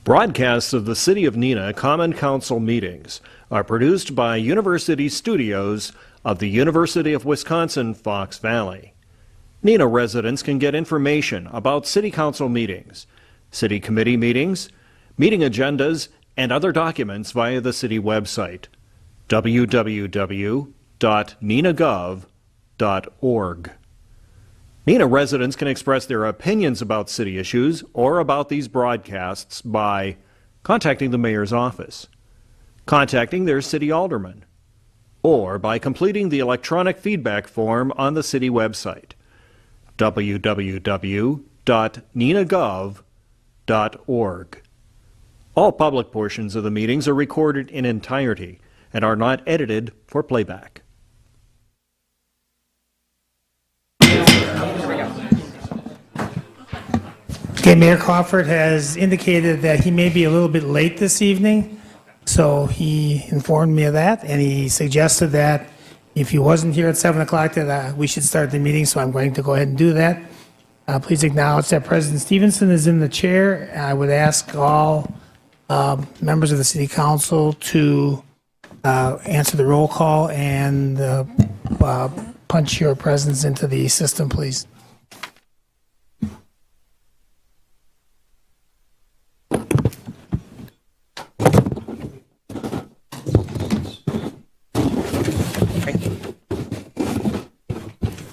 Broadcasts of the City of Neenah Common Council meetings are produced by University Studios of the University of Wisconsin-Fox Valley. Neenah residents can get information about City Council meetings, City Committee meetings, meeting agendas, and other documents via the City website, www.neenahgov.org. Neenah residents can express their opinions about city issues or about these broadcasts by contacting the mayor's office, contacting their city alderman, or by completing the electronic feedback form on the city website, www.neenahgov.org. All public portions of the meetings are recorded in entirety and are not edited for playback. Okay, Mayor Crawford has indicated that he may be a little bit late this evening, so he informed me of that, and he suggested that if he wasn't here at 7 o'clock, that we should start the meeting, so I'm going to go ahead and do that. Please acknowledge that President Stevenson is in the chair. I would ask all members of the City Council to answer the roll call and punch your presence into the system, please.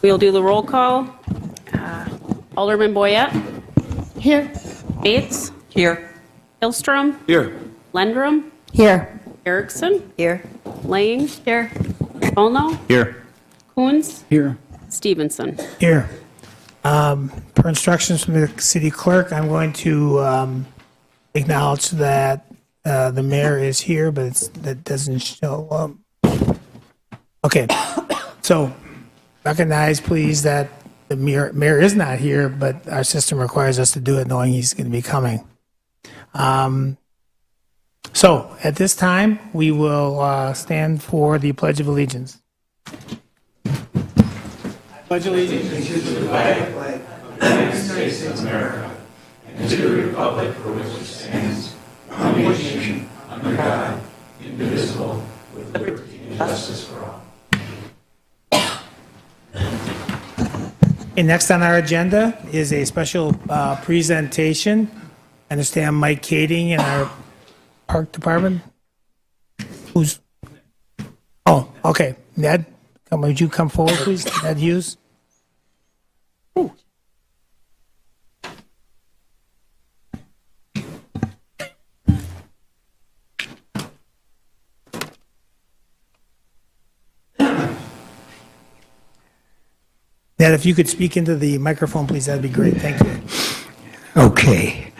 We'll do the roll call. Alderman Boyette. Here. Bates. Here. Hillstrom. Here. Lendrum. Here. Erickson. Here. Lang. Here. Olno. Here. Coons. Here. Stevenson. Here. Per instructions from the city clerk, I'm going to acknowledge that the mayor is here, but that doesn't show up. Okay. So recognize, please, that the mayor is not here, but our system requires us to do it knowing he's going to be coming. So at this time, we will stand for the Pledge of Allegiance. Pledge allegiance to the flag of the United States of America and to the republic for which it stands, one nation, under God, indivisible, with liberty and justice for all. And next on our agenda is a special presentation. I understand Mike Kading in our park department. Who's? Oh, okay. Ned, would you come forward, please? Ned Hughes. Ooh. Ned, if you could speak into the microphone, please, that'd be great. Thank you. Okay.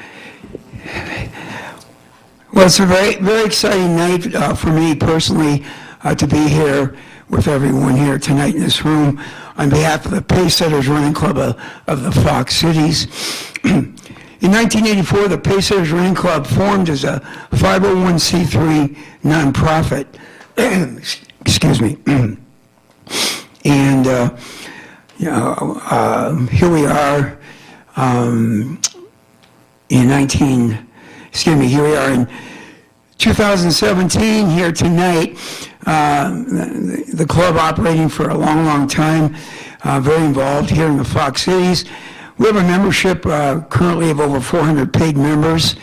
Well, it's a very, very exciting night for me personally to be here with everyone here tonight in this room on behalf of the Pacesetters Running Club of the Fox Cities. In 1984, the Pacesetters Running Club formed as a 501c3 nonprofit. Excuse me. And here we are here we are in 2017 here tonight. The club operating for a long, long time, very involved here in the Fox Cities. We have a membership currently of over 400 paid members,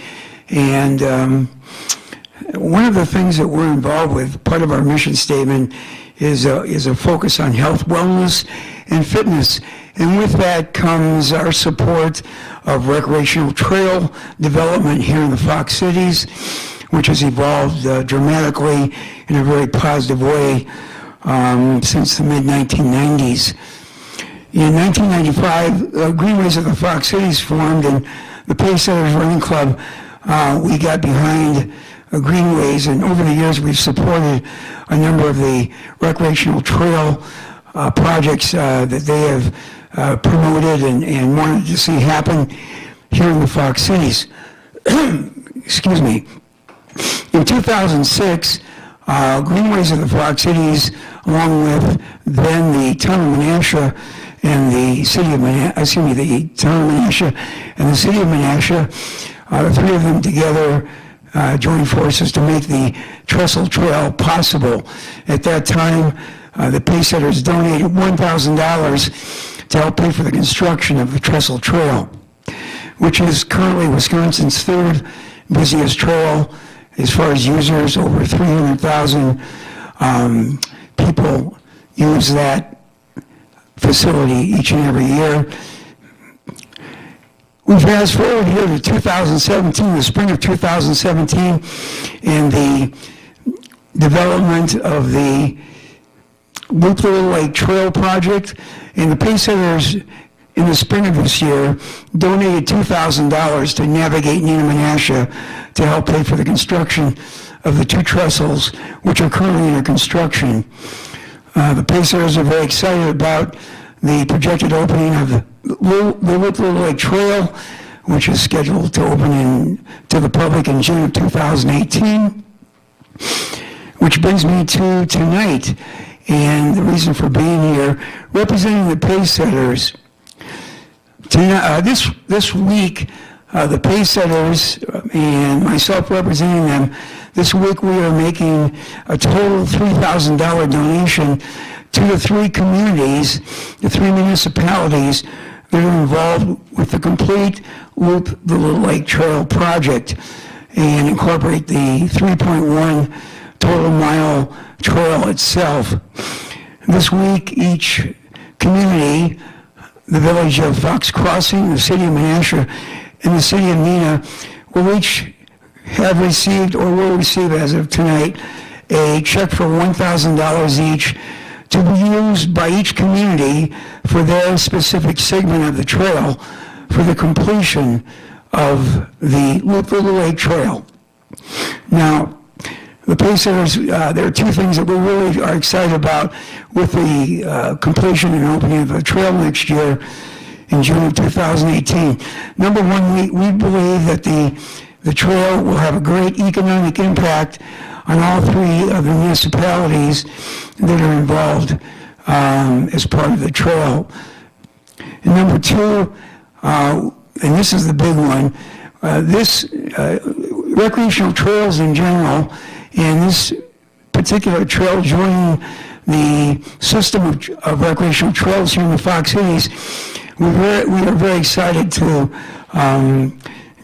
and one of the things that we're involved with, part of our mission statement, is a focus on health, wellness, and fitness. And with that comes our support of recreational trail development here in the Fox Cities, which has evolved dramatically in a very positive way since the mid-1990s. In 1995, Greenways of the Fox Cities formed, and the Pacesetters Running Club, we got behind Greenways, and over the years we've supported a number of the recreational trail projects that they have promoted and wanted to see happen here in the Fox Cities. Excuse me. In 2006, Greenways of the Fox Cities, along with then the town of Menasha and the city of the town of Menasha and the city of Menasha, The three of them together joined forces to make the Trestle Trail possible. At that time, the Pacesetters donated $1,000 to help pay for the construction of the Trestle Trail, which is currently Wisconsin's third busiest trail as far as users. Over 300,000 people use that facility each and every year. We fast forward here to 2017, the spring of 2017, and the development of the Loop the Little Lake Trail project. And the Pacesetters in the spring of this year donated $2,000 to Navigate Neenah Menasha to help pay for the construction of the two trestles, which are currently under construction. The Pacesetters are very excited about the projected opening of the Loop the Little Lake Trail, which is scheduled to open to the public in June of 2018. Which brings me to tonight, and the reason for being here, representing the Pacesetters. This week, the Pacesetters and myself representing them, this week we are making a total $3,000 donation to the three communities, the three municipalities that are involved with the complete Loop the Little Lake Trail project and incorporate the 3.1 total mile trail itself. This week, each community, the village of Fox Crossing, the city of Menasha, and the city of Neenah will each have received or will receive as of tonight a check for $1,000 each to be used by each community for their specific segment of the trail for the completion of the Loop the Little Lake Trail. Now, the Pacesetters, there are two things that we really are excited about with the completion and opening of the trail next year in June of 2018. Number one, we believe that the trail will have a great economic impact on all three of the municipalities that are involved as part of the trail. And number two, and this is the big one, recreational trails in general, and this particular trail joining the system of recreational trails here in the Fox Cities, we are very excited to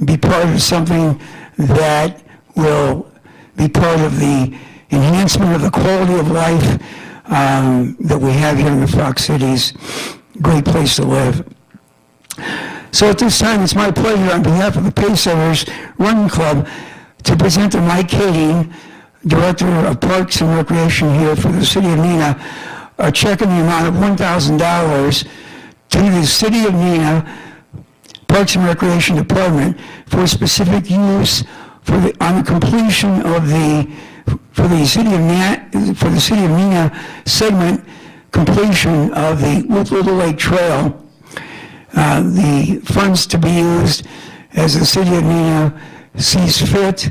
be part of something that will be part of the enhancement of the quality of life that we have here in the Fox Cities. Great place to live. So at this time, it's my pleasure on behalf of the Pacesetters Running Club to present to Mike Kading, Director of Parks and Recreation here for the City of Neenah, a check in the amount of $1,000 to the City of Neenah Parks and Recreation Department for specific use on the completion of for the City of Neenah segment completion of the Loop the Little Lake Trail. The funds to be used as the City of Neenah sees fit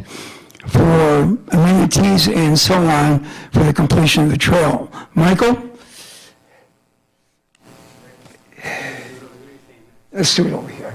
for amenities and so on for the completion of the trail. Michael? Let's do it over here.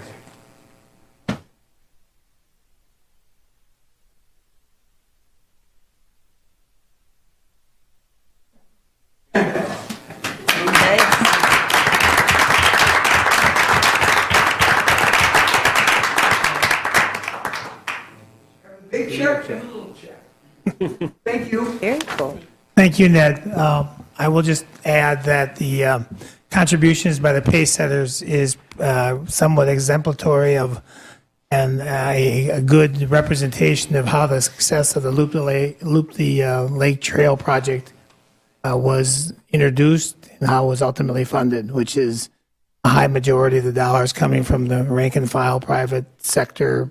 Big check and a little check. Thank you. Very cool. Thank you, Ned. I will just add that the contributions by the Pacesetters is somewhat exemplary of and a good representation of how the success of the Loop the Lake Trail project was introduced and how it was ultimately funded, which is a high majority of the dollars coming from the rank and file private sector,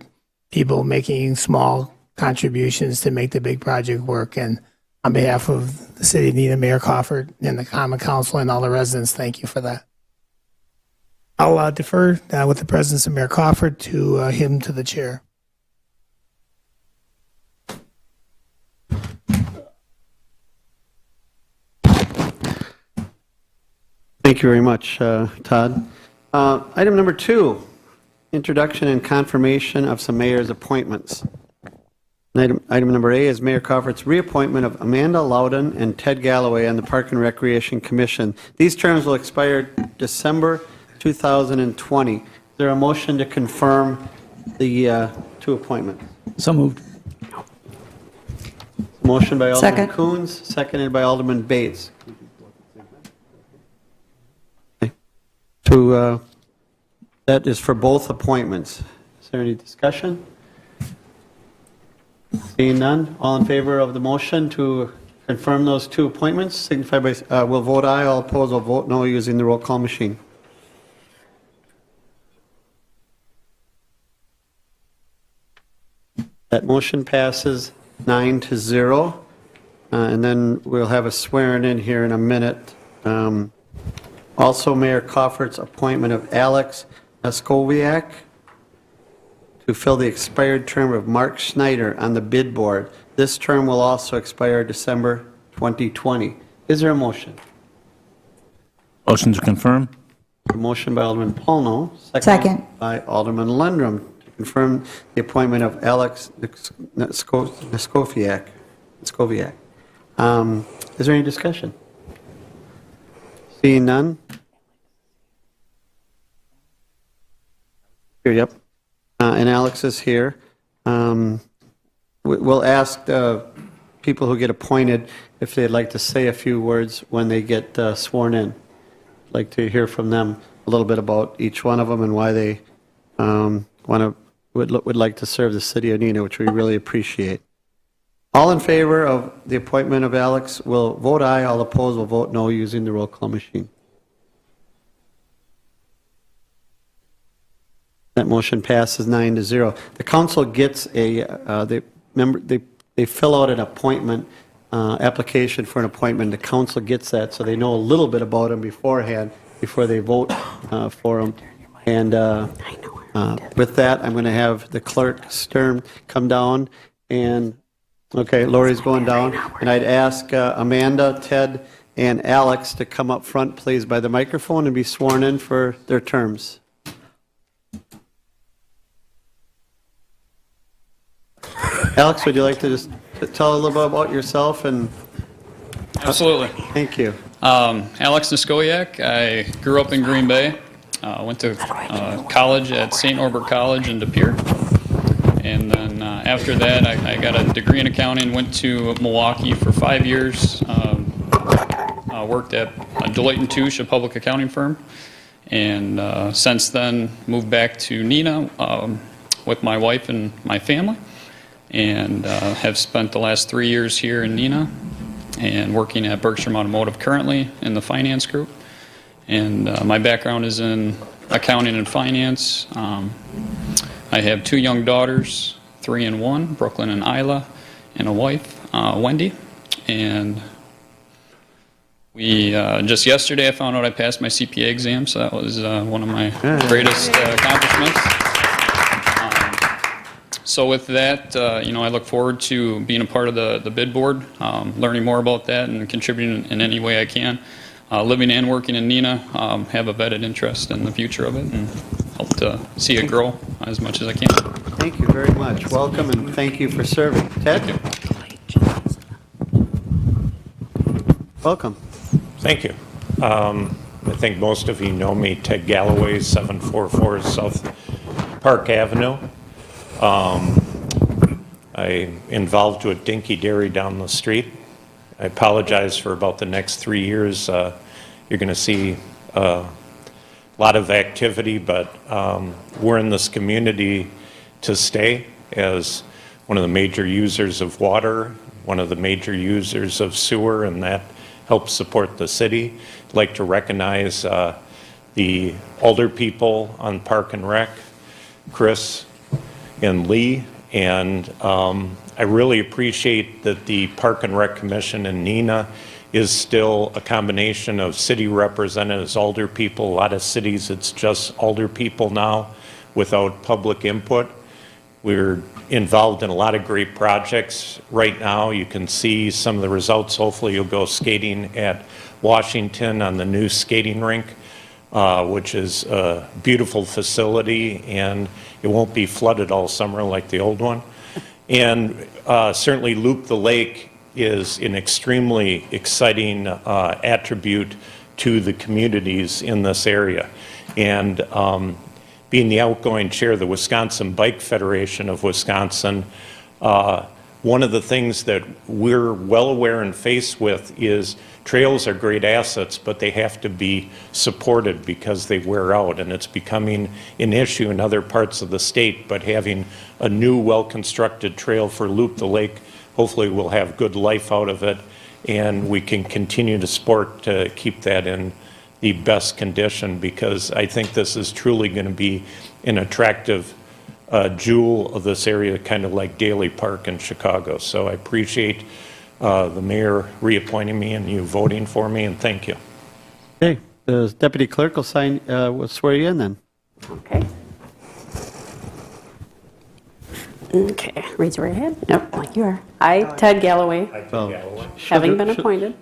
people making small contributions to make the big project work. And on behalf of the City of Neenah, Mayor Crawford, and the Common Council and all the residents, thank you for that. I'll defer with the presence of Mayor Crawford to him to the chair. Thank you very much, Todd. Item number 2 introduction and confirmation of some mayor's appointments. Item number A is Mayor Crawford's reappointment of Amanda Loudon and Ted Galloway on the Park and Recreation Commission. These terms will expire December 2020. Is there a motion to confirm the two appointments? So moved. Motion by Alderman Second. Coons, seconded by Alderman Bates. Okay. That is for both appointments. Is there any discussion? Seeing none, all in favor of the motion to confirm those two appointments, signify by, will vote aye, all opposed will vote no using the roll call machine. That motion passes 9-0. And then we'll have a swearing in here in a minute. Also, Mayor Crawford's appointment of Alex Eskowiak to fill the expired term of Mark Schneider on the bid board. This term will also expire December 2020. Is there a motion? Motion to confirm? A motion by Alderman Polno, Second. by Alderman Lundrum to confirm the appointment of Alex Eskowiak. Is there any discussion? Seeing none? Here, yep. And Alex is here. We'll ask people who get appointed if they'd like to say a few words when they get sworn in. I'd like to hear from them a little bit about each one of them and why they would like to serve the city of Neenah, which we really appreciate. All in favor of the appointment of Alex will vote aye. All opposed will vote no using the roll call machine. That motion passes 9-0. The council gets they fill out an appointment application for an appointment. The council gets that, so they know a little bit about them beforehand before they vote for them. And with that, I'm going to have the clerk Sturm come down and. Okay, Lori's going down, and I'd ask Amanda, Ted, and Alex to come up front, please, by the microphone and be sworn in for their terms. Alex, would you like to just tell a little bit about yourself? And Absolutely. thank you. Alex Niskoyak. I grew up in Green Bay. Went to college at St. Norbert College in De Pere. And then after that, I got a degree in accounting, went to Milwaukee for 5 years, worked at Deloitte & Touche, a public accounting firm, and since then moved back to Neenah with my wife and my family, and have spent the last 3 years here in Neenah and working at Bergstrom Automotive currently in the finance group. And my background is in accounting and finance. I have 2 young daughters, 3 and 1, Brooklyn and Isla, and a wife, Wendy. And we just yesterday I found out I passed my CPA exam, so that was one of my greatest accomplishments. So with that, I look forward to being a part of the bid board, learning more about that and contributing in any way I can. Living and working in Neenah, have a vetted interest in the future of it and hope to see it grow as much as I can. Thank you very much. Welcome, and thank you for serving. Ted? Welcome. Thank you. I think most of you know me, Ted Galloway, 744 South Park Avenue. I'm involved with Dinky Dairy down the street. I apologize for about the next 3 years. You're going to see a lot of activity, but we're in this community to stay as one of the major users of water, one of the major users of sewer, and that helps support the city. I'd like to recognize the older people on Park and Rec, Chris and Lee, and I really appreciate that the Park and Rec Commission in Neenah is still a combination of city representatives, older people. A lot of cities, it's just older people now without public input. We're involved in a lot of great projects right now. You can see some of the results. Hopefully you'll go skating at Washington on the new skating rink. which is a beautiful facility, and it won't be flooded all summer like the old one. And certainly Loop the Lake is an extremely exciting attribute to the communities in this area. And being the outgoing chair of the Wisconsin Bike Federation of Wisconsin, one of the things that we're well aware and faced with is trails are great assets, but they have to be supported because they wear out, and it's becoming an issue in other parts of the state. But having a new, well-constructed trail for Loop the Lake, hopefully we'll have good life out of it, and we can continue to support to keep that in the best condition, because I think this is truly going to be an attractive jewel of this area, kind of like Daly Park in Chicago. So I appreciate the mayor reappointing me and you voting for me, and thank you. Okay, the deputy clerk will swear you in then. Okay. Okay, raise your right hand. Nope, like you are. I, Ted Galloway, Well, having been appointed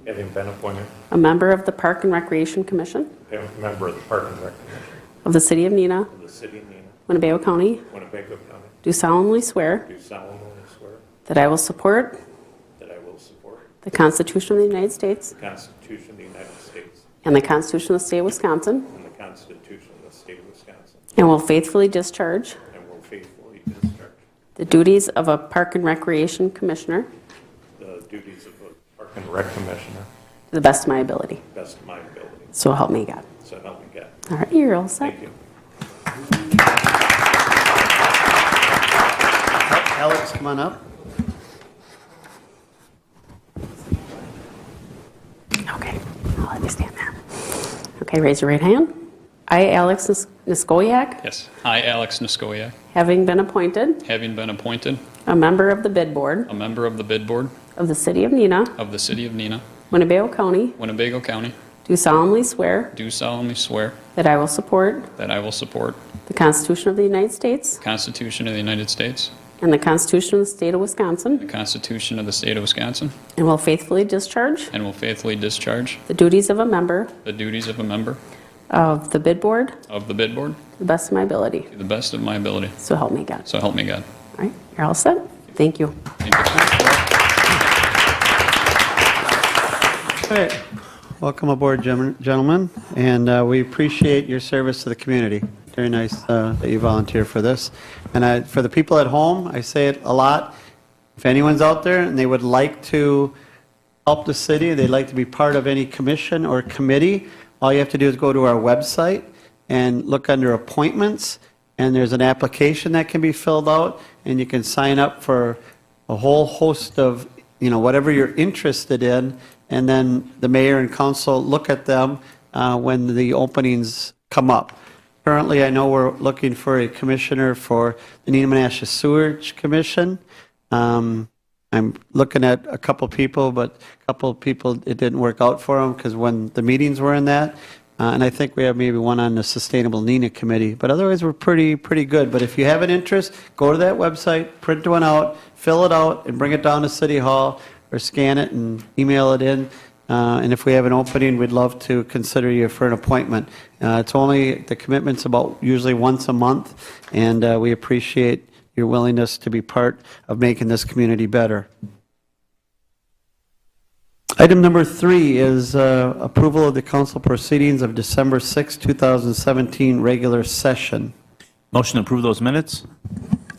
Having been appointed a member of the Park and Recreation Commission a member of the Park and Rec Commission of the City of Neenah, of the city of Neenah, Winnebago County, Winnebago County, do solemnly swear do solemnly swear that I will support that I will support the Constitution of the United States the Constitution of the United States and the Constitution of the State of Wisconsin, and the Constitution of the State of Wisconsin, and will faithfully discharge and will faithfully discharge the duties of a Park and Recreation Commissioner the duties of a Park and Rec Commissioner to the best of my ability. best of my ability. So help me God. So help me God. All right, you're all set. Thank you. Alex, come on up. Okay, I'll let you stand there. Okay, raise your right hand. I, Alex Niskoyak, Yes. I, Alex Niskoyak, having been appointed having been appointed a member of the bid board a member of the bid board of the City of Neenah, of the City of Neenah, Winnebago County, Winnebago County, do solemnly swear do solemnly swear that I will support that I will support the Constitution of the United States the Constitution of the United States, and the Constitution of the State of Wisconsin, the Constitution of the State of Wisconsin, and will faithfully discharge and will faithfully discharge the duties of a member the duties of a member of the bid board of the bid board to the best of my ability. to the best of my ability. So help me God. So help me God. All right, you're all set? Thank you. Thank you. All right. Welcome aboard, gentlemen, and we appreciate your service to the community. Very nice that you volunteer for this. And for the people at home, I say it a lot, if anyone's out there and they would like to help the city, they'd like to be part of any commission or committee, all you have to do is go to our website and look under appointments, and there's an application that can be filled out, and you can sign up for a whole host of, whatever you're interested in, and then the mayor and council look at them when the openings come up. Currently, I know we're looking for a commissioner for the Neenah Menasha Sewerage Commission. I'm looking at a couple people, but a couple people, it didn't work out for them because when the meetings were in that, and I think we have maybe one on the Sustainable Neenah Committee, but otherwise we're pretty good. But if you have an interest, go to that website, print one out, fill it out, and bring it down to City Hall, or scan it and email it in. And if we have an opening, we'd love to consider you for an appointment. The commitment's about usually once a month, and we appreciate your willingness to be part of making this community better. Item number 3 is approval of the council proceedings of December 6, 2017 regular session. Motion to approve those minutes?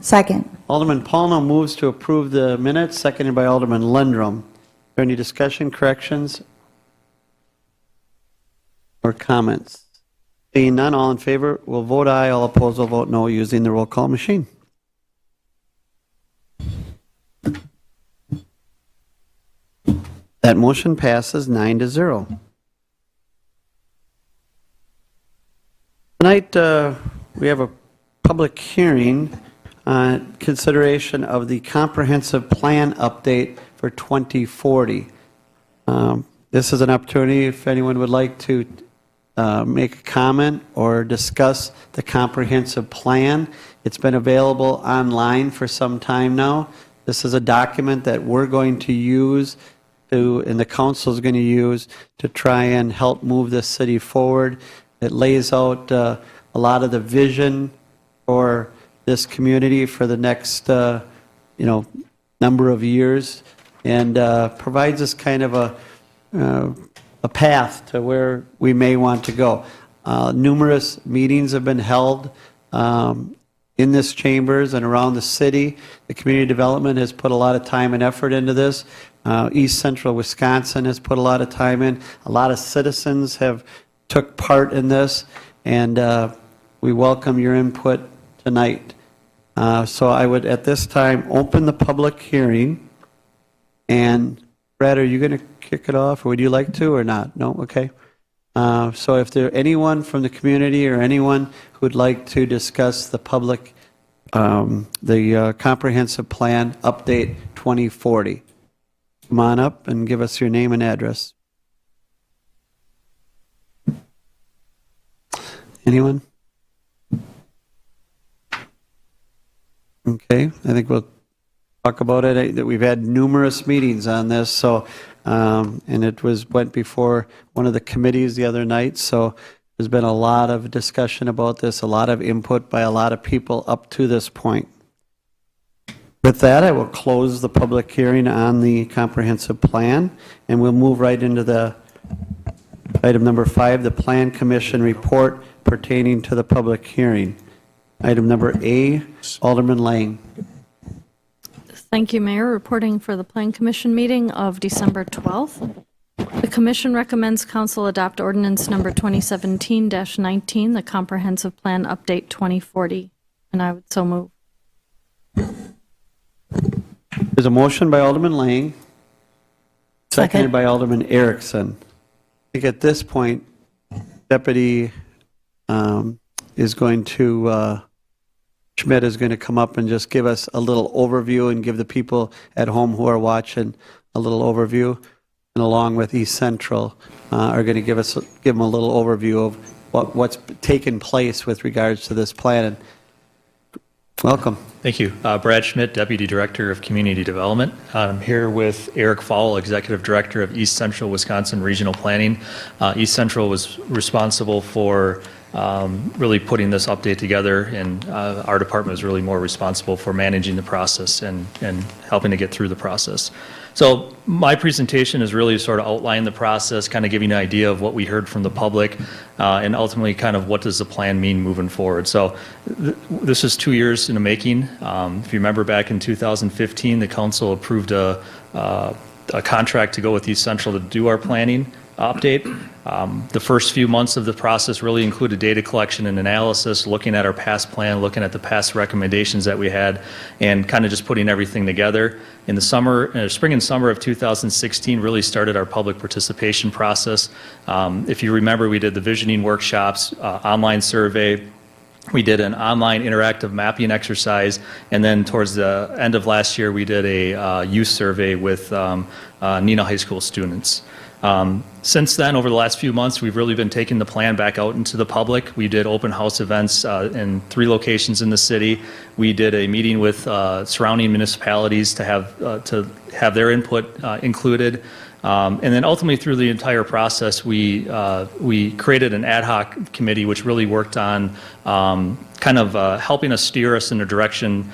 Second. Alderman Paulno moves to approve the minutes, seconded by Alderman Lundrum. Is there any discussion, corrections, or comments? Seeing none, all in favor will vote aye, all opposed will vote no using the roll call machine. That motion passes 9-0. Tonight, we have a public hearing on consideration of the comprehensive plan update for 2040. This is an opportunity if anyone would like to make a comment or discuss the comprehensive plan. It's been available online for some time now. This is a document that we're going to use and the council is going to use to try and help move this city forward. It lays out a lot of the vision for this community for the next, number of years, and provides us kind of a path to where we may want to go. Numerous meetings have been held in this chambers and around the city. The community development has put a lot of time and effort into this. East Central Wisconsin has put a lot of time in. A lot of citizens have took part in this, and we welcome your input tonight. So I would, at this time, open the public hearing. And Brad, are you going to kick it off, or would you like to, or not? No? Okay. So if there anyone from the community or anyone who would like to discuss the public, the comprehensive plan update 2040, come on up and give us your name and address. Anyone? Okay, I think we'll talk about it. That we've had numerous meetings on this, so and it went before one of the committees the other night. So there's been a lot of discussion about this, a lot of input by a lot of people up to this point. With that, I will close the public hearing on the comprehensive plan, and we'll move right into the item number 5, the Plan Commission report pertaining to the public hearing. Item number A, Alderman Lang. Thank you, Mayor. Reporting for the Plan Commission meeting of December 12th. The Commission recommends Council adopt ordinance number 2017-19, the Comprehensive Plan Update 2040, and I would so move. There's a motion by Alderman Lang, seconded Second. by Alderman Erickson. I think at this point, Deputy is going to, Schmidt is going to come up and just give us a little overview and give the people at home who are watching a little overview. And along with East Central, are going to give them a little overview of what's taken place with regards to this plan. And welcome. Thank you. Brad Schmidt, Deputy Director of Community Development. I'm here with Eric Fowle, Executive Director of East Central Wisconsin Regional Planning. East Central was responsible for really putting this update together, and our department was really more responsible for managing the process and helping to get through the process. So my presentation is really to sort of outline the process, kind of giving an idea of what we heard from the public, and ultimately kind of what does the plan mean moving forward. So this is 2 years in the making. If you remember back in 2015, the council approved a contract to go with East Central to do our planning update. The first few months of the process really included data collection and analysis, looking at our past plan, looking at the past recommendations that we had, and kind of just putting everything together. In the spring and summer of 2016, really started our public participation process. If you remember, we did the visioning workshops, online survey. We did an online interactive mapping exercise, and then towards the end of last year, we did a youth survey with Neenah High School students. Since then, over the last few months, we've really been taking the plan back out into the public. We did open house events in 3 locations in the city. We did a meeting with surrounding municipalities to have their input included. And then ultimately through the entire process, we created an ad hoc committee which really worked on kind of helping us steer us in a direction,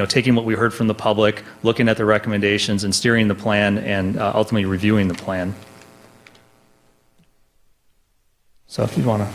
taking what we heard from the public, looking at the recommendations and steering the plan, and ultimately reviewing the plan. So if you want to.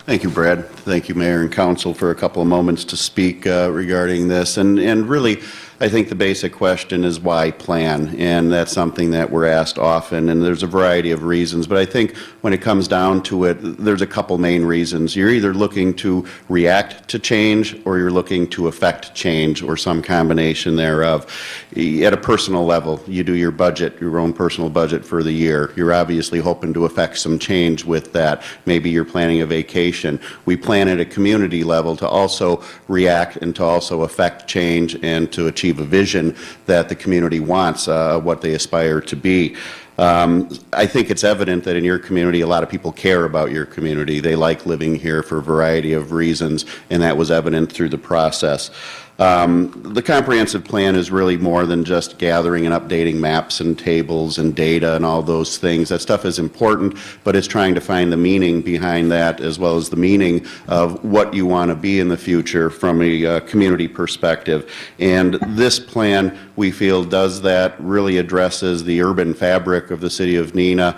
Thank you, Brad. Thank you, Mayor and Council, for a couple of moments to speak regarding this. And really, I think the basic question is why plan? And that's something that we're asked often, and there's a variety of reasons. But I think when it comes down to it, there's a couple main reasons. You're either looking to react to change, or you're looking to affect change, or some combination thereof. At a personal level, you do your budget, your own personal budget for the year. You're obviously hoping to affect some change with that. Maybe you're planning a vacation. We plan at a community level to also react and to also affect change and to achieve a vision that the community wants, what they aspire to be. I think it's evident that in your community, a lot of people care about your community. They like living here for a variety of reasons, and that was evident through the process. The comprehensive plan is really more than just gathering and updating maps and tables and data and all those things. That stuff is important, but it's trying to find the meaning behind that as well as the meaning of what you want to be in the future from a community perspective. And this plan, we feel, does that, really addresses the urban fabric of the city of Neenah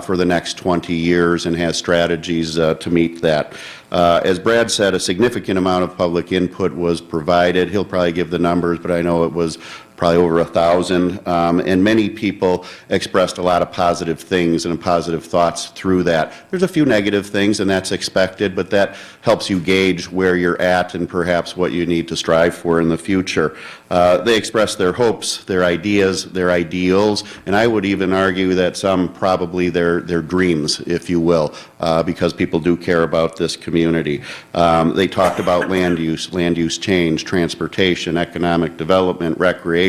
for the next 20 years and has strategies to meet that. As Brad said, a significant amount of public input was provided. He'll probably give the numbers, but I know it was probably over 1,000, and many people expressed a lot of positive things and positive thoughts through that. There's a few negative things, and that's expected, but that helps you gauge where you're at and perhaps what you need to strive for in the future. They expressed their hopes, their ideas, their ideals, and I would even argue that some probably their dreams, if you will, because people do care about this community. They talked about land use change, transportation, economic development, recreation,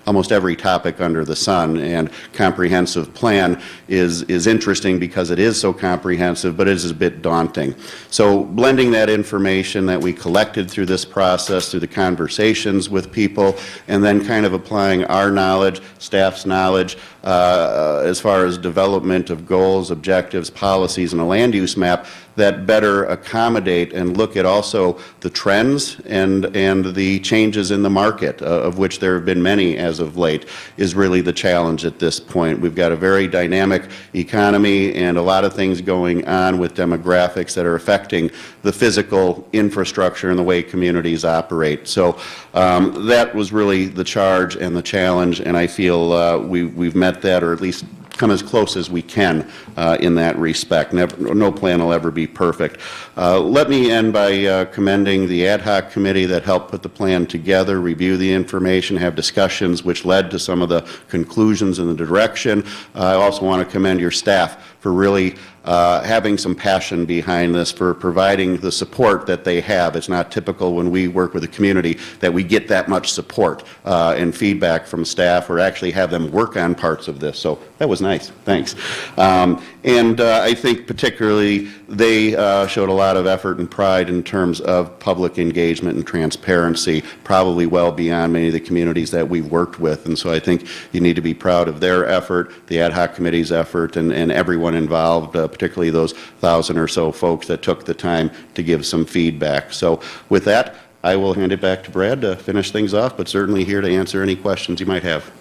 almost every topic under the sun. And comprehensive plan is interesting because it is so comprehensive, but it is a bit daunting. So blending that information that we collected through this process, through the conversations with people, and then kind of applying our knowledge, staff's knowledge, as far as development of goals, objectives, policies, and a land use map that better accommodate and look at also the trends and the changes in the market, of which there have been many as of late, is really the challenge at this point. We've got a very dynamic economy and a lot of things going on with demographics that are affecting the physical infrastructure and the way communities operate. So that was really the charge and the challenge, and I feel we've met that, or at least come as close as we can in that respect. No plan will ever be perfect. Let me end by commending the ad hoc committee that helped put the plan together, review the information, have discussions which led to some of the conclusions and the direction. I also want to commend your staff for really having some passion behind this, for providing the support that they have. It's not typical when we work with the community that we get that much support and feedback from staff, or actually have them work on parts of this. So that was nice. Thanks. And I think particularly they showed a lot of effort and pride in terms of public engagement and transparency, probably well beyond many of the communities that we've worked with. And so I think you need to be proud of their effort, the ad hoc committee's effort, and everyone involved, particularly those 1,000 or so folks that took the time to give some feedback. So with that, I will hand it back to Brad to finish things off, but certainly here to answer any questions you might have.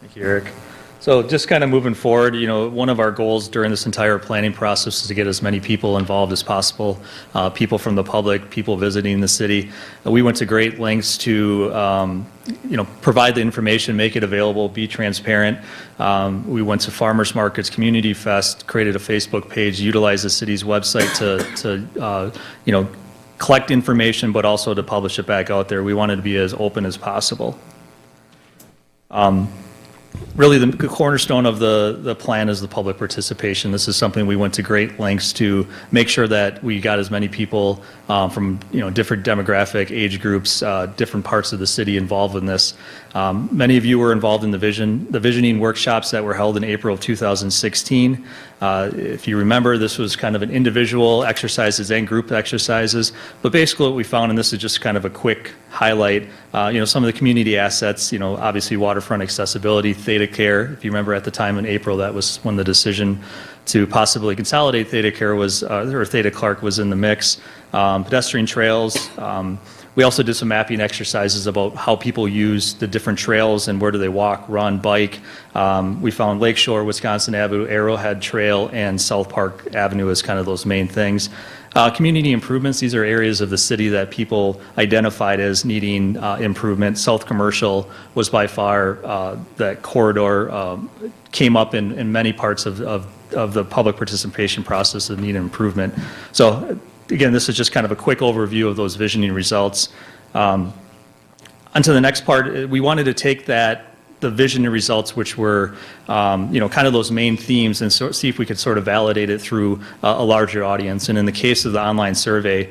Thank you, Eric. So just kind of moving forward, one of our goals during this entire planning process is to get as many people involved as possible, people from the public, people visiting the city. We went to great lengths to, provide the information, make it available, be transparent. We went to farmers markets, community fest, created a Facebook page, utilized the city's website to collect information, but also to publish it back out there. We wanted to be as open as possible. Really, the cornerstone of the plan is the public participation. This is something we went to great lengths to make sure that we got as many people from different demographic, age groups, different parts of the city involved in this. Many of you were involved in the visioning workshops that were held in April of 2016. If you remember, this was kind of an individual exercises and group exercises, but basically what we found, and this is just kind of a quick highlight, some of the community assets, obviously waterfront accessibility, Theta Care. If you remember at the time in April, that was when the decision to possibly consolidate Theta Care was, or Theta Clark was in the mix. Pedestrian trails. We also did some mapping exercises about how people use the different trails and where do they walk, run, bike. We found Lakeshore, Wisconsin Avenue, Arrowhead Trail, and South Park Avenue as kind of those main things. Community improvements, these are areas of the city that people identified as needing improvement. South Commercial was by far, that corridor came up in many parts of the public participation process that need improvement. So again, this is just kind of a quick overview of those visioning results. Onto the next part, we wanted to take the visioning results, which were, kind of those main themes, and see if we could sort of validate it through a larger audience. And in the case of the online survey,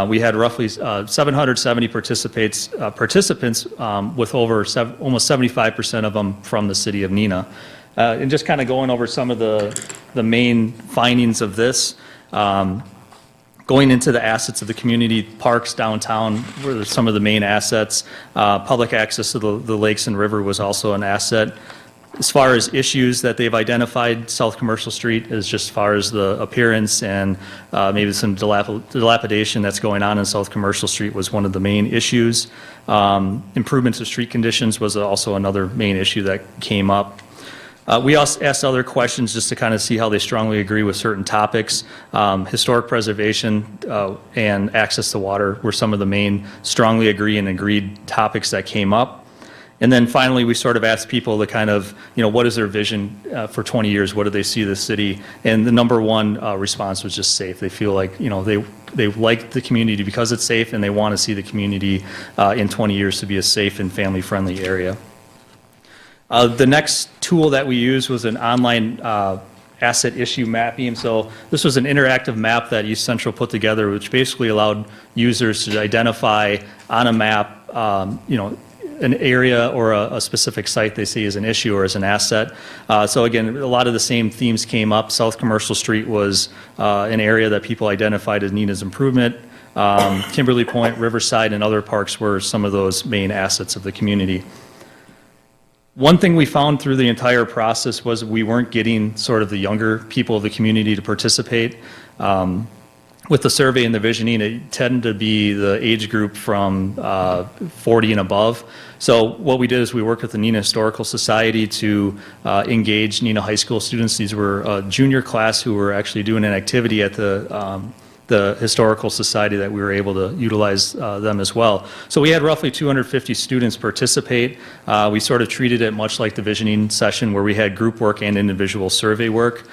we had roughly 770 participants with almost 75% of them from the city of Neenah. And just kind of going over some of the main findings of this. Going into the assets of the community, parks downtown were some of the main assets. Public access to the lakes and river was also an asset. As far as issues that they've identified, South Commercial Street is just as far as the appearance and maybe some dilapidation that's going on in South Commercial Street was one of the main issues. Improvements to street conditions was also another main issue that came up. We also asked other questions just to kind of see how they strongly agree with certain topics. Historic preservation and access to water were some of the main strongly agreed topics that came up. And then finally, we sort of asked people to kind of, what is their vision for 20 years? What do they see the city? And the number one response was just safe. They feel like, they like the community because it's safe, and they want to see the community in 20 years to be a safe and family-friendly area. The next tool that we used was an online asset issue mapping. So this was an interactive map that East Central put together, which basically allowed users to identify on a map, an area or a specific site they see as an issue or as an asset. So again, a lot of the same themes came up. South Commercial Street was an area that people identified as Neenah's improvement. Kimberly Point, Riverside, and other parks were some of those main assets of the community. One thing we found through the entire process was we weren't getting sort of the younger people of the community to participate. With the survey and the visioning, it tended to be the age group from 40 and above. So what we did is we worked with the Neenah Historical Society to engage Neenah High School students. These were a junior class who were actually doing an activity at the Historical Society that we were able to utilize them as well. So we had roughly 250 students participate. We sort of treated it much like the visioning session where we had group work and individual survey work.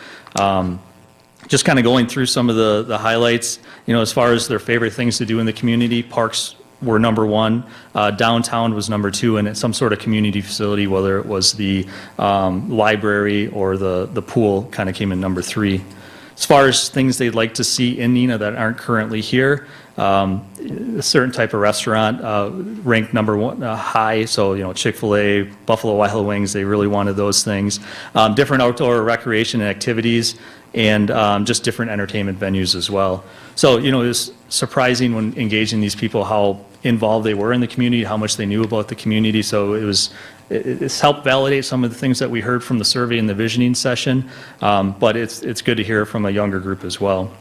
Just kind of going through some of the highlights, as far as their favorite things to do in the community, parks were number one, downtown was number two, and some sort of community facility, whether it was the library or the pool, kind of came in number three. As far as things they'd like to see in Neenah that aren't currently here, a certain type of restaurant ranked number one high, so Chick-fil-A, Buffalo Wild Wings, they really wanted those things. Different outdoor recreation and activities, and just different entertainment venues as well. So, it was surprising when engaging these people how involved they were in the community, how much they knew about the community. So it's helped validate some of the things that we heard from the survey and the visioning session, but it's good to hear from a younger group as well.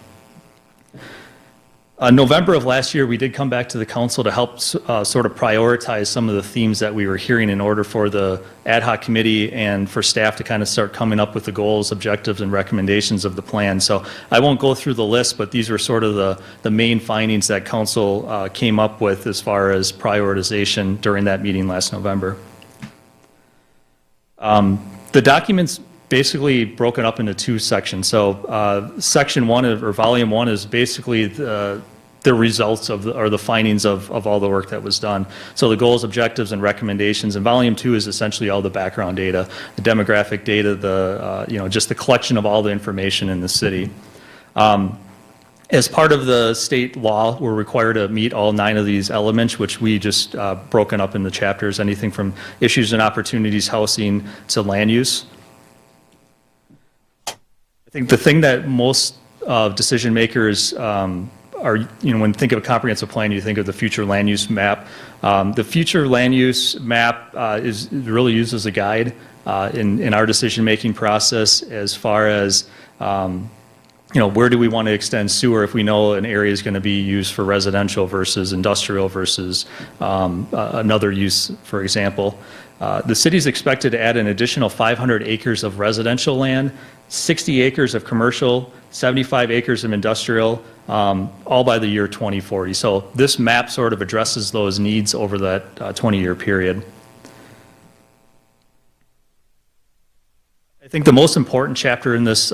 November of last year, we did come back to the council to help sort of prioritize some of the themes that we were hearing in order for the ad hoc committee and for staff to kind of start coming up with the goals, objectives, and recommendations of the plan. So I won't go through the list, but these were sort of the main findings that council came up with as far as prioritization during that meeting last November. The document's basically broken up into two sections. So section one or volume one is basically the results or the findings of all the work that was done. So the goals, objectives, and recommendations. And volume two is essentially all the background data, the demographic data, just the collection of all the information in the city. As part of the state law, we're required to meet all 9 of these elements, which we just broken up into chapters, anything from issues and opportunities, housing, to land use. I think the thing that most decision makers are, when you think of a comprehensive plan, you think of the future land use map. The future land use map is really used as a guide in our decision-making process as far as where do we want to extend sewer if we know an area is going to be used for residential versus industrial versus another use, for example. The city is expected to add an additional 500 acres of residential land, 60 acres of commercial, 75 acres of industrial, all by the year 2040. So this map sort of addresses those needs over that 20-year period. I think the most important chapter in this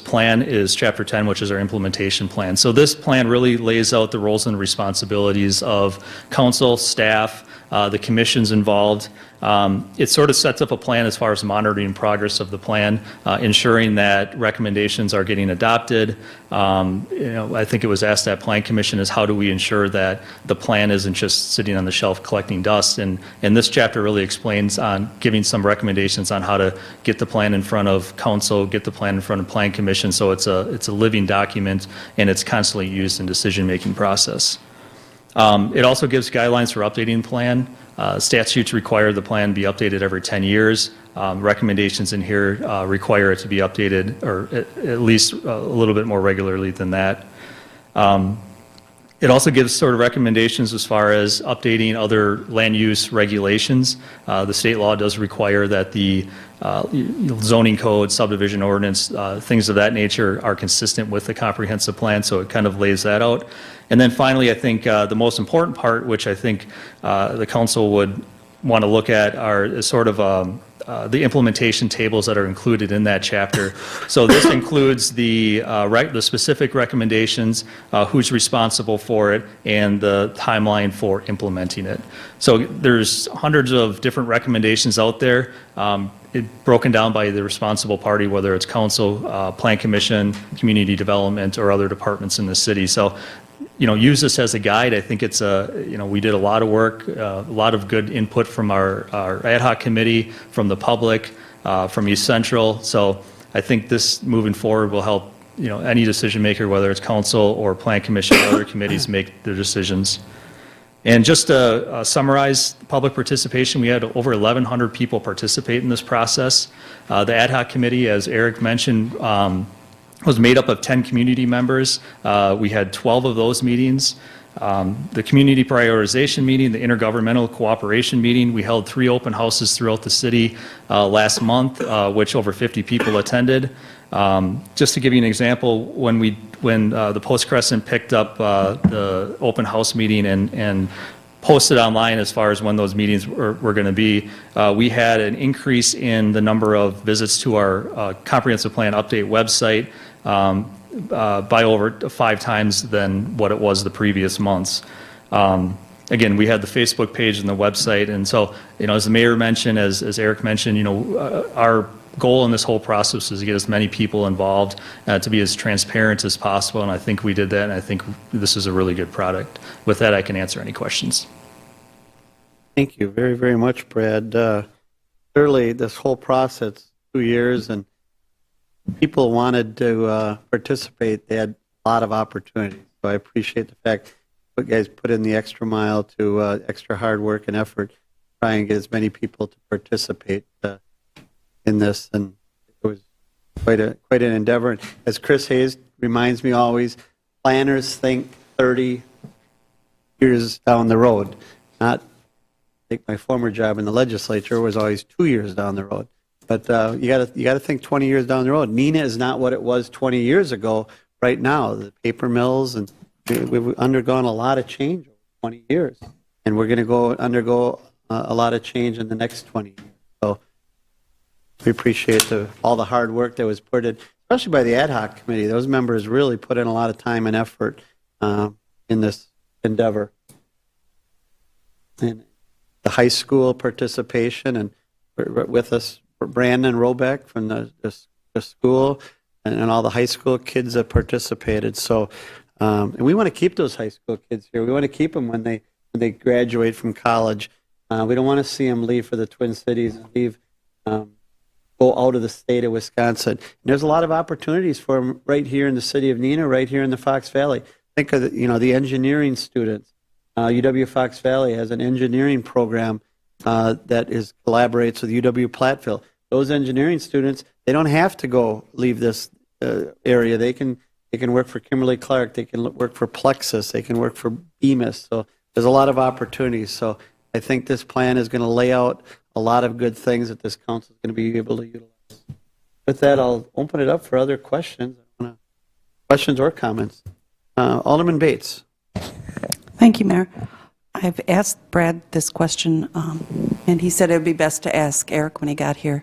plan is Chapter 10, which is our implementation plan. So this plan really lays out the roles and responsibilities of council, staff, The commission's involved. It sort of sets up a plan as far as monitoring progress of the plan, ensuring that recommendations are getting adopted. I think it was asked at Plan Commission is how do we ensure that the plan isn't just sitting on the shelf collecting dust? And this chapter really explains on giving some recommendations on how to get the plan in front of council, get the plan in front of Plan Commission, so it's a living document and it's constantly used in decision-making process. It also gives guidelines for updating the plan. Statutes require the plan be updated every 10 years. Recommendations in here require it to be updated or at least a little bit more regularly than that. It also gives sort of recommendations as far as updating other land use regulations. The state law does require that the zoning code, subdivision ordinance, things of that nature are consistent with the comprehensive plan, so it kind of lays that out. And then finally, I think the most important part, which I think the council would want to look at, is sort of the implementation tables that are included in that chapter. So this includes the specific recommendations, who's responsible for it, and the timeline for implementing it. So there's hundreds of different recommendations out there, broken down by the responsible party, whether it's council, Plan Commission, community development, or other departments in the city. So use this as a guide. I think it's we did a lot of work, a lot of good input from our ad hoc committee, from the public, from East Central. So I think this moving forward will help, any decision maker, whether it's council or Plan Commission or other committees, make their decisions. And just to summarize public participation, we had over 1,100 people participate in this process. The ad hoc committee, as Eric mentioned, was made up of 10 community members. We had 12 of those meetings. The community prioritization meeting, the intergovernmental cooperation meeting, we held 3 open houses throughout the city last month, which over 50 people attended. Just to give you an example, when the Post Crescent picked up the open house meeting and posted online as far as when those meetings were going to be, we had an increase in the number of visits to our comprehensive plan update website by over 5 times than what it was the previous months. Again, we had the Facebook page and the website, and so as the mayor mentioned, as Eric mentioned, our goal in this whole process is to get as many people involved, to be as transparent as possible, and I think we did that, and I think this is a really good product. With that, I can answer any questions. Thank you very, very much, Brad. Clearly, this whole process, 2 years, and people wanted to participate. They had a lot of opportunities, so I appreciate the fact you guys put in the extra mile to extra hard work and effort, try and get as many people to participate in this, and it was quite an endeavor. And as Chris Hayes reminds me always, planners think 30 years down the road. Not, I think my former job in the legislature was always 2 years down the road. But you got to think 20 years down the road. Neenah is not what it was 20 years ago. Right now, the paper mills, and we've undergone a lot of change over 20 years, and we're going to undergo a lot of change in the next 20 years. So we appreciate all the hard work that was put in, especially by the ad hoc committee. Those members really put in a lot of time and effort in this endeavor. And the high school participation, and with us, Brandon Robeck from the school, and all the high school kids that participated. So, and we want to keep those high school kids here. We want to keep them when they graduate from college. We don't want to see them leave for the Twin Cities and leave. Go out of the state of Wisconsin. And there's a lot of opportunities for them right here in the city of Neenah, right here in the Fox Valley. Think of the engineering students. UW Fox Valley has an engineering program that collaborates with UW Platteville. Those engineering students, they don't have to leave this area. They can work for Kimberly-Clark. They can work for Plexus. They can work for Bemis. So there's a lot of opportunities. So I think this plan is going to lay out a lot of good things that this council is going to be able to utilize. With that, I'll open it up for other questions. Questions or comments? Alderman Bates. Thank you, Mayor. I've asked Brad this question, and he said it would be best to ask Eric when he got here.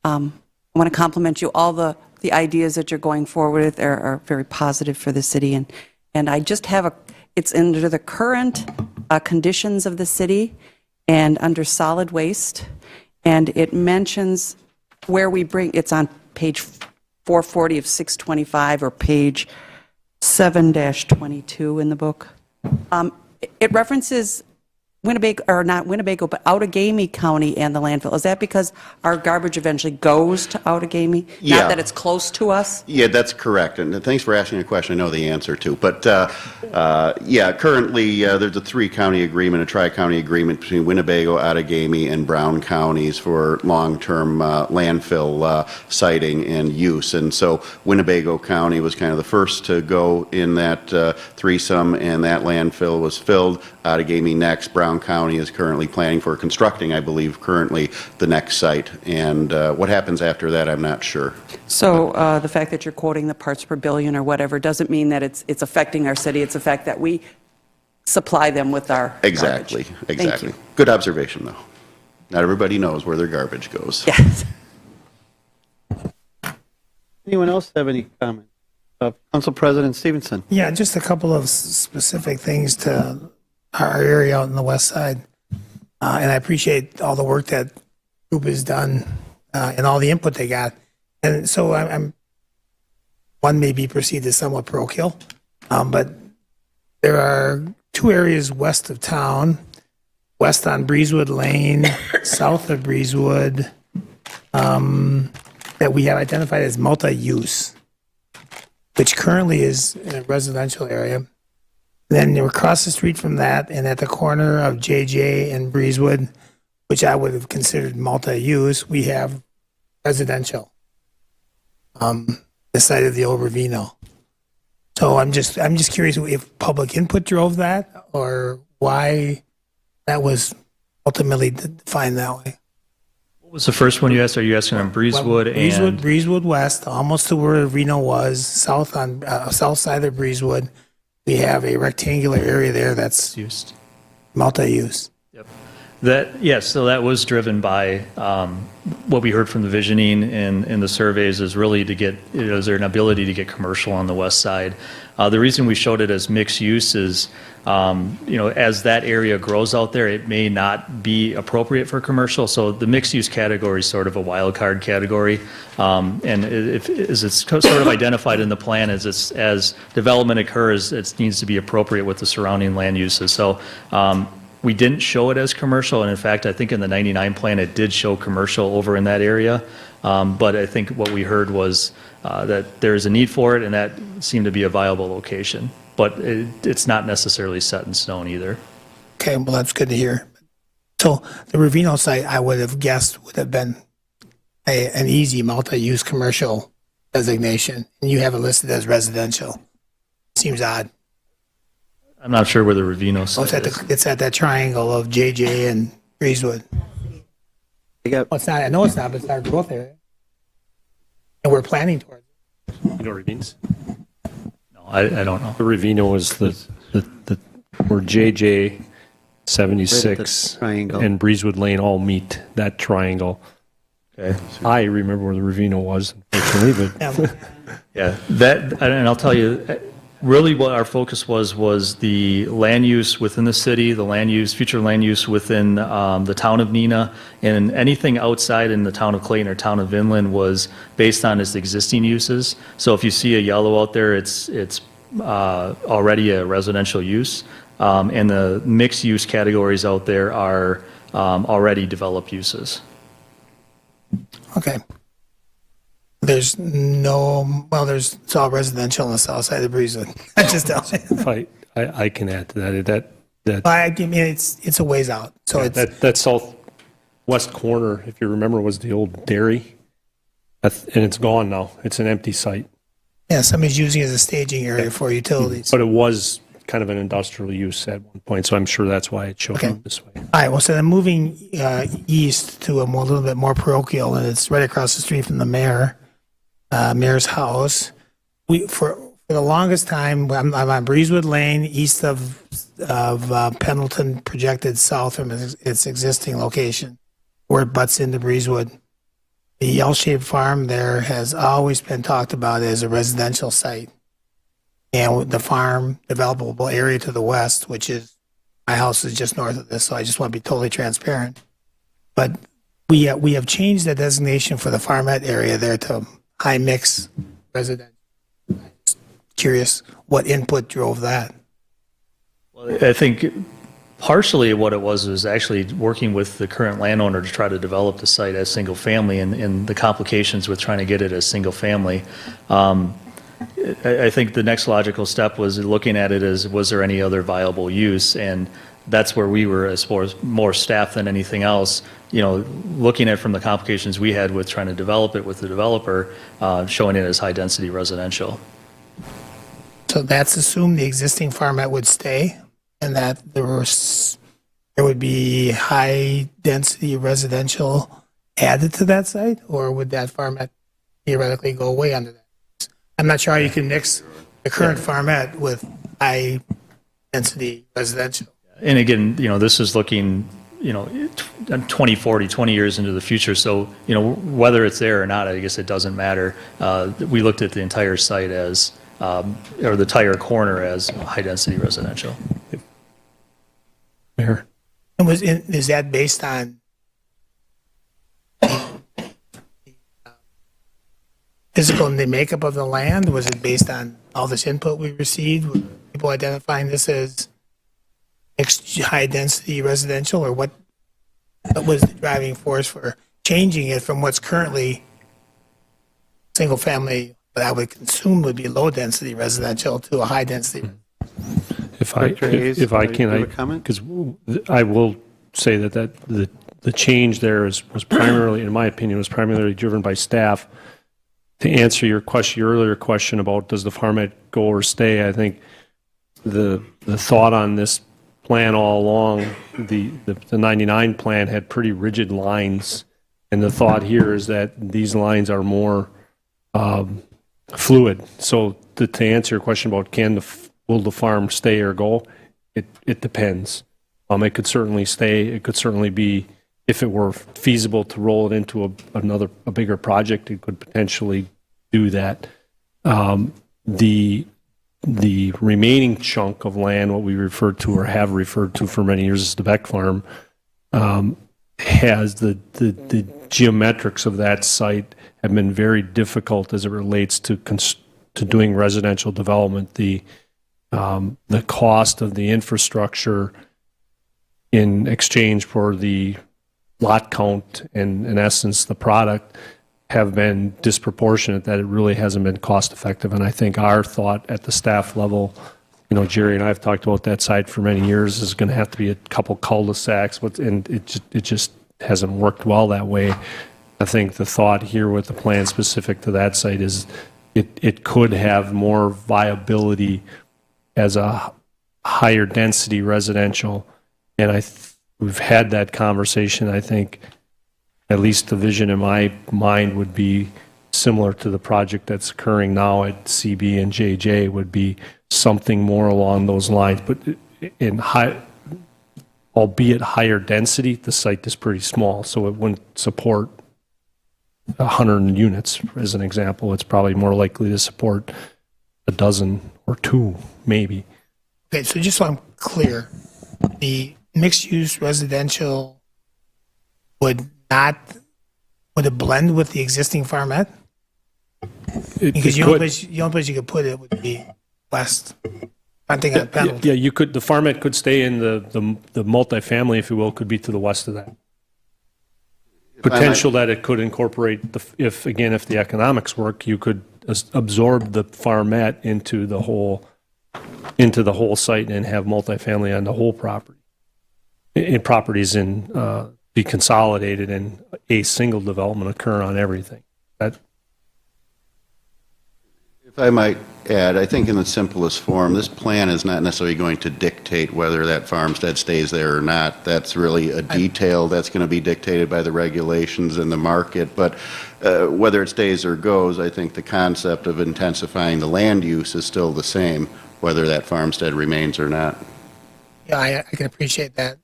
I want to compliment you. All the ideas that you're going forward with are very positive for the city, and I just have it's under the current conditions of the city, and under solid waste, and it mentions where we bring, it's on page 440 of 625 or page 7-22 in the book. It references Winnebago, or not Winnebago, but Outagamie County and the landfill. Is that because our garbage eventually goes to Outagamie? Yeah. Not that it's close to us? Yeah, that's correct, and thanks for asking a question I know the answer to. But yeah, currently there's a three-county agreement, a tri-county agreement between Winnebago, Outagamie, and Brown counties for long-term landfill siting and use. And so Winnebago County was kind of the first to go in that threesome, and that landfill was filled. Outagamie next. Brown County is currently planning for constructing, I believe, currently the next site. And what happens after that, I'm not sure. So the fact that you're quoting the parts per billion or whatever doesn't mean that it's affecting our city. It's the fact that we supply them with our Exactly, garbage. exactly. Thank you. Good observation, though. Not everybody knows where their garbage goes. Yes. Anyone else have any comments? Council President Stevenson. Yeah, just a couple of specific things to our area out on the west side. And I appreciate all the work that group has done and all the input they got. And so I'm one may be perceived as somewhat parochial, but there are two areas west of town, west on Breezewood Lane, south of Breezewood, that we have identified as multi-use, which currently is in a residential area. Then we're across the street from that, and at the corner of JJ and Breezewood, which I would have considered multi-use, we have residential. The site of the old Ravino. So I'm just curious if public input drove that, or why that was ultimately defined that way. What was the first one you asked? Are you asking on Breezewood and? Breezewood West, almost to where Ravino was, south side of Breezewood. We have a rectangular area there that's Used. multi-use. Yes, so that was driven by what we heard from the visioning and the surveys is really to get, is there an ability to get commercial on the west side? The reason we showed it as mixed use is, as that area grows out there, it may not be appropriate for commercial. So the mixed use category is sort of a wild card category. And as it's sort of identified in the plan, as development occurs, it needs to be appropriate with the surrounding land uses. So we didn't show it as commercial, and in fact, I think in the 99 plan, it did show commercial over in that area. But I think what we heard was that there's a need for it, and that seemed to be a viable location. But it's not necessarily set in stone either. Okay, well, that's good to hear. So the Ravino site, I would have guessed, would have been an easy multi-use commercial designation, and you have it listed as residential. Seems odd. I'm not sure where the Ravino site is. It's at that triangle of JJ and Breezewood. Well, it's not. I know it's not, but it's our growth area, and we're planning towards it. You know Ravines? No, I don't know. The Ravino is the where JJ 76 Right and Breezewood Lane all meet that triangle. Okay. I remember where the Ravino was, unfortunately, but Yeah, and I'll tell you, really what our focus was the land use within the city, the future land use within the town of Neenah, and anything outside in the town of Clayton or town of Inland was based on its existing uses. So if you see a yellow out there, it's already a residential use, and the mixed use categories out there are already developed uses. Okay. It's all residential on the south side of Breezewood. I just tells you. if I can add to that. I mean, it's a ways out. So it's That southwest corner, if you remember, was the old dairy, and it's gone now. It's an empty site. yeah, somebody's using it as a staging area for utilities. But it was kind of an industrial use at one point, so I'm sure that's why it showed Okay. up this way. All right. Well, so then moving east to a little bit more parochial, and it's right across the street from the mayor's house. For the longest time, I'm on Breezewood Lane, east of Pendleton, projected south from its existing location, where it butts into Breezewood. The L-shaped farm there has always been talked about as a residential site. And the farm developable area to the west, which is My house is just north of this, so I just want to be totally transparent. But we have changed the designation for the farmette area there to high mix residential. Just curious what input drove that. Well, I think partially what it was actually working with the current landowner to try to develop the site as single family and the complications with trying to get it as single family. I think the next logical step was looking at it as, was there any other viable use? And that's where we were, as far as more staff than anything else, looking at from the complications we had with trying to develop it with the developer, showing it as high-density residential. So that's assumed the existing farmette would stay and that there would be high-density residential added to that site? Or would that farmette theoretically go away under that? I'm not sure how you can mix the current farmette with high-density residential. And again, this is looking, 2040, 20 years into the future. So, whether it's there or not, I guess it doesn't matter. We looked at the entire site as, or the entire corner as high-density residential. Mayor? And is that based on physical and the makeup of the land? Was it based on all this input we received? Were people identifying this as high-density residential, or what was the driving force for changing it from what's currently single-family, but I would consume would be low-density residential to a high-density? If I can, because I will say that the change there was primarily, in my opinion, was primarily driven by staff. To answer your earlier question about does the farmette go or stay, I think the thought on this plan all along, the 99 plan had pretty rigid lines, and the thought here is that these lines are more fluid. So to answer your question about will the farm stay or go, it depends. It could certainly stay. It could certainly be, if it were feasible to roll it into a bigger project, it could potentially do that. The remaining chunk of land, what we refer to or have referred to for many years as the Beck Farm, has the geometrics of that site have been very difficult as it relates to doing residential development. The cost of the infrastructure in exchange for the lot count and, in essence, the product have been disproportionate, that it really hasn't been cost effective. And I think our thought at the staff level, Jerry and I have talked about that site for many years, is going to have to be a couple cul-de-sacs, and it just hasn't worked well that way. I think the thought here with the plan specific to that site is it could have more viability as a higher density residential. And we've had that conversation. I think at least the vision in my mind would be similar to the project that's occurring now at CB and JJ, would be something more along those lines. But albeit higher density, the site is pretty small, so it wouldn't support 100 units, as an example. It's probably more likely to support a dozen or two, maybe. Okay, so just so I'm clear, the mixed-use residential would it blend with the existing farmette? Because the only place you could put it would be west, fronting on Pendleton. Yeah, you could. The farmette could stay in the multifamily, if you will, could be to the west of that. Potential that it could incorporate, if the economics work, you could absorb the farmette into the whole site and have multifamily on the whole property. In properties be consolidated and a single development occur on everything. If I might add, I think in the simplest form, this plan is not necessarily going to dictate whether that farmstead stays there or not. That's really a detail that's going to be dictated by the regulations and the market. But whether it stays or goes, I think the concept of intensifying the land use is still the same, whether that farmstead remains or not. Yeah, I can appreciate that.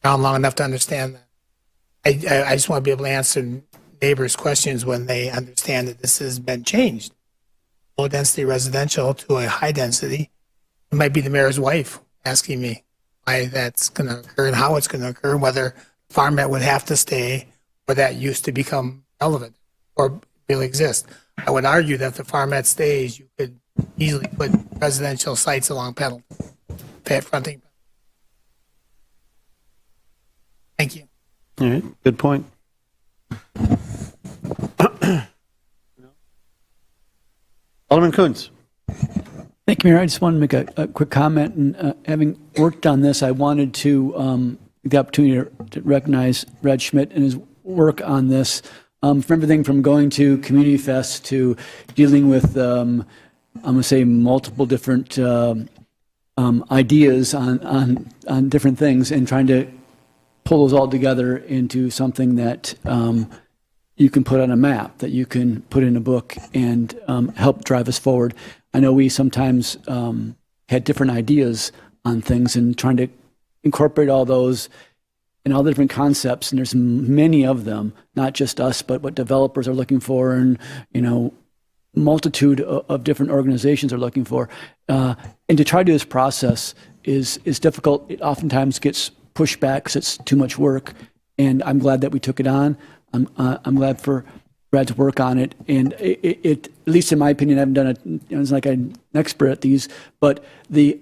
I'm long enough to understand that. I just want to be able to answer neighbors' questions when they understand that this has been changed. Low density residential to a high density. It might be the mayor's wife asking me why that's going to occur and how it's going to occur, whether farmland would have to stay or that used to become relevant or really exist. I would argue that if the farmland stays, you could easily put residential sites along Pendleton, fronting. Thank you. All right, good point. Alderman Kuntz. Thank you, Mayor. I just wanted to make a quick comment. And having worked on this, I wanted to get the opportunity to recognize Brad Schmidt and his work on this. From everything from going to Community Fest to dealing with, I'm going to say, multiple different ideas on different things and trying to pull those all together into something that you can put on a map, that you can put in a book and help drive us forward. I know we sometimes had different ideas on things and trying to incorporate all those and all the different concepts, and there's many of them, not just us, but what developers are looking for and, multitude of different organizations are looking for. And to try to do this process is difficult. It oftentimes gets pushed back because it's too much work, and I'm glad that we took it on. I'm glad for Brad's work on it, and it at least in my opinion, I haven't done it. It's like I'm an expert at these, but the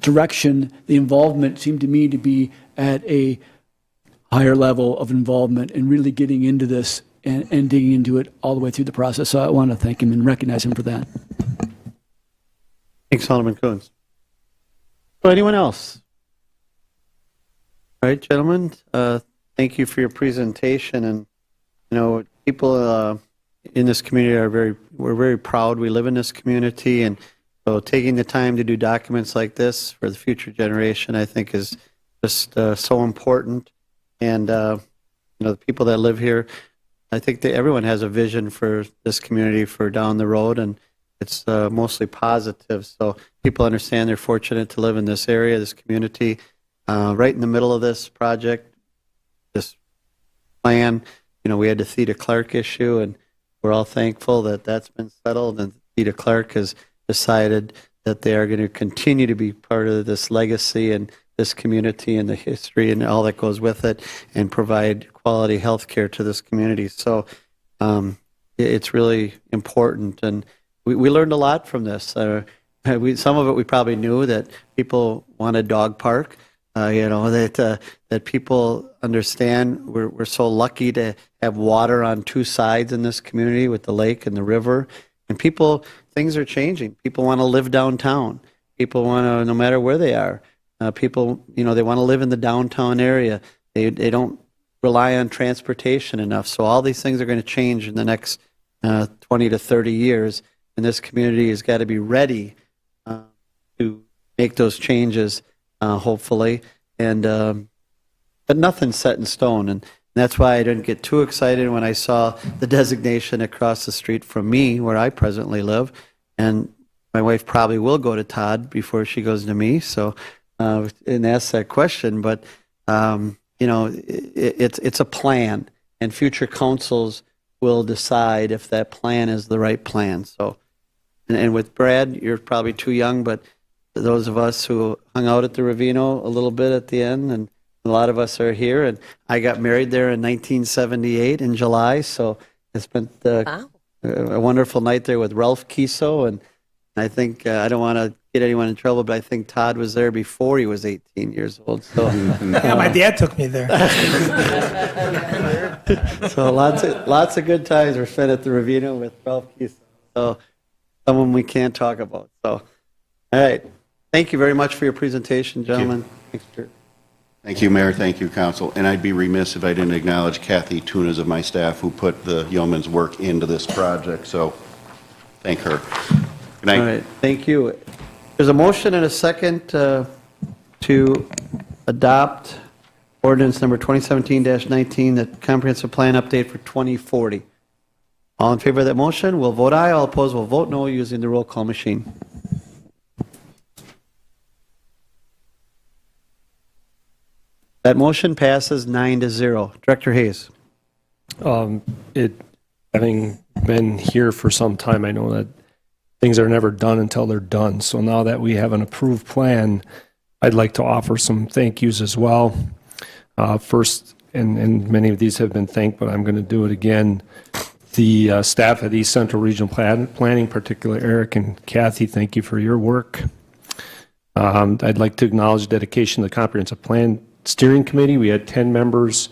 direction, the involvement seemed to me to be at a higher level of involvement and really getting into this and digging into it all the way through the process. So I want to thank him and recognize him for that. Thanks, Alderman Kuntz. So anyone else? All right, gentlemen, thank you for your presentation. And, people in this community we're very proud we live in this community. And so taking the time to do documents like this for the future generation, I think is just so important. And, the people that live here, I think that everyone has a vision for this community for down the road, and it's mostly positive. So people understand they're fortunate to live in this area, this community, right in the middle of this project, this plan. We had the Theda Clark issue, and we're all thankful that that's been settled, and Theda Clark has decided that they are going to continue to be part of this legacy and this community and the history and all that goes with it, and provide quality health care to this community. So it's really important, and we learned a lot from this. Some of it we probably knew, that people want a dog park, that people understand we're so lucky to have water on two sides in this community with the lake and the river. And things are changing. People want to live downtown. People want to, no matter where they are, people, they want to live in the downtown area. They don't rely on transportation enough. So all these things are going to change in the next 20 to 30 years. And this community has got to be ready to make those changes, hopefully. And but nothing's set in stone. And that's why I didn't get too excited when I saw the designation across the street from me, where I presently live. And my wife probably will go to Todd before she goes to me. So, and ask that question. But, it's a plan, and future councils will decide if that plan is the right plan. So, and with Brad, you're probably too young, but those of us who hung out at the Ravino a little bit at the end, and a lot of us are here, and I got married there in 1978 in July, so I spent a wonderful night there with Ralph Kiso, and I think, I don't want to get anyone in trouble, but I think Todd was there before he was 18 years old. So, yeah, my dad took me there. So lots of good times were spent at the Ravino with Ralph Kiso. So someone we can't talk about. So, all right. Thank you very much for your presentation, gentlemen. Thanks, Stuart. Thank you, Mayor. Thank you, Council. And I'd be remiss if I didn't acknowledge Kathy Tunas of my staff, who put the yeoman's work into this project. So thank her. Good night. All right. Thank you. There's a motion and a second to adopt ordinance number 2017-19, the comprehensive plan update for 2040. All in favor of that motion will vote aye. All opposed will vote no, using the roll call machine. That motion passes 9-0. Director Hayes. Having been here for some time, I know that things are never done until they're done. So now that we have an approved plan, I'd like to offer some thank yous as well. First, and many of these have been thanked, but I'm going to do it again. The staff at East Central Regional Planning, particularly Eric and Kathy, thank you for your work. I'd like to acknowledge dedication to the Comprehensive Plan Steering Committee. We had 10 members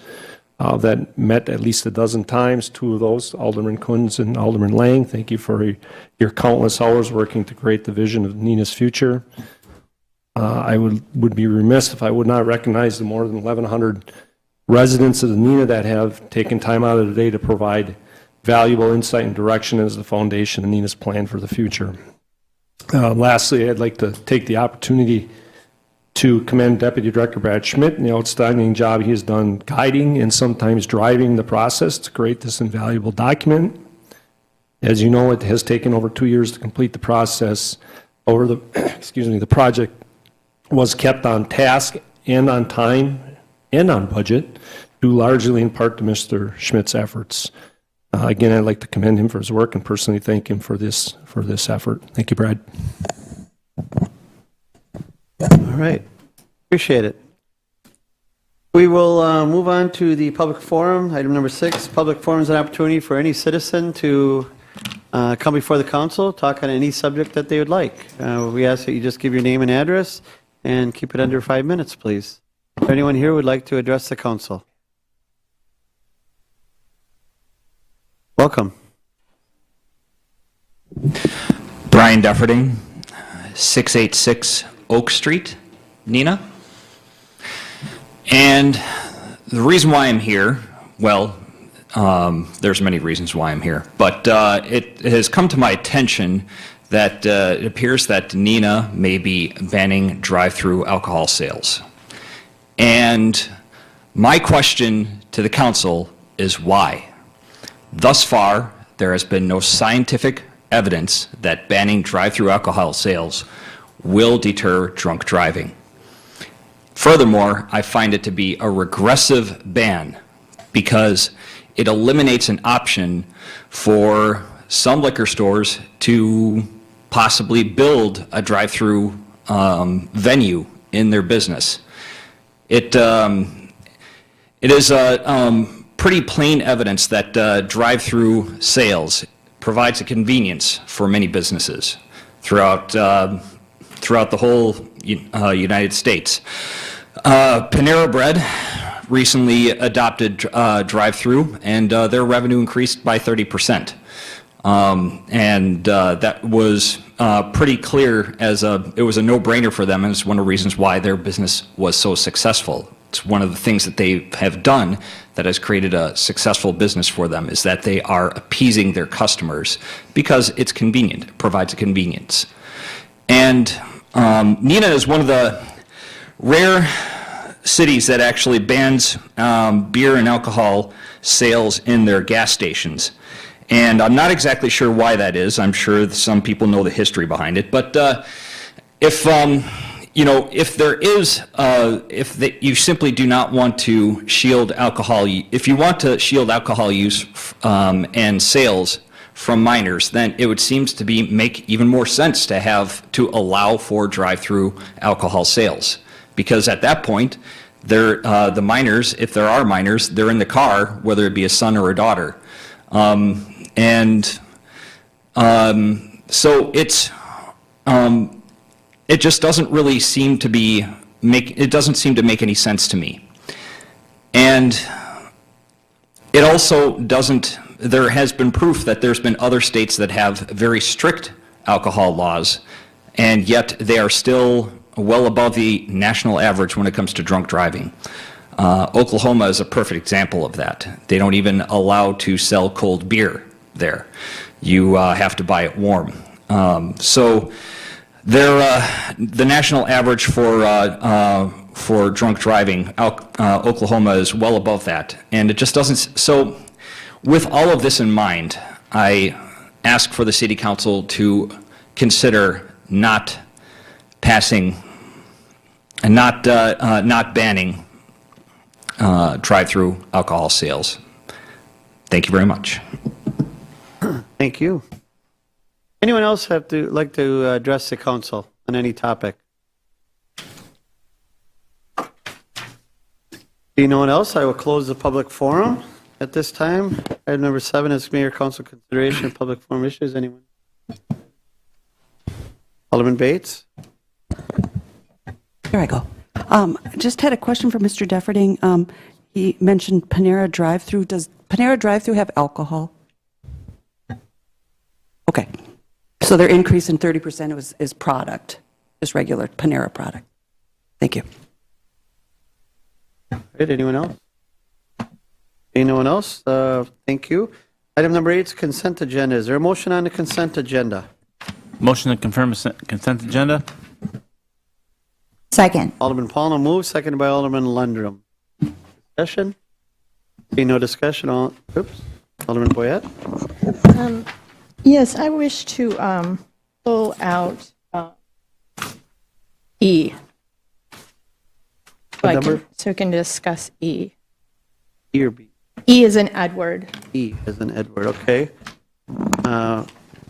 that met at least a dozen times. 2 of those, Alderman Kunz and Alderman Lang. Thank you for your countless hours working to create the vision of Neenah's future. I would be remiss if I would not recognize the more than 1,100 residents of Neenah that have taken time out of the day to provide valuable insight and direction as the foundation of Neenah's plan for the future. Lastly, I'd like to take the opportunity to commend Deputy Director Brad Schmidt and the outstanding job he has done guiding and sometimes driving the process to create this invaluable document. As you know, it has taken over 2 years to complete the process. The project was kept on task and on time and on budget, due largely in part to Mr. Schmidt's efforts. Again, I'd like to commend him for his work and personally thank him for this effort. Thank you, Brad. All right. Appreciate it. We will move on to the public forum. Item number 6, public forum is an opportunity for any citizen to come before the council, talk on any subject that they would like. We ask that you just give your name and address and keep it under 5 minutes, please. If anyone here would like to address the council. Welcome. Brian Dufferding, 686 Oak Street, Neenah. And the reason why I'm here, well, there's many reasons why I'm here, but it has come to my attention that it appears that Neenah may be banning drive-through alcohol sales. And my question to the council is why? Thus far, there has been no scientific evidence that banning drive-through alcohol sales will deter drunk driving. Furthermore, I find it to be a regressive ban because it eliminates an option for some liquor stores to possibly build a drive-through venue in their business. It is pretty plain evidence that drive-through sales provides a convenience for many businesses throughout the whole United States. Panera Bread recently adopted drive-through, and their revenue increased by 30%. That was pretty clear it was a no-brainer for them, and it's one of the reasons why their business was so successful. It's one of the things that they have done that has created a successful business for them is that they are appeasing their customers because it's convenient, it provides a convenience. And Neenah is one of the rare cities that actually bans beer and alcohol sales in their gas stations. And I'm not exactly sure why that is. I'm sure some people know the history behind it. But if you simply do not want to shield alcohol, if you want to shield alcohol use and sales from minors, then it would seem to make even more sense to allow for drive-through alcohol sales, because at that point, the minors, if there are minors, they're in the car, whether it be a son or a daughter. So it just doesn't really seem to make any sense to me. And it also doesn't, there has been proof that there's been other states that have very strict alcohol laws, and yet they are still well above the national average when it comes to drunk driving. Oklahoma is a perfect example of that. They don't even allow to sell cold beer there. You have to buy it warm. So the national average for drunk driving, Oklahoma is well above that, and it just doesn't. So, with all of this in mind, I ask for the City Council to consider not passing and not banning drive-through alcohol sales. Thank you very much. Thank you. Anyone else like to address the council on any topic? Being no one else, I will close the public forum at this time. Item number 7 is mayor council consideration of public forum issues. Anyone? Alderman Bates? Here I go. Just had a question for Mr. Defferding. He mentioned Panera drive-through. Does Panera drive-through have alcohol? Okay. So their increase in 30% is product, just regular Panera product. Thank you. All right, anyone else? Anyone else? Thank you. Item number 8 is consent agenda. Is there a motion on the consent agenda? Motion to confirm consent agenda? Second. Alderman Paulino moves, seconded by Alderman Lundrum. Discussion? Being no discussion, Alderman Boyette? Yes, I wish to pull out E. So we can discuss E. E or B? E is in Edward. E as in Edward, okay.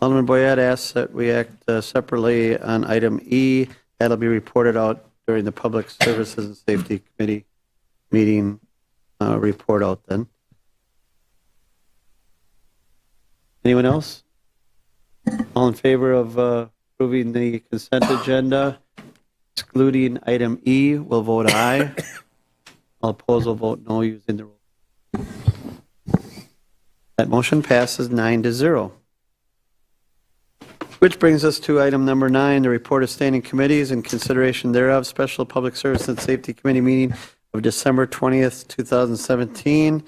Alderman Boyette asks that we act separately on item E. That'll be reported out during the Public Services and Safety Committee meeting report out then. Anyone else? All in favor of approving the consent agenda, excluding item E, will vote aye. All opposed will vote no using the roll. That motion passes 9-0. Which brings us to item number 9, the report of standing committees and consideration thereof. Special Public Service and Safety Committee meeting of December 20th, 2017.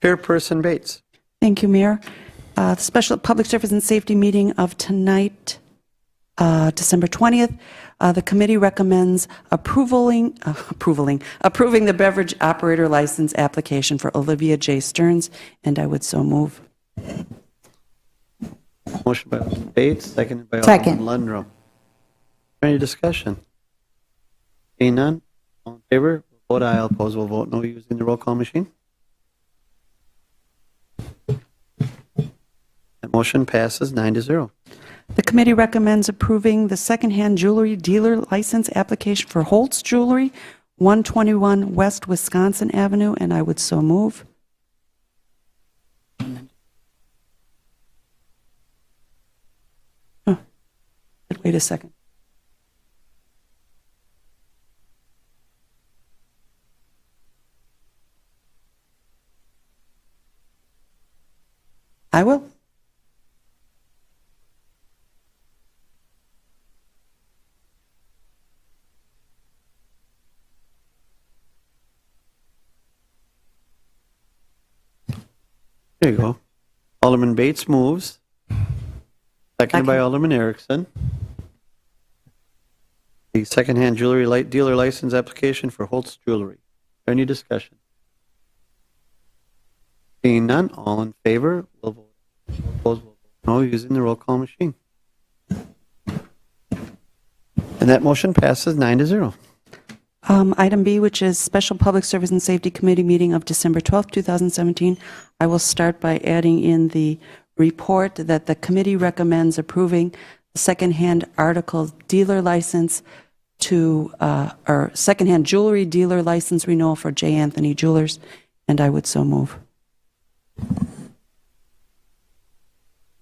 Chairperson Bates. Thank you, Mayor. The Special Public Service and Safety meeting of tonight, December 20th. The committee recommends approving the beverage operator license application for Olivia J. Stearns, and I would so move. Motion by Alderman Bates, seconded by Alderman Lundrum. Any discussion? Seeing none, all in favor, vote aye. All opposed will vote no using the roll call machine. That motion passes 9-0. The committee recommends approving the secondhand jewelry dealer license application for Holtz Jewelry, 121 West Wisconsin Avenue, and I would so move. Wait a second. I will. There you go. Alderman Bates moves. Seconded by Alderman Erickson. The secondhand jewelry dealer license application for Holtz Jewelry. Any discussion? Seeing none, all in favor will vote. Opposed will vote no using the roll call machine. And that motion passes 9-0. Item B, which is Special Public Service and Safety Committee meeting of December 12th, 2017. I will start by adding in the report that the committee recommends approving the secondhand article dealer license to, or secondhand jewelry dealer license renewal for J. Anthony Jewelers, and I would so move.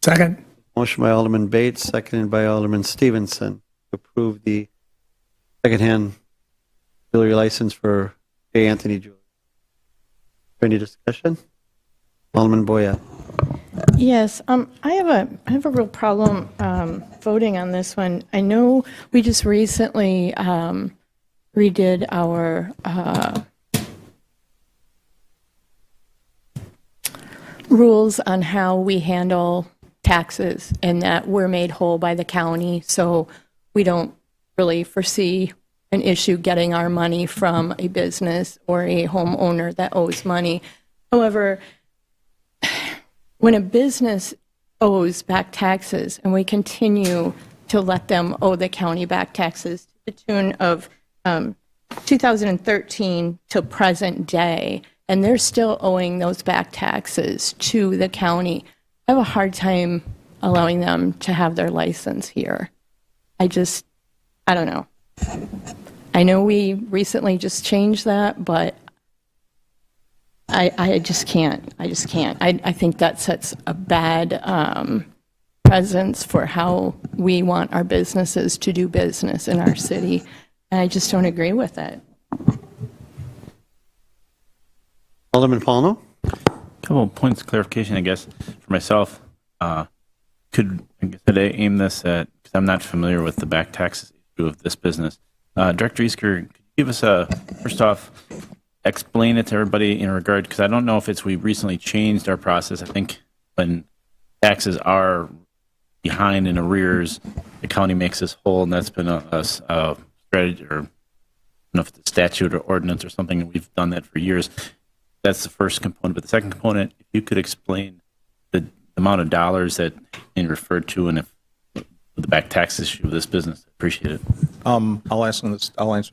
Second. Motion by Alderman Bates, seconded by Alderman Stevenson to approve the secondhand jewelry license for J. Anthony Jewelers. Any discussion? Alderman Boyette. Yes, I have a real problem voting on this one. I know we just recently redid our rules on how we handle taxes, and that we're made whole by the county, so we don't really foresee an issue getting our money from a business or a homeowner that owes money. However, when a business owes back taxes and we continue to let them owe the county back taxes to the tune of 2013 to present day, and they're still owing those back taxes to the county, I have a hard time allowing them to have their license here. I don't know. I know we recently just changed that, but I just can't. I think that sets a bad presence for how we want our businesses to do business in our city, and I just don't agree with it. Alderman Paulno? Couple of points of clarification, I guess, for myself. Could I aim this at, because I'm not familiar with the back taxes issue of this business. Director Easker, could you give us first off, explain it to everybody in regard, because I don't know if we recently changed our process. I think when taxes are behind in arrears, the county makes us whole, and that's been a strategy, or I don't know if it's a statute or ordinance or something, and we've done that for years. That's the first component. But the second component, if you could explain the amount of dollars that you referred to, and if the back tax issue of this business, I appreciate it. I'll answer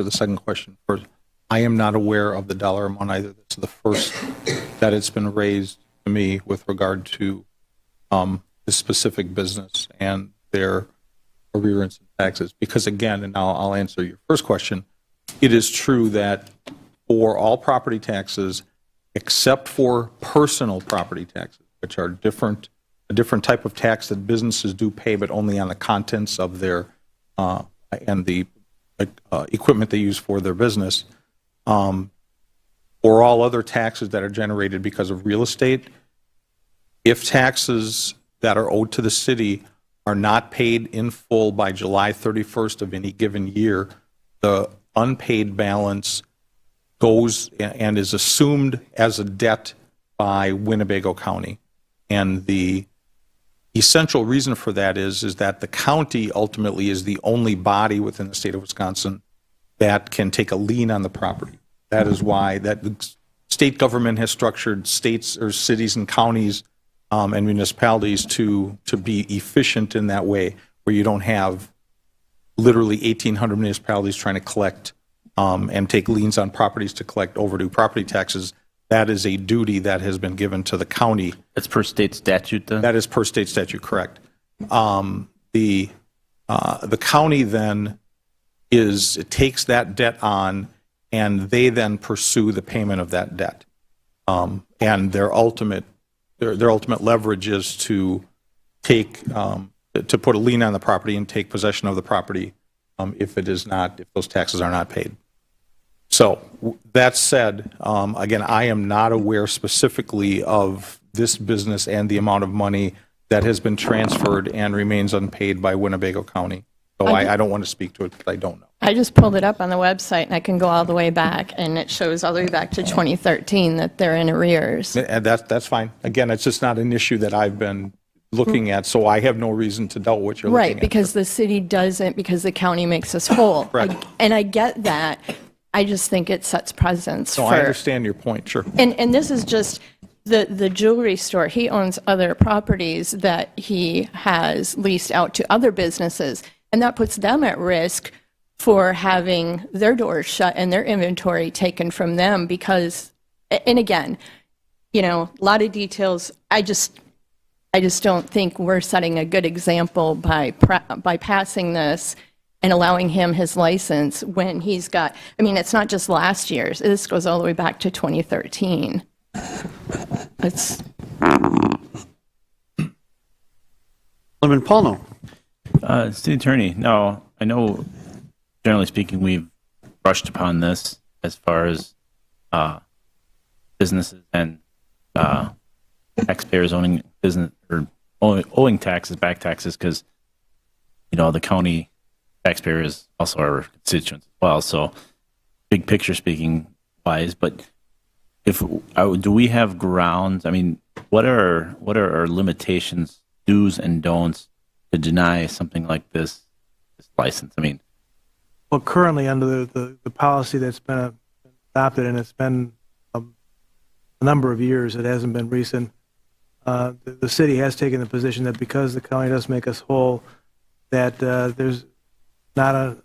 the second question first. I am not aware of the dollar amount either. This is the first that it's been raised to me with regard to this specific business and their arrearance in taxes. Because again, and I'll answer your first question, it is true that for all property taxes, except for personal property taxes, which are a different type of tax that businesses do pay, but only on the contents of their and the equipment they use for their business. For all other taxes that are generated because of real estate, if taxes that are owed to the city are not paid in full by July 31st of any given year, the unpaid balance goes and is assumed as a debt by Winnebago County. And the essential reason for that is that the county ultimately is the only body within the state of Wisconsin that can take a lien on the property. That is why that the state government has structured states or cities and counties and municipalities to be efficient in that way, where you don't have literally 1,800 municipalities trying to collect and take liens on properties to collect overdue property taxes. That is a duty that has been given to the county. That's per state statute, then? That is per state statute, correct. The county then takes that debt on, and they then pursue the payment of that debt. And their ultimate leverage is to take to put a lien on the property and take possession of the property if those taxes are not paid. So that said, again, I am not aware specifically of this business and the amount of money that has been transferred and remains unpaid by Winnebago County. So I don't want to speak to it because I don't know. I just pulled it up on the website, and I can go all the way back, and it shows all the way back to 2013 that they're in arrears. And that's fine. Again, it's just not an issue that I've been looking at, so I have no reason to doubt what you're looking at. Right, because the city doesn't, because the county makes us whole. Correct. And I get that. I just think it sets precedence. I understand your point, sure. And this is just the jewelry store. He owns other properties that he has leased out to other businesses, and that puts them at risk for having their doors shut and their inventory taken from them because, and again, a lot of details. I just don't think we're setting a good example by passing this and allowing him his license when he's got, it's not just last year's. This goes all the way back to 2013. It's... Alderman Paulno. City Attorney, no, I know, generally speaking, we've brushed upon this as far as businesses and taxpayers owning business or owing taxes, back taxes, because, the county taxpayer is also our constituents as well. So, big picture speaking wise, but do we have grounds? What are our limitations, do's and don'ts to deny something like this license? Well, currently under the policy that's been adopted, and it's been a number of years, it hasn't been recent. The city has taken the position that because the county does make us whole, that there's not a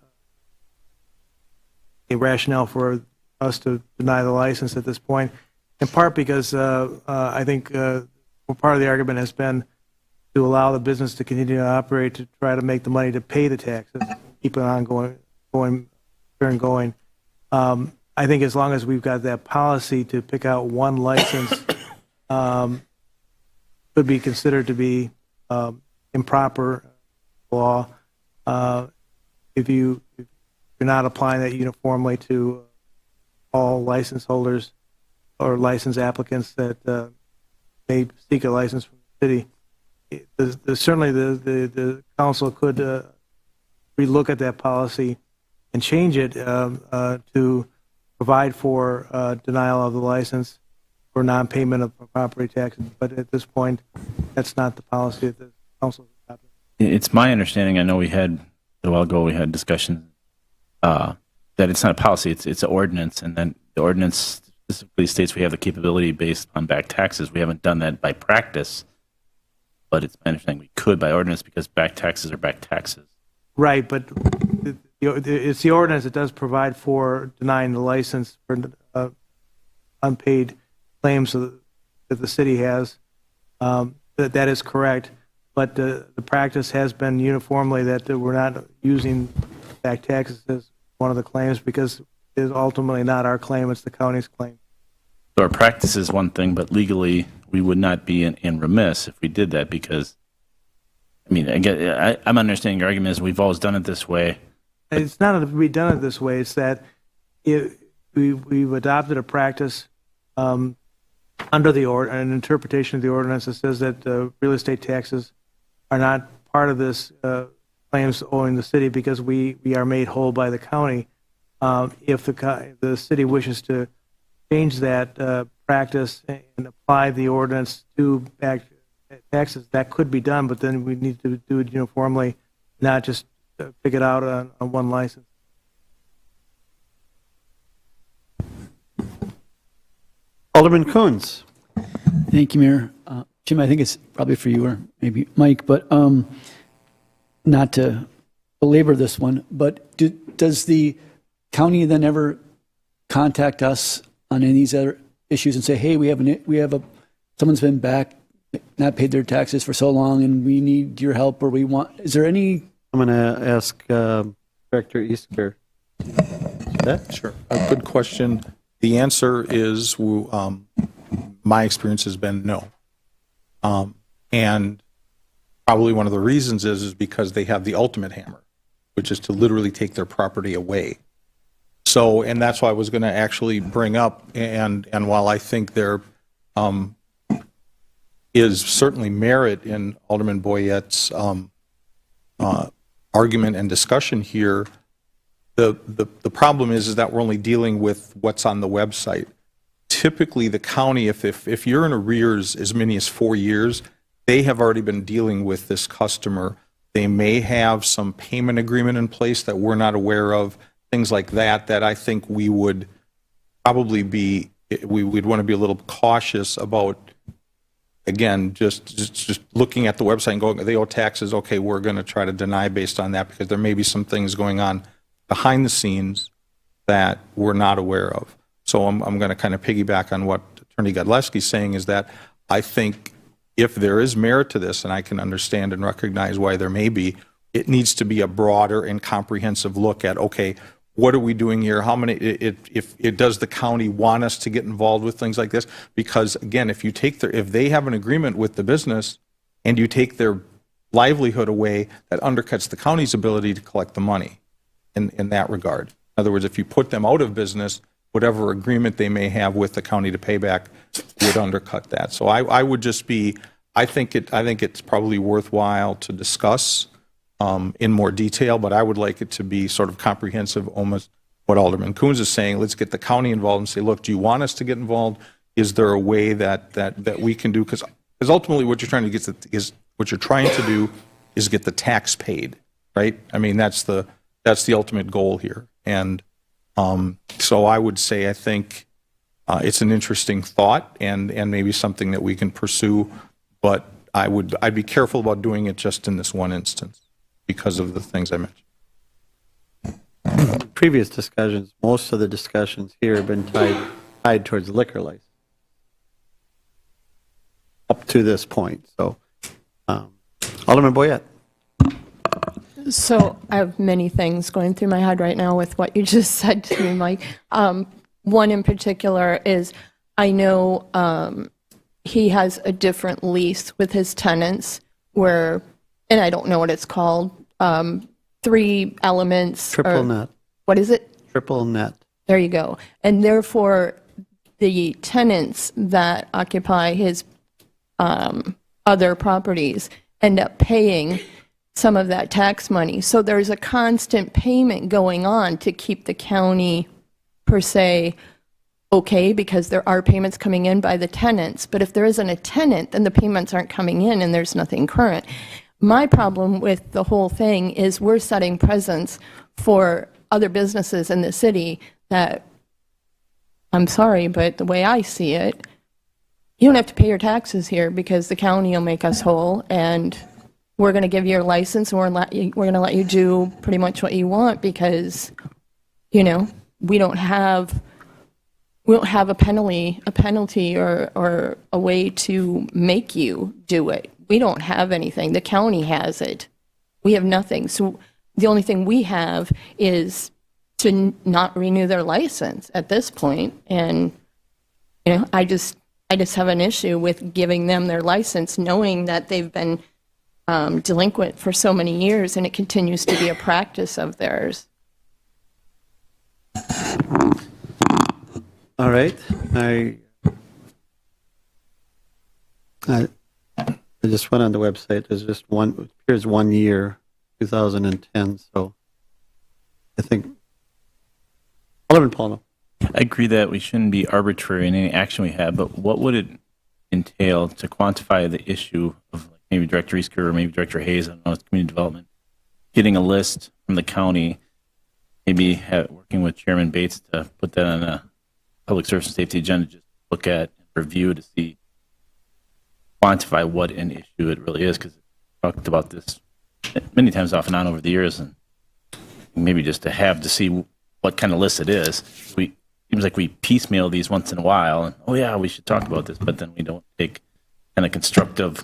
rationale for us to deny the license at this point, in part because I think part of the argument has been to allow the business to continue to operate, to try to make the money to pay the taxes, keep it on going. I think as long as we've got that policy to pick out one license, could be considered to be improper law. If you're not applying that uniformly to all license holders or license applicants that may seek a license from the city, certainly the council could relook at that policy and change it to provide for denial of the license for non-payment of property taxes. But at this point, that's not the policy that the council is adopting. It's my understanding, I know we had, a while ago, we had discussion that it's not a policy, it's an ordinance, and then the ordinance specifically states we have the capability based on back taxes. We haven't done that by practice, but it's my understanding we could by ordinance because back taxes are back taxes. Right, but it's the ordinance that does provide for denying the license for unpaid claims that the city has. That is correct, but the practice has been uniformly that we're not using back taxes as one of the claims because it is ultimately not our claim, it's the county's claim. So our practice is one thing, but legally we would not be in remiss if we did that because, I mean, again, I'm understanding your argument is we've always done it this way. It's not that we've done it this way, it's that we've adopted a practice under an interpretation of the ordinance that says that real estate taxes are not part of this claims owing the city because we are made whole by the county. If the city wishes to change that practice and apply the ordinance to back taxes, that could be done, but then we need to do it uniformly, not just pick it out on one license. Alderman Coons. Thank you, Mayor. Jim, I think it's probably for you or maybe Mike, but not to belabor this one, but does the county then ever contact us on any of these other issues and say, hey, someone's been back, not paid their taxes for so long, and we need your help, or is there any? I'm going to ask Director Easker. Sure. A good question. The answer is, my experience has been no. And probably one of the reasons is because they have the ultimate hammer, which is to literally take their property away. So, and that's why I was going to actually bring up, and while I think there is certainly merit in Alderman Boyette's argument and discussion here, the problem is that we're only dealing with what's on the website. Typically, the county, if you're in arrears as many as 4 years, they have already been dealing with this customer. They may have some payment agreement in place that we're not aware of, things like that I think we would probably we'd want to be a little cautious about. Again, just looking at the website and going, they owe taxes, okay, we're going to try to deny based on that because there may be some things going on behind the scenes that we're not aware of. So I'm going to kind of piggyback on what Attorney Godlewski's saying is that I think if there is merit to this, and I can understand and recognize why there may be, it needs to be a broader and comprehensive look at, okay, what are we doing here? How many, if does the county want us to get involved with things like this? Because again, if they have an agreement with the business and you take their livelihood away, that undercuts the county's ability to collect the money in that regard. In other words, if you put them out of business, whatever agreement they may have with the county to pay back would undercut that. So I would just be, I think it's probably worthwhile to discuss in more detail, but I would like it to be sort of comprehensive, almost what Alderman Coons is saying. Let's get the county involved and say, look, do you want us to get involved? Is there a way that we can do? Because ultimately what you're trying to get to do is get the tax paid, right? I mean, that's the ultimate goal here. And so I would say I think it's an interesting thought and maybe something that we can pursue, but I'd be careful about doing it just in this one instance because of the things I mentioned. Previous discussions, most of the discussions here have been tied towards liquor license up to this point. So Alderman Boyette. So I have many things going through my head right now with what you just said to me, Mike. One in particular is I know he has a different lease with his tenants where, and I don't know what it's called, 3 elements. Triple net. What is it? Triple net. There you go. And therefore, the tenants that occupy his other properties end up paying some of that tax money. So there's a constant payment going on to keep the county, per se, okay, because there are payments coming in by the tenants. But if there isn't a tenant, then the payments aren't coming in and there's nothing current. My problem with the whole thing is we're setting precedents for other businesses in the city that, I'm sorry, but the way I see it, you don't have to pay your taxes here because the county will make us whole, and we're going to give you your license, and we're going to let you do pretty much what you want because, you know, we don't have a penalty or a way to make you do it. We don't have anything. The county has it. We have nothing. So the only thing we have is to not renew their license at this point. And, you know, I just have an issue with giving them their license, knowing that they've been delinquent for so many years, and it continues to be a practice of theirs. All right. I just went on the website. There's just one, it appears 1 year, 2010. So I think, Alderman Paulno. I agree that we shouldn't be arbitrary in any action we have, but what would it entail to quantify the issue of like maybe Director Easker or maybe Director Hayes, I don't know, it's community development, getting a list from the county, maybe working with Chairman Bates to put that on a public service and safety agenda, just look at and review to see, quantify what an issue it really is, because we talked about this many times off and on over the years, and maybe just to see what kind of list it is. Seems like we piecemeal these once in a while, and oh yeah, we should talk about this, but then we don't take kind of constructive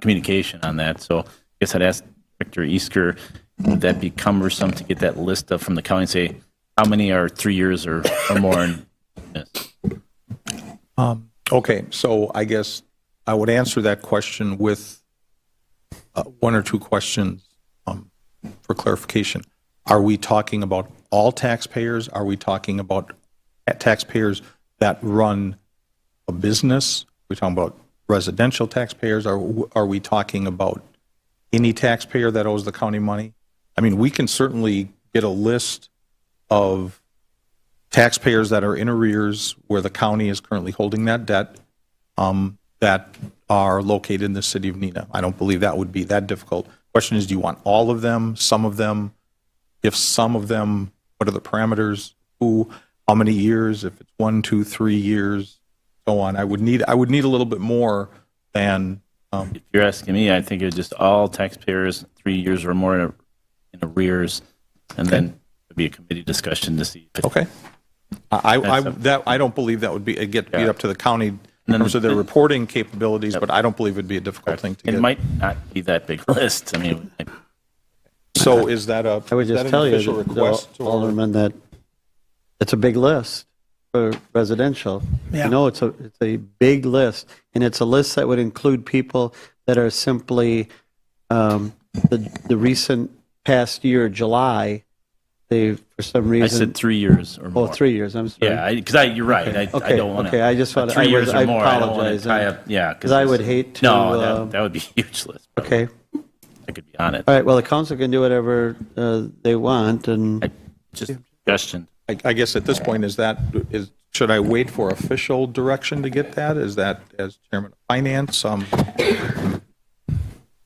communication on that. So I guess I'd ask Director Easker, would that be cumbersome to get that list from the county and say, how many are 3 years or more in this? Okay, so I guess I would answer that question with 1 or 2 questions for clarification. Are we talking about all taxpayers? Are we talking about taxpayers that run a business? Are we talking about residential taxpayers? Are we talking about any taxpayer that owes the county money? I mean, we can certainly get a list of taxpayers that are in arrears where the county is currently holding that debt that are located in the city of Neenah. I don't believe that would be that difficult. Question is, do you want all of them, some of them? If some of them, what are the parameters? Who, how many years? If it's 1, 2, 3 years, so on. I would need a little bit more than. If you're asking me, I think it's just all taxpayers 3 years or more in arrears, and then it'd be a committee discussion to see. Okay. I don't believe that would be beat up to the county in terms of their reporting capabilities, but I don't believe it'd be a difficult thing to get. It might not be that big list. I mean. So is that I would just tell you, Alderman, that it's a big list for residential. Yeah. You know, it's a big list, and it's a list that would include people that are simply the recent past year, July. They, for some reason, I said 3 years or more. Oh, 3 years. I'm sorry. Yeah, because you're right. Okay. I don't want to. Okay, I just want 3 years or more. apologize. Because I would hate to. No, that would be a huge list. Probably. Okay. I could be on it. All right. Well, the council can do whatever they want, and just suggestion. I guess at this point, should I wait for official direction to get that? Is that as chairman of finance?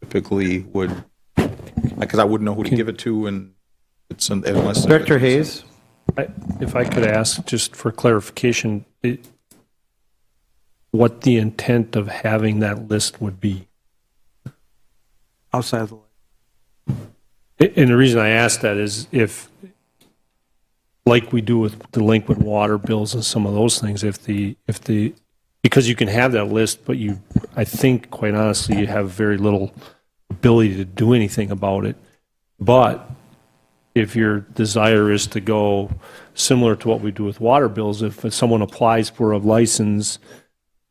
Typically would, because I wouldn't know who to give it to, and it's unless Director Hayes. If I could ask, just for clarification, what the intent of having that list would be. Outside of the light. And the reason I ask that is if, like we do with delinquent water bills and some of those things, because you can have that list, but I think, quite honestly, you have very little ability to do anything about it. But if your desire is to go similar to what we do with water bills, if someone applies for a license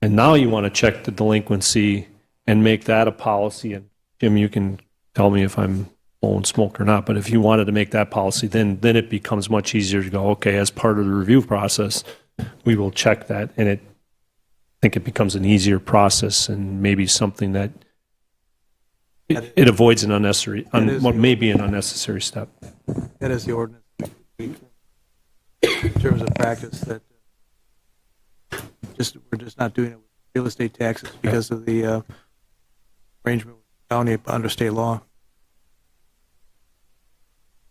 and now you want to check the delinquency and make that a policy, and Jim, you can tell me if I'm blowing smoke or not, but if you wanted to make that policy, then it becomes much easier to go, okay, as part of the review process, we will check that, and I think it becomes an easier process and maybe something that it avoids an unnecessary, what may be an unnecessary step. That is the ordinance in terms of practice that we're just not doing it with real estate taxes because of the arrangement with the county under state law.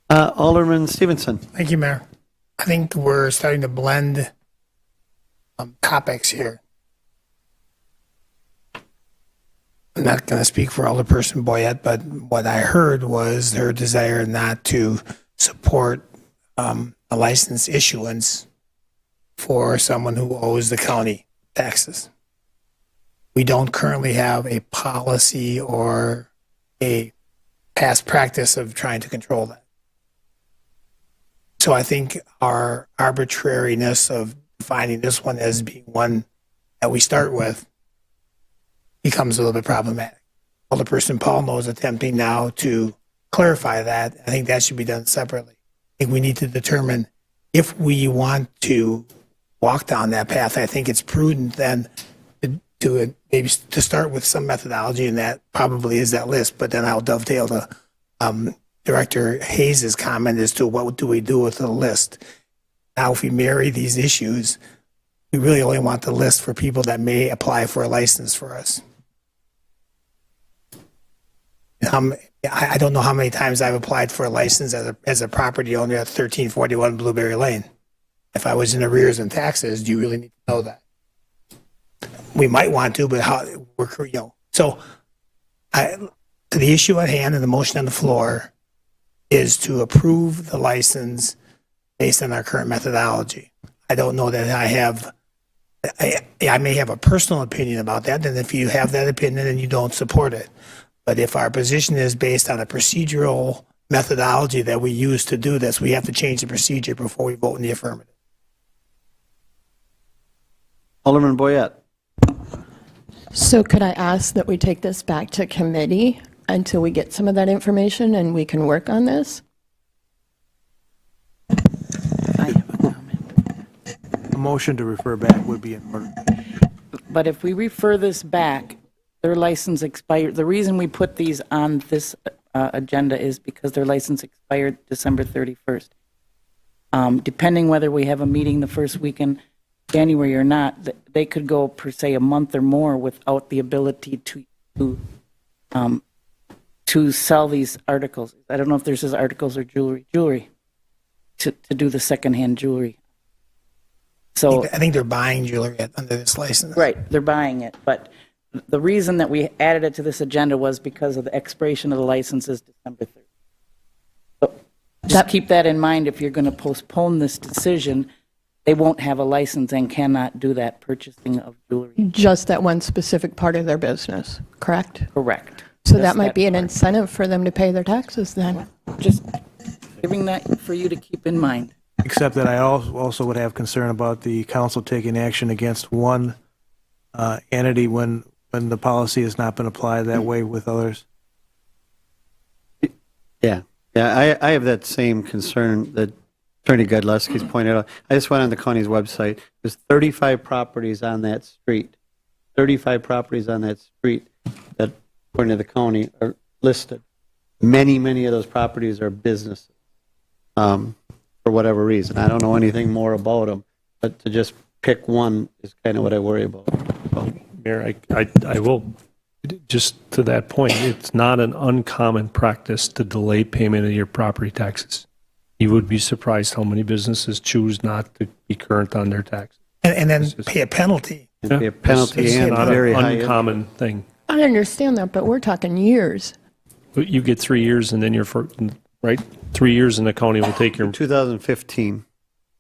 Alderman Stevenson. Thank you, Mayor. I think we're starting to blend topics here. I'm not going to speak for Alderperson Boyette, but what I heard was her desire not to support a license issuance for someone who owes the county taxes. We don't currently have a policy or a past practice of trying to control that. So I think our arbitrariness of defining this one as being one that we start with becomes a little bit problematic. Alderperson Paul is attempting now to clarify that. I think that should be done separately. I think we need to determine if we want to walk down that path. I think it's prudent then to maybe to start with some methodology, and that probably is that list. But then I'll dovetail to Director Hayes' comment as to what do we do with the list. Now, if we marry these issues, we really only want the list for people that may apply for a license for us. I don't know how many times I've applied for a license as a property owner at 1341 Blueberry Lane. If I was in arrears in taxes, do you really need to know that? We might want to, but how we're, So the issue at hand and the motion on the floor is to approve the license based on our current methodology. I don't know that I may have a personal opinion about that, and if you have that opinion and you don't support it. But if our position is based on a procedural methodology that we use to do this, we have to change the procedure before we vote in the affirmative. Alderman Boyette. So could I ask that we take this back to committee until we get some of that information and we can work on this? A motion to refer back would be in order. But if we refer this back, their license expired. The reason we put these on this agenda is because their license expired December 31st. Depending whether we have a meeting the first week in January or not, they could go per se a month or more without the ability to sell these articles. I don't know if there's articles or jewelry to do the secondhand jewelry. So I think they're buying jewelry under this license. Right, they're buying it, but the reason that we added it to this agenda was because of the expiration of the licenses December 3rd. So just keep that in mind. If you're going to postpone this decision, they won't have a license and cannot do that purchasing of jewelry. Just that one specific part of their business, correct? Correct. So that might be an incentive for them to pay their taxes then. Just giving that for you to keep in mind. Except that I also would have concern about the council taking action against one entity when the policy has not been applied that way with others. Yeah, I have that same concern that Attorney Godlewski's pointed out. I just went on the county's website. There's 35 properties on that street. 35 properties on that street that, according to the county, are listed. Many of those properties are businesses for whatever reason. I don't know anything more about them, but to just pick one is kind of what I worry about. Mayor, I will, just to that point, it's not an uncommon practice to delay payment of your property taxes. You would be surprised how many businesses choose not to be current on their taxes. And then pay a penalty. And pay a penalty It's and not very an high uncommon thing. I understand that, but we're talking years. You get 3 years and then you're, right? 3 years and the county will take your... 2015,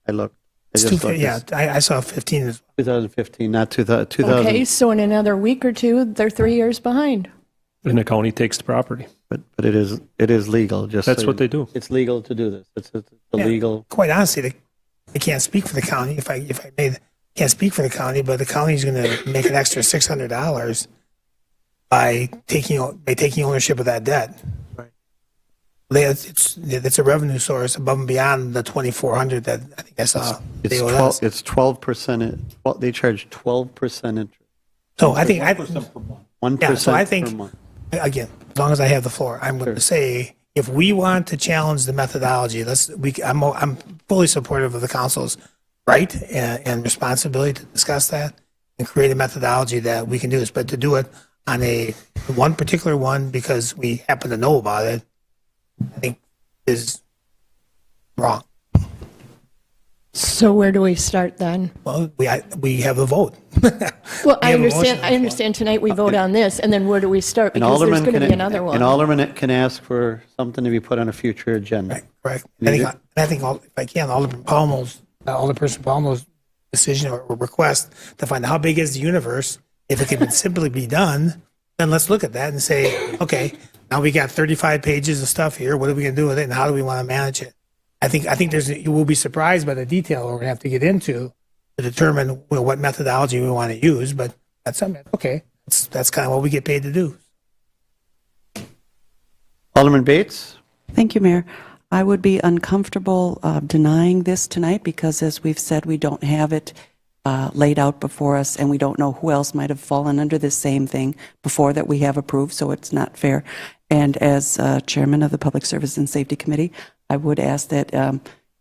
I looked. I saw 15 as well. 2015, not 2000. Okay, so in another week or two, they're 3 years behind. And the county takes the property. But it is legal, just That's so what you- they do. It's legal to do this. It's Yeah, illegal. Quite honestly, I can't speak for the county. If I may, can't speak for the county, but the county's going to make an extra $600 by taking ownership of that debt. Right. It's a revenue source above and beyond the 2,400 that I think I saw. It's they owe 12, us. it's 12%. They charge 12% interest. So I think 1% yeah. So I per think month. again, as long as I have the floor, I'm going to say if we want to challenge the methodology, I'm fully supportive of the council's right and responsibility to discuss that and create a methodology that we can do this. But to do it on one particular one because we happen to know about it, I think is wrong. So where do we start then? Well, we have a vote. Well, I have a motion understand tonight we vote on this, and then where do we start? Because there's going to be another one. An alderman can ask for something to be put on a future agenda. Correct. I think if I can, Alderperson Palmer's decision or request to find out how big is the universe, if it can simply be done, then let's look at that and say, okay, now we got 35 pages of stuff here. What are we going to do with it, and how do we want to manage it? I think you will be surprised by the detail we're going to have to get into to determine what methodology we want to use. But that's something. Okay, that's kind of what we get paid to do. Alderman Bates? Thank you, Mayor. I would be uncomfortable denying this tonight because, as we've said, we don't have it laid out before us, and we don't know who else might have fallen under this same thing before that we have approved, so it's not fair. And as chairman of the Public Service and Safety Committee, I would ask that,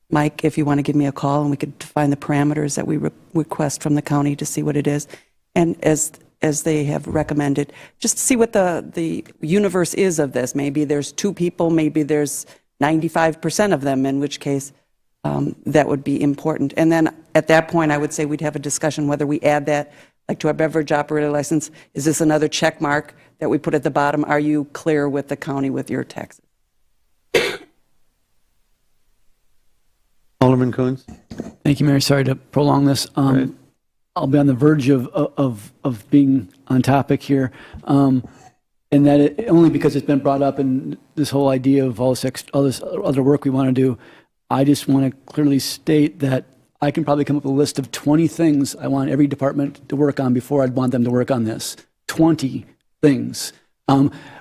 Mike, if you want to give me a call and we could define the parameters that we request from the county to see what it is. And as they have recommended, just to see what the universe is of this. Maybe there's 2 people, maybe there's 95% of them, in which case that would be important. And then at that point, I would say we'd have a discussion whether we add that, like to our beverage operator license. Is this another check mark that we put at the bottom? Are you clear with the county with your taxes? Alderman Coons? Thank you, Mayor. Sorry to prolong this. I'll be on the verge of being on topic here. And that only because it's been brought up in this whole idea of all this other work we want to do. I just want to clearly state that I can probably come up with a list of 20 things I want every department to work on before I'd want them to work on this. 20 things.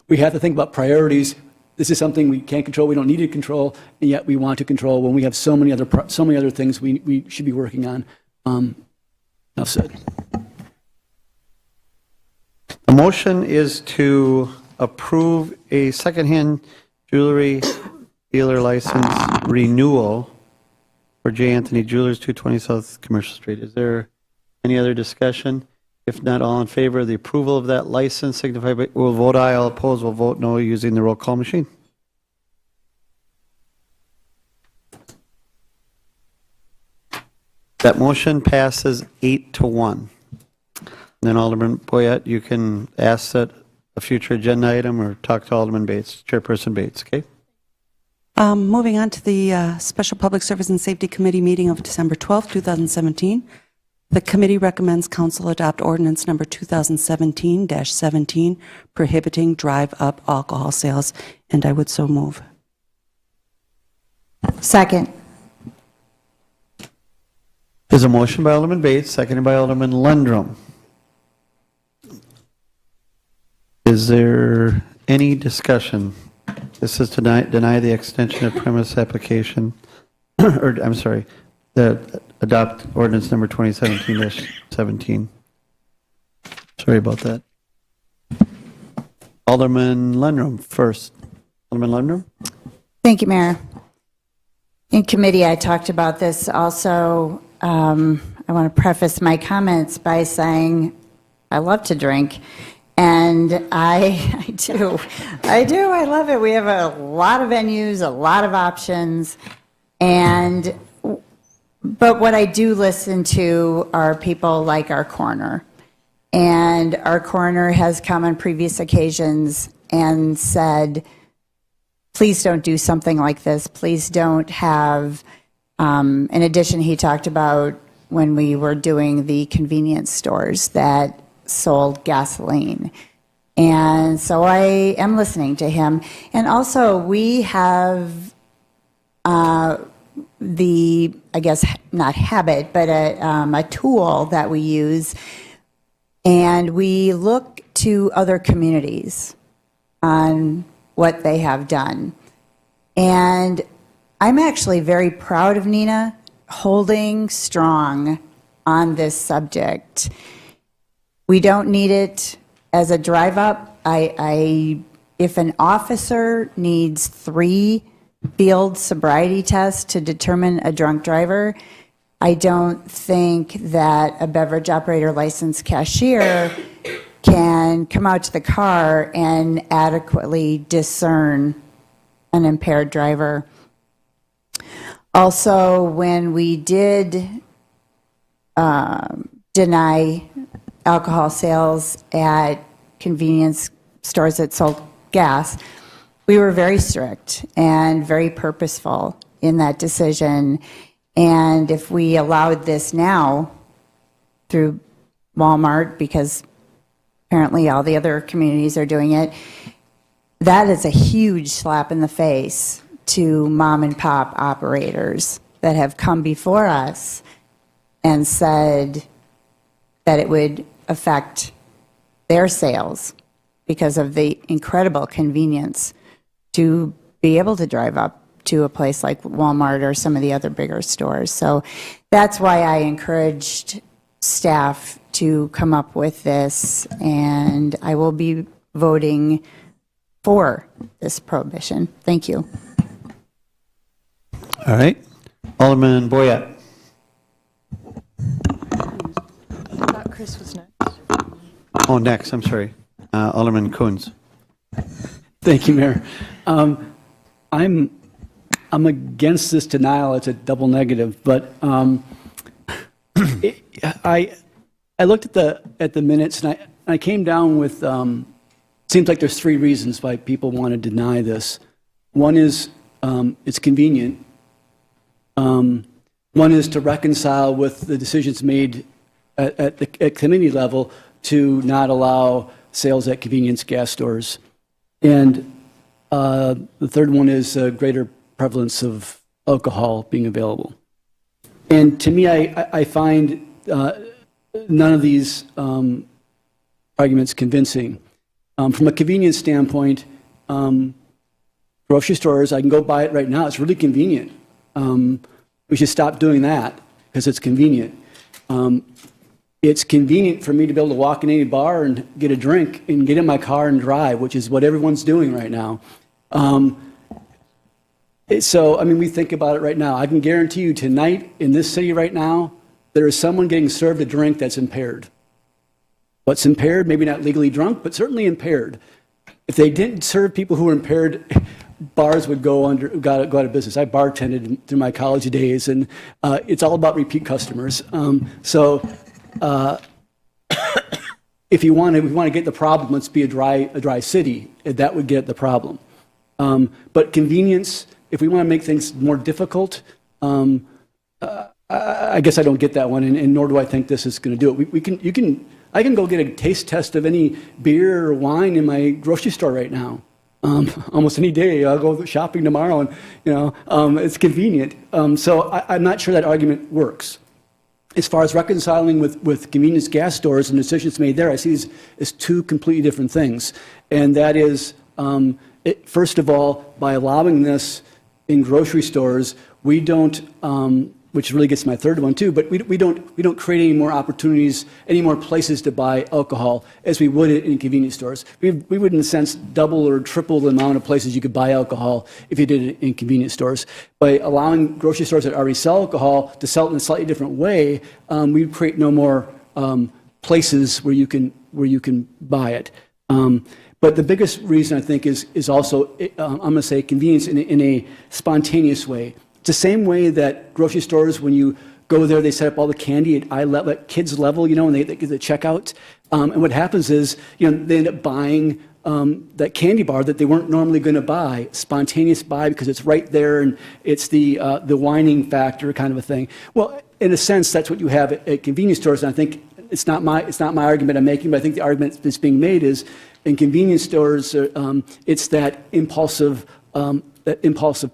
We have to think about priorities. This is something we can't control, we don't need to control, and yet we want to control when we have so many other things we should be working on. Enough said. The motion is to approve a secondhand jewelry dealer license renewal for J. Anthony Jewelers, 220 South Commercial Street. Is there any other discussion? If not, all in favor of the approval of that license, signify by, will vote aye, all opposed will vote no using the roll call machine. That motion passes 8-1. And then Alderman Boyette, you can ask that a future agenda item or talk to Alderman Bates, Chairperson Bates, okay? Moving on to the Special Public Service and Safety Committee meeting of December 12, 2017. The committee recommends council adopt ordinance number 2017-17 prohibiting drive-up alcohol sales, and I would so move. Second. There's a motion by Alderman Bates, seconded by Alderman Lundrum. Is there any discussion? This is to deny the extension of premise application, or I'm sorry, adopt ordinance number 2017-17. Sorry about that. Alderman Lundrum first. Alderman Lundrum? Thank you, Mayor. In committee, I talked about this also. I want to preface my comments by saying I love to drink, and I do. I love it. We have a lot of venues, a lot of options, but what I do listen to are people like our coroner. And our coroner has come on previous occasions and said, please don't do something like this. Please don't have, in addition, he talked about when we were doing the convenience stores that sold gasoline. And so I am listening to him. And also, we have I guess, not habit, but a tool that we use, and we look to other communities on what they have done. And I'm actually very proud of Neenah holding strong on this subject. We don't need it as a drive-up. If an officer needs 3 field sobriety tests to determine a drunk driver, I don't think that a beverage operator licensed cashier can come out to the car and adequately discern an impaired driver. Also, when we did deny alcohol sales at convenience stores that sold gas, we were very strict and very purposeful in that decision. And if we allowed this now through Walmart, because apparently all the other communities are doing it, that is a huge slap in the face to mom and pop operators that have come before us and said that it would affect their sales because of the incredible convenience to be able to drive up to a place like Walmart or some of the other bigger stores. So that's why I encouraged staff to come up with this, and I will be voting for this prohibition. Thank you. All right. Alderman Boyette. I thought Chris was next. Oh, next, I'm sorry. Alderman Coons. Thank you, Mayor. I'm against this denial. It's a double negative, but I looked at the minutes and I came down with seems like there's 3 reasons why people want to deny this. One is it's convenient. One is to reconcile with the decisions made at committee level to not allow sales at convenience gas stores. And the third one is a greater prevalence of alcohol being available. And to me, I find none of these arguments convincing. From a convenience standpoint, grocery stores, I can go buy it right now. It's really convenient. We should stop doing that because it's convenient. It's convenient for me to be able to walk in any bar and get a drink and get in my car and drive, which is what everyone's doing right now. So, I mean, we think about it right now. I can guarantee you tonight in this city right now, there is someone getting served a drink that's impaired. What's impaired? Maybe not legally drunk, but certainly impaired. If they didn't serve people who were impaired, bars would go out of business. I bartended through my college days, and it's all about repeat customers. If we want to get the problem, let's be a dry city. That would get the problem. But convenience, if we want to make things more difficult, I guess I don't get that one, and nor do I think this is going to do it. I can go get a taste test of any beer or wine in my grocery store right now. Almost any day. I'll go shopping tomorrow, and it's convenient. So I'm not sure that argument works. As far as reconciling with convenience gas stores and decisions made there, I see these as 2 completely different things. And that is, first of all, by allowing this in grocery stores, we don't, which really gets to my third one too, but we don't create any more opportunities, any more places to buy alcohol as we would in convenience stores. We would, in a sense, double or triple the amount of places you could buy alcohol if you did it in convenience stores. By allowing grocery stores that already sell alcohol to sell it in a slightly different way, we'd create no more places where you can buy it. But the biggest reason, I think, is also, I'm going to say, convenience in a spontaneous way. It's the same way that grocery stores, when you go there, they set up all the candy at kids level, and they get the checkout. And what happens is, they end up buying that candy bar that they weren't normally going to buy, spontaneous buy, because it's right there and it's the whining factor kind of a thing. Well, in a sense, that's what you have at convenience stores, and I think it's not my argument I'm making, but I think the argument that's being made is in convenience stores, it's that impulsive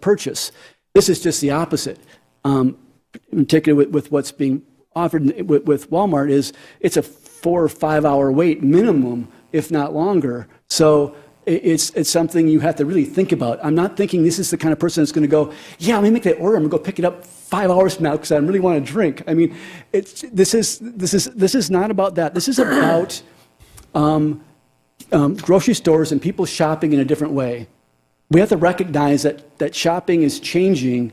purchase. This is just the opposite. In particular with what's being offered with Walmart is it's a 4 or 5 hour wait minimum, if not longer. So it's something you have to really think about. I'm not thinking this is the kind of person that's going to go, yeah, let me make that order. I'm going to go pick it up 5 hours from now because I really want to drink. I mean, this is not about that. This is about grocery stores and people shopping in a different way. We have to recognize that shopping is changing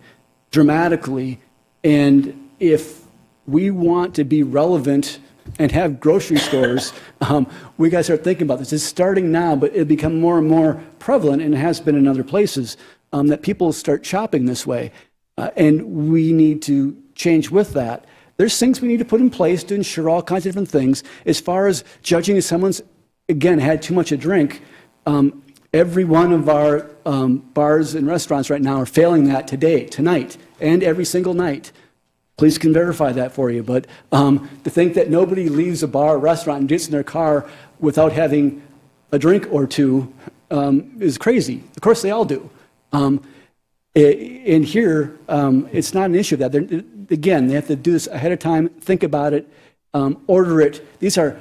dramatically, and if we want to be relevant and have grocery stores, we got to start thinking about this. It's starting now, but it'll become more and more prevalent, and it has been in other places, that people start shopping this way. And we need to change with that. There's things we need to put in place to ensure all kinds of different things. As far as judging if someone's, again, had too much to drink, every one of our bars and restaurants right now are failing that tonight, and every single night. Police can verify that for you. But to think that nobody leaves a bar or restaurant and gets in their car without having a drink or two is crazy. Of course, they all do. In here, it's not an issue of that. Again, they have to do this ahead of time, think about it, order it. These are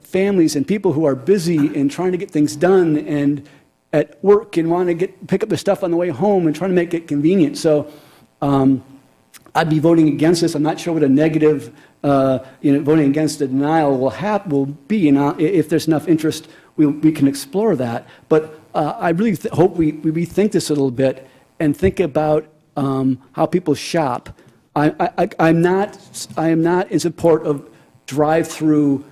families and people who are busy and trying to get things done and at work and want to pick up their stuff on the way home and trying to make it convenient. So I'd be voting against this. I'm not sure what a negative, voting against the denial will be. And if there's enough interest, we can explore that. But I really hope we rethink this a little bit and think about how people shop. I am not in support of drive-through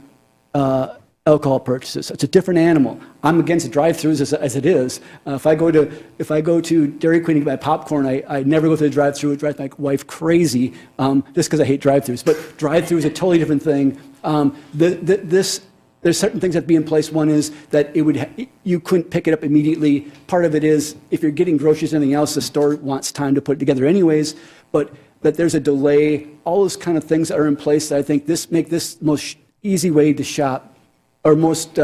alcohol purchases. It's a different animal. I'm against drive-throughs as it is. If I go to Dairy Queen and buy popcorn, I never go to the drive-through. It drives my wife crazy just because I hate drive-throughs. But drive-through is a totally different thing. There's certain things that have to be in place. One is that you couldn't pick it up immediately. Part of it is if you're getting groceries or anything else, the store wants time to put it together anyways. But that there's a delay. All those kind of things that are in place that I think make this most easy way to shop, or most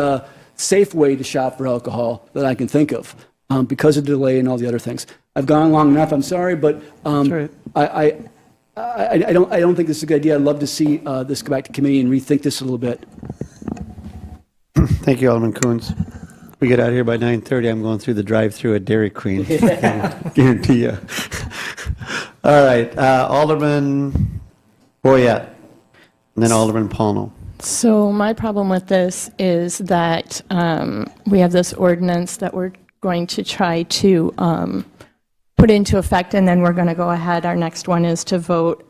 safe way to shop for alcohol that I can think of, because of delay and all the other things. I've gone long enough. I'm sorry, but I don't think this is a good idea. I'd love to see this go back to committee and rethink this a little bit. Thank you, Alderman Coons. We get out of here by 9:30. I'm going through the drive-through at Dairy Queen. Guarantee you. All right, Alderman Boyette, and then Alderman Pownell. So my problem with this is that we have this ordinance that we're going to try to put into effect, and then we're going to go ahead. Our next one is to vote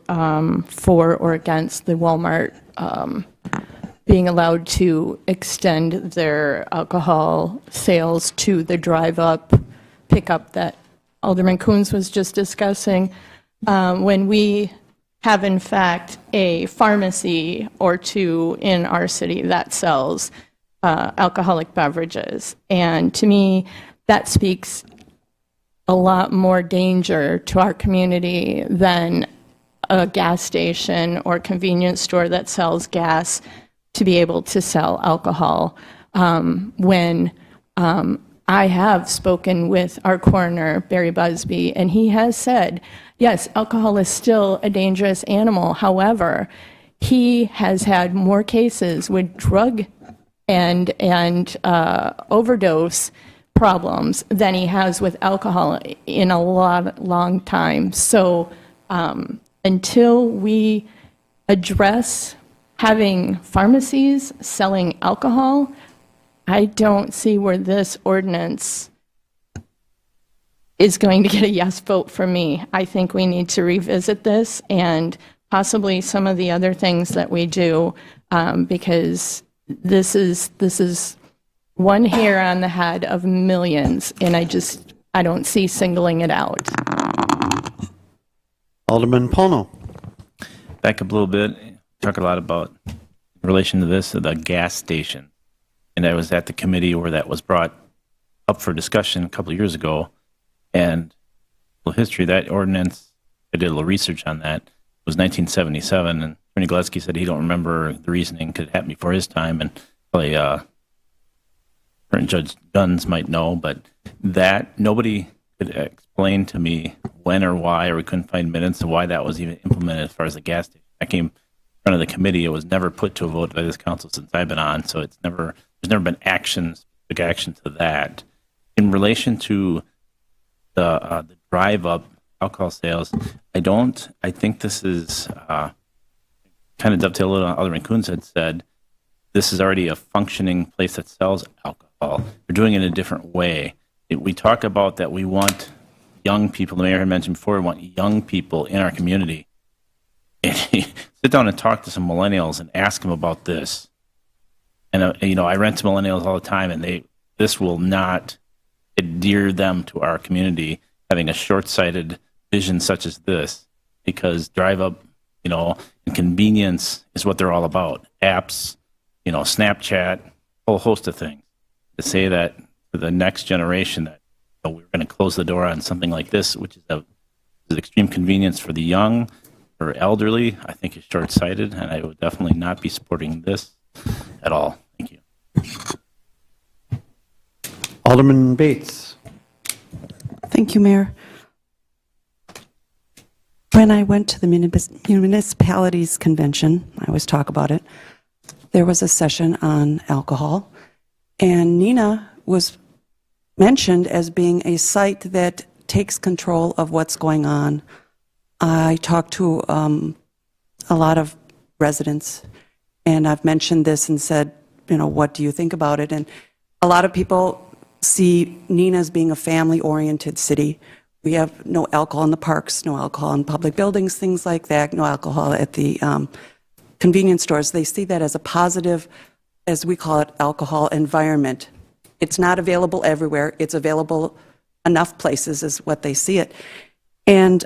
for or against the Walmart being allowed to extend their alcohol sales to the drive-up pickup that Alderman Coons was just discussing. When we have, in fact, a pharmacy or two in our city that sells alcoholic beverages. And to me, that speaks a lot more danger to our community than a gas station or convenience store that sells gas to be able to sell alcohol. When I have spoken with our coroner, Barry Busby, and he has said, yes, alcohol is still a dangerous animal. However, he has had more cases with drug and overdose problems than he has with alcohol in a long time. So until we address having pharmacies selling alcohol, I don't see where this ordinance is going to get a yes vote from me. I think we need to revisit this and possibly some of the other things that we do, because this is one hair on the head of millions, and I don't see singling it out. Alderman Pownell. Back up a little bit. Talk a lot about, in relation to this, the gas station. And I was at the committee where that was brought up for discussion a couple of years ago. And history, that ordinance, I did a little research on that, it was 1977, and Attorney Gillespie said he don't remember the reasoning because it happened before his time, and probably current Judge Guns might know, but that nobody could explain to me when or why, or we couldn't find minutes of why that was even implemented as far as the gas station. I came in front of the committee. It was never put to a vote by this council since I've been on, so there's never been specific action to that. In relation to the drive-up alcohol sales, I think this is kind of dovetail on what Alderman Coons had said. This is already a functioning place that sells alcohol. They're doing it in a different way. We talk about that we want young people, the mayor had mentioned before, we want young people in our community. And sit down and talk to some millennials and ask them about this. And, I rent to millennials all the time, and this will not endear them to our community, having a short-sighted vision such as this, because drive-up, and convenience is what they're all about. Apps, Snapchat, a whole host of things. To say that for the next generation that we're going to close the door on something like this, which is an extreme convenience for the young or elderly, I think is short-sighted, and I would definitely not be supporting this at all. Thank you. Alderman Bates. Thank you, Mayor. When I went to the municipalities convention, I always talk about it, there was a session on alcohol, and Neenah was mentioned as being a site that takes control of what's going on. I talked to a lot of residents, and I've mentioned this and said, what do you think about it? And a lot of people see Neenah as being a family-oriented city. We have no alcohol in the parks, no alcohol in public buildings, things like that, no alcohol at the convenience stores. They see that as a positive, as we call it, alcohol environment. It's not available everywhere. It's available enough places is what they see it. And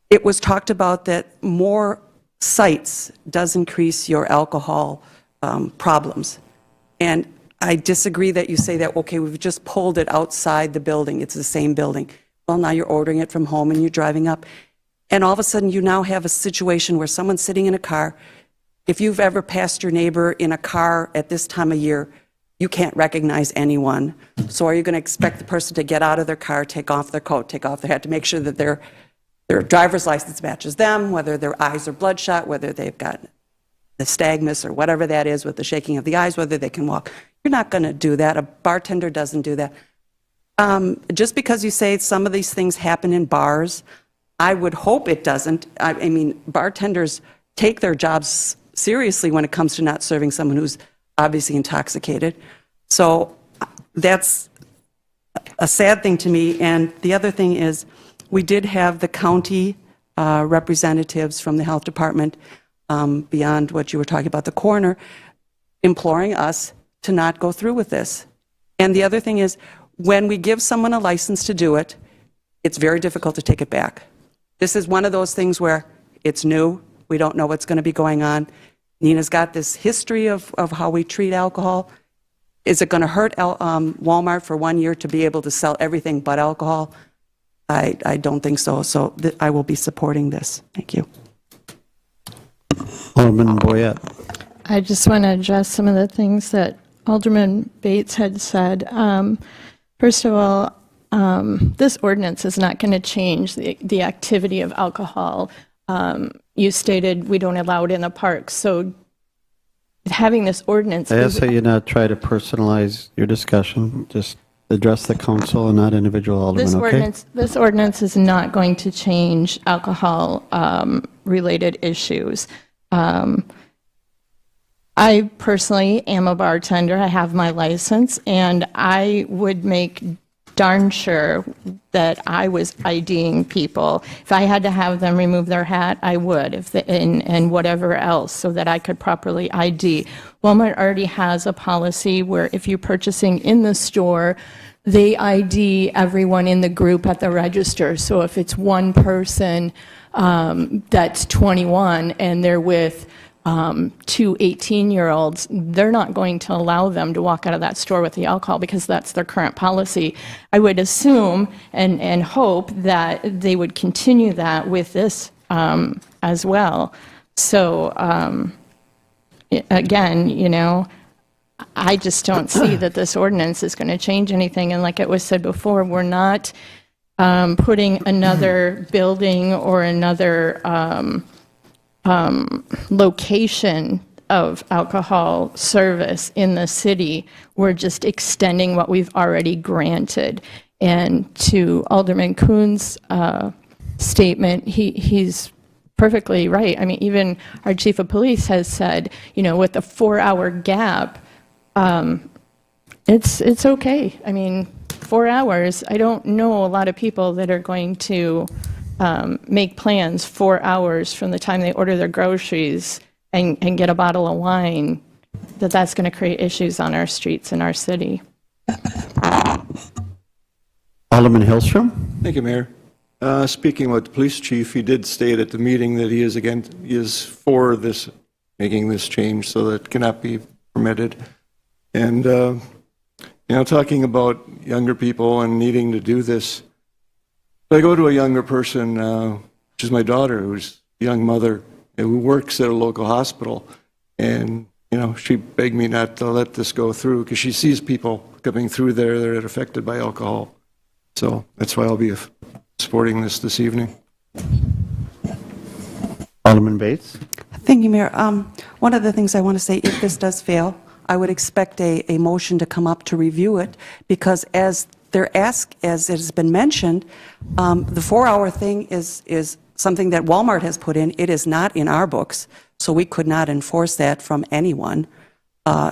it was talked about that more sites does increase your alcohol problems. And I disagree that you say that, okay, we've just pulled it outside the building. It's the same building. Well, now you're ordering it from home and you're driving up. And all of a sudden you now have a situation where someone's sitting in a car. If you've ever passed your neighbor in a car at this time of year, you can't recognize anyone. So are you going to expect the person to get out of their car, take off their coat, take off their hat to make sure that their driver's license matches them, whether their eyes are bloodshot, whether they've got nystagmus or whatever that is with the shaking of the eyes, whether they can walk? You're not going to do that. A bartender doesn't do that. Just because you say some of these things happen in bars, I would hope it doesn't. I mean, bartenders take their jobs seriously when it comes to not serving someone who's obviously intoxicated. So that's a sad thing to me. And the other thing is, we did have the county representatives from the health department, beyond what you were talking about, the coroner, imploring us to not go through with this. And the other thing is, when we give someone a license to do it, it's very difficult to take it back. This is one of those things where it's new. We don't know what's going to be going on. Neenah's got this history of how we treat alcohol. Is it going to hurt Walmart for 1 year to be able to sell everything but alcohol? I don't think so. So I will be supporting this. Thank you. Alderman Boyette. I just want to address some of the things that Alderman Bates had said. First of all, this ordinance is not going to change the activity of alcohol. You stated we don't allow it in the parks, so having this ordinance... I ask that you not try to personalize your discussion. Just address the council and not individual aldermen, okay? This ordinance is not going to change alcohol-related issues. I personally am a bartender. I have my license, and I would make darn sure that I was IDing people. If I had to have them remove their hat, I would, and whatever else, so that I could properly ID. Walmart already has a policy where if you're purchasing in the store, they ID everyone in the group at the register. So if it's one person that's 21 and they're with two 18-year-olds, they're not going to allow them to walk out of that store with the alcohol because that's their current policy. I would assume and hope that they would continue that with this as well. So again, you know, I just don't see that this ordinance is going to change anything. And like it was said before, we're not putting another building or another location of alcohol service in the city. We're just extending what we've already granted. And to Alderman Kuhn's statement, he's perfectly right. I mean, even our chief of police has said, you know, with a 4-hour gap, it's okay. I mean, 4 hours, I don't know a lot of people that are going to make plans 4 hours from the time they order their groceries and get a bottle of wine, that's going to create issues on our streets in our city. Alderman Hillstrom? Thank you, Mayor. Speaking with the police chief, he did state at the meeting that he is for this, making this change so that it cannot be permitted. And, you know, talking about younger people and needing to do this, I go to a younger person, which is my daughter, who's a young mother, who works at a local hospital. And, you know, she begged me not to let this go through because she sees people coming through there that are affected by alcohol. So that's why I'll be supporting this evening. Alderman Bates? Thank you, Mayor. One of the things I want to say, if this does fail, I would expect a motion to come up to review it, because as it has been mentioned, the 4-hour thing is something that Walmart has put in. It is not in our books, so we could not enforce that from anyone.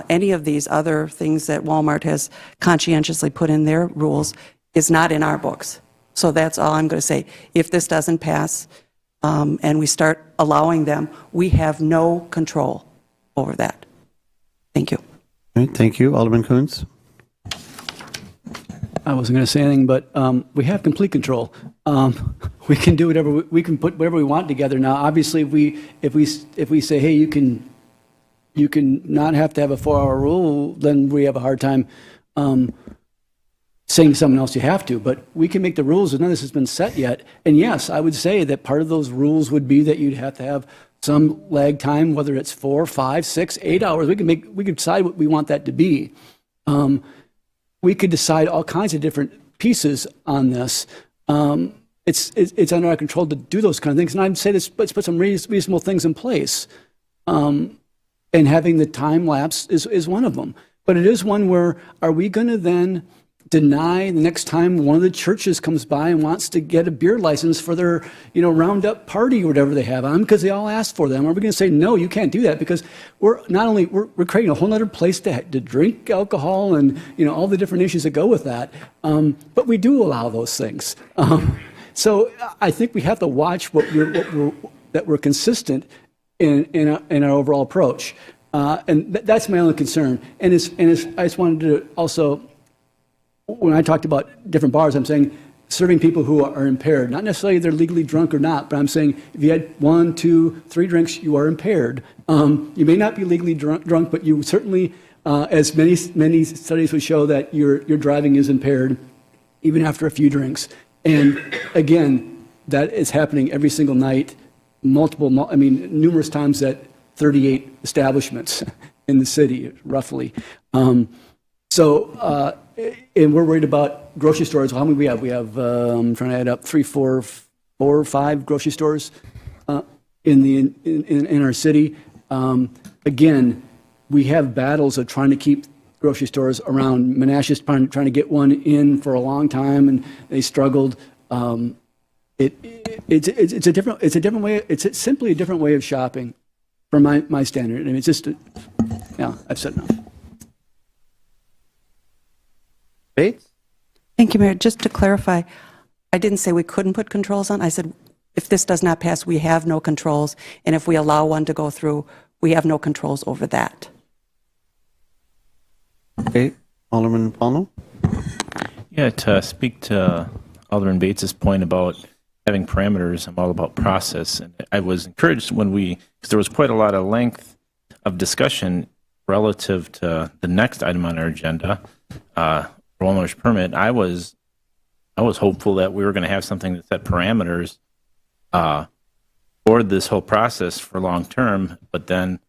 Any of these other things that Walmart has conscientiously put in their rules is not in our books. So that's all I'm going to say. If this doesn't pass and we start allowing them, we have no control over that. Thank you. All right, thank you. Alderman Coons? I wasn't going to say anything, but we have complete control. We can do whatever we can put whatever we want together. Now, obviously, if we say, hey, you can not have to have a 4-hour rule, then we have a hard time saying to someone else you have to. But we can make the rules, and none of this has been set yet. And yes, I would say that part of those rules would be that you'd have to have some lag time, whether it's 4, 5, 6, 8 hours. We could decide what we want that to be. We could decide all kinds of different pieces on this. It's under our control to do those kind of things. And I'd say let's put some reasonable things in place. And having the time lapse is one of them. But it is one where, are we going to then deny the next time one of the churches comes by and wants to get a beer license for their, roundup party or whatever they have on, because they all asked for them? Are we going to say, no, you can't do that, because we're creating a whole other place to drink alcohol and, all the different issues that go with that. But we do allow those things. So I think we have to watch that we're consistent in our overall approach. And that's my only concern. And I just wanted to also, when I talked about different bars, I'm saying serving people who are impaired. Not necessarily they're legally drunk or not, but I'm saying if you had 1, 2, 3 drinks, you are impaired. You may not be legally drunk, but you certainly, as many studies would show, that your driving is impaired even after a few drinks. And again, that is happening every single night, numerous times at 38 establishments in the city, roughly. And we're worried about grocery stores. How many we have? We have, I'm trying to add up, 3, 4, 4 or 5 grocery stores in our city. Again, we have battles of trying to keep grocery stores around. Menashe's trying to get one in for a long time, and they struggled. It's a different way. It's simply a different way of shopping, from my standard. And it's just, I've said enough. Bates? Thank you, Mayor. Just to clarify, I didn't say we couldn't put controls on. I said if this does not pass, we have no controls. And if we allow one to go through, we have no controls over that. Okay. Alderman Palmer? Yeah, to speak to Alderman Bates's point about having parameters, I'm all about process. And I was encouraged because there was quite a lot of length of discussion relative to the next item on our agenda, homeowner's permit. I was hopeful that we were going to have something that set parameters supported this whole process for long term, but then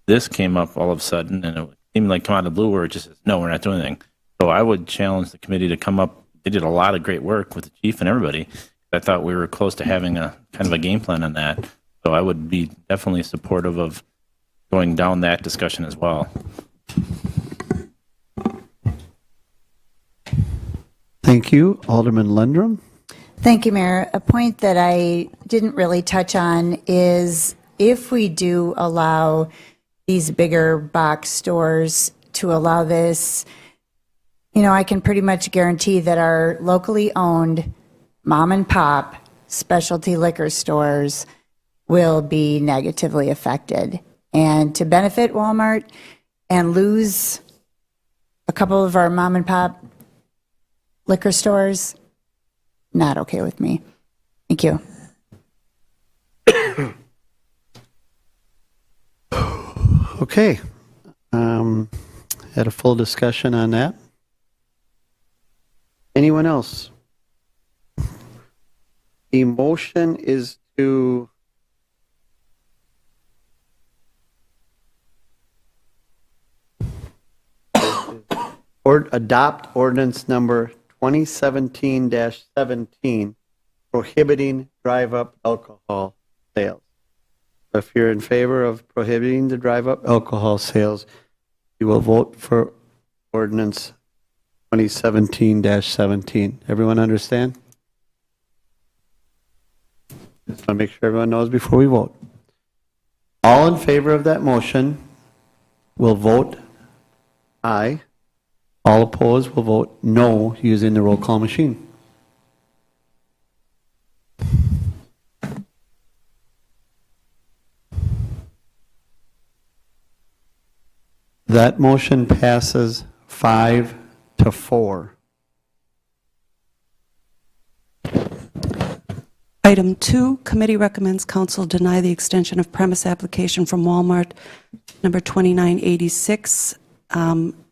this came up all of a sudden, and it seemed like come out of the blue where it just says, no, we're not doing anything. So I would challenge the committee to come up. They did a lot of great work with the chief and everybody. I thought we were close to having a kind of a game plan on that. So I would be definitely supportive of going down that discussion as well. Thank you. Alderman Lundrum. Thank you, Mayor. A point that I didn't really touch on is if we do allow these bigger box stores to allow this, I can pretty much guarantee that our locally owned mom and pop specialty liquor stores will be negatively affected. And to benefit Walmart and lose a couple of our mom and pop liquor stores, not okay with me. Thank you. Okay. Had a full discussion on that. Anyone else? The motion is to adopt ordinance number 2017-17 prohibiting drive-up alcohol sales. If you're in favor of prohibiting the drive-up alcohol sales, you will vote for ordinance 2017-17. Everyone understand? Just want to make sure everyone knows before we vote. All in favor of that motion will vote aye. All opposed will vote no using the roll call machine. That motion passes 5-4. Item 2, committee recommends council deny the extension of premise application from Walmart number 2986.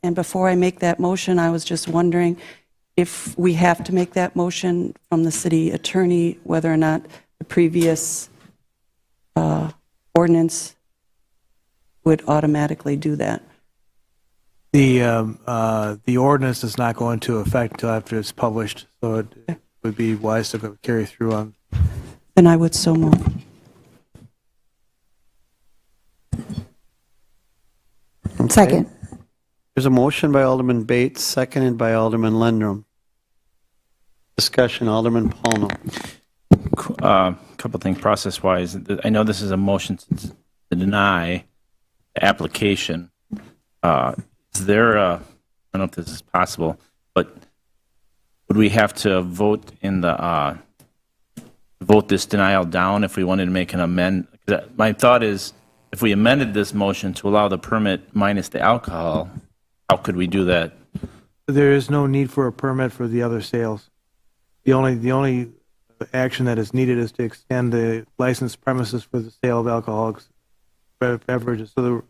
And before I make that motion, I was just wondering if we have to make that motion from the city attorney, whether or not the previous ordinance would automatically do that. The ordinance does not go into effect until after it's published, so it would be wise to carry through on. Then I would so move. Second. There's a motion by Alderman Bates, seconded by Alderman Lundrum. Discussion, Alderman Paulno. Couple things process-wise. I know this is a motion to deny the application. Is there I don't know if this is possible, but would we have to vote in the vote this denial down if we wanted to make an amend? My thought is if we amended this motion to allow the permit minus the alcohol, how could we do that? There is no need for a permit for the other sales. The only action that is needed is to extend the licensed premises for the sale of alcoholic beverages. So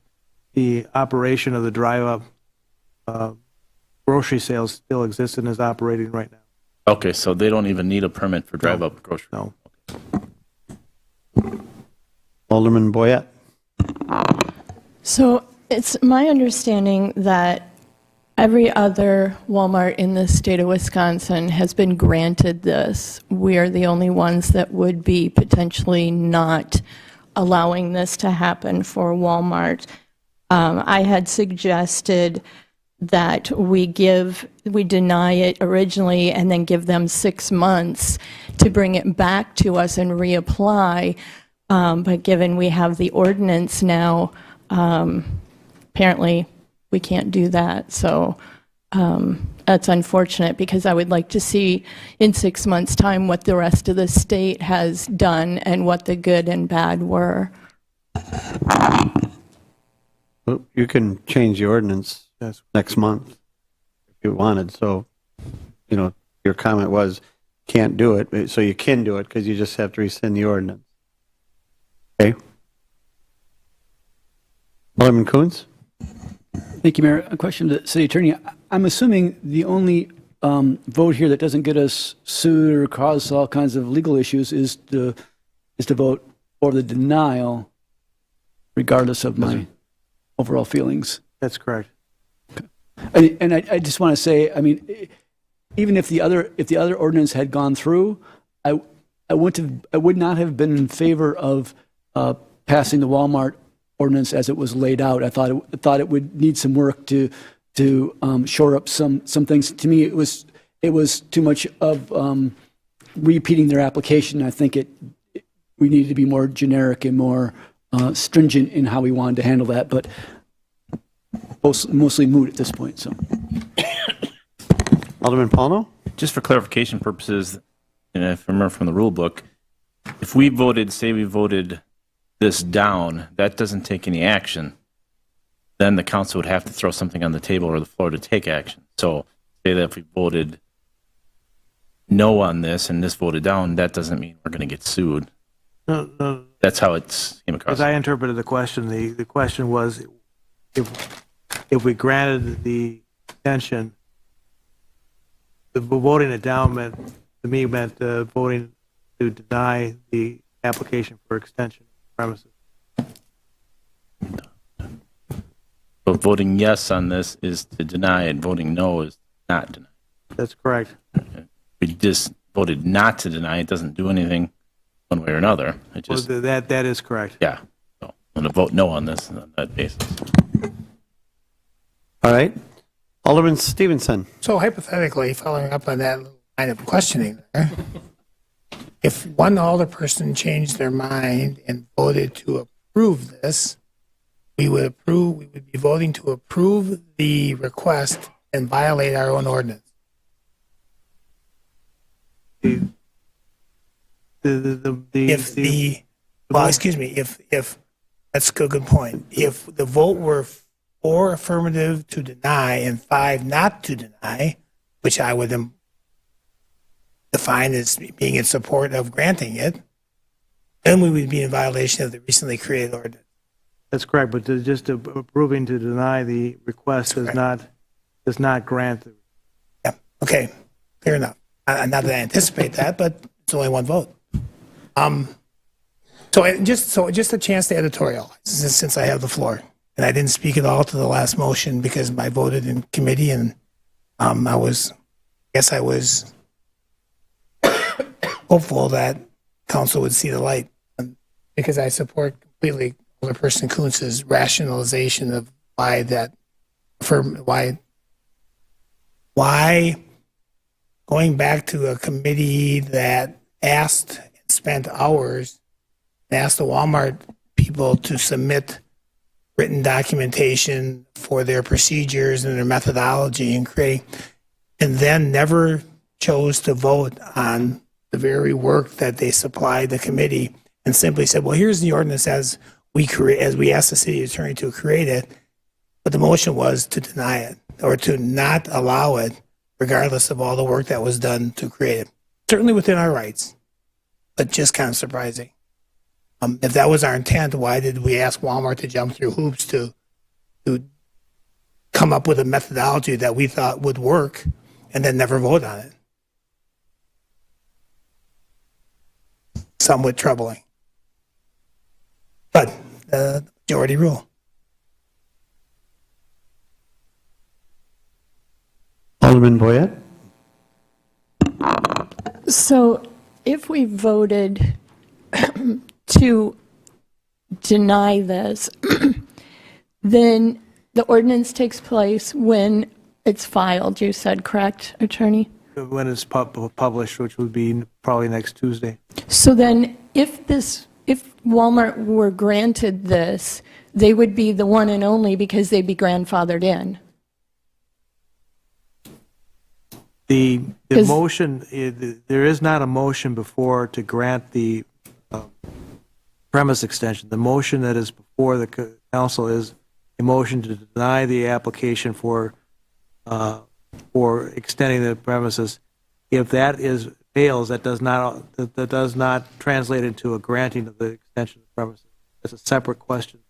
the operation of the drive-up grocery sales still exists and is operating right now. Okay, so they don't even need a permit for drive-up grocery. No. Alderman Boyette. So it's my understanding that every other Walmart in the state of Wisconsin has been granted this. We are the only ones that would be potentially not allowing this to happen for Walmart. I had suggested that we deny it originally and then give them 6 months to bring it back to us and reapply. But given we have the ordinance now, apparently we can't do that. So that's unfortunate because I would like to see in 6 months' time what the rest of the state has done and what the good and bad were. Well, you can change the ordinance next month if you wanted. So, your comment was can't do it. So you can do it because you just have to rescind the ordinance. Okay. Alderman Coons? Thank you, Mayor. A question to the city attorney. I'm assuming the only vote here that doesn't get us sued or cause all kinds of legal issues is to vote or the denial, regardless of my overall feelings. That's correct. And I just want to say, I mean, even if the other ordinance had gone through, I would not have been in favor of passing the Walmart ordinance as it was laid out. I thought it would need some work to shore up some things. To me, it was too much of repeating their application. I think we needed to be more generic and more stringent in how we wanted to handle that, but mostly moot at this point. So, Alderman Pauno? Just for clarification purposes, and if I remember from the rule book, if we voted this down, that doesn't take any action, then the council would have to throw something on the table or the floor to take action. So say that if we voted no on this and this voted down, that doesn't mean we're going to get sued. No. That's how it came across. As I interpreted the question, the question was if we granted the extension, the voting it down meant voting to deny the application for extension of premises. So voting yes on this is to deny it, voting no is not deny. That's correct. We just voted not to deny, it doesn't do anything one way or another. It just, Well, that is correct. yeah. So I'm going to vote no on this on that basis. All right. Alderman Stevenson. So hypothetically, following up on that line of questioning there, if one alderperson changed their mind and voted to approve this, we would be voting to approve the request and violate our own ordinance. If that's a good point. If the vote were 4 affirmative to deny and 5 not to deny, which I would define as being in support of granting it, then we would be in violation of the recently created ordinance. That's correct, but just approving to deny the request does not grant the. Yeah. Okay. Fair enough. Not that I anticipate that, but it's only one vote. Just a chance to editorialize since I have the floor, and I didn't speak at all to the last motion because I voted in committee, and I was hopeful that council would see the light, because I support completely Alderperson Kuntz's rationalization of why going back to a committee that asked and spent hours and asked the Walmart people to submit written documentation for their procedures and their methodology and then never chose to vote on the very work that they supplied the committee and simply said, well, here's the ordinance as we asked the city attorney to create it, but the motion was to deny it or to not allow it, regardless of all the work that was done to create it. Certainly within our rights, but just kind of surprising. If that was our intent, why did we ask Walmart to jump through hoops to come up with a methodology that we thought would work and then never vote on it? Somewhat troubling. But the majority rule. Alderman Boyette? So if we voted to deny this, then the ordinance takes place when it's filed, you said, correct, Attorney? When it's published, which would be probably next Tuesday. So then if Walmart were granted this, they would be the one and only because they'd be grandfathered in. The motion, there is not a motion before to grant the premise extension. The motion that is before the council is a motion to deny the application for extending the premises. If that fails, that does not translate into a granting of the extension of the premises. That's a separate question.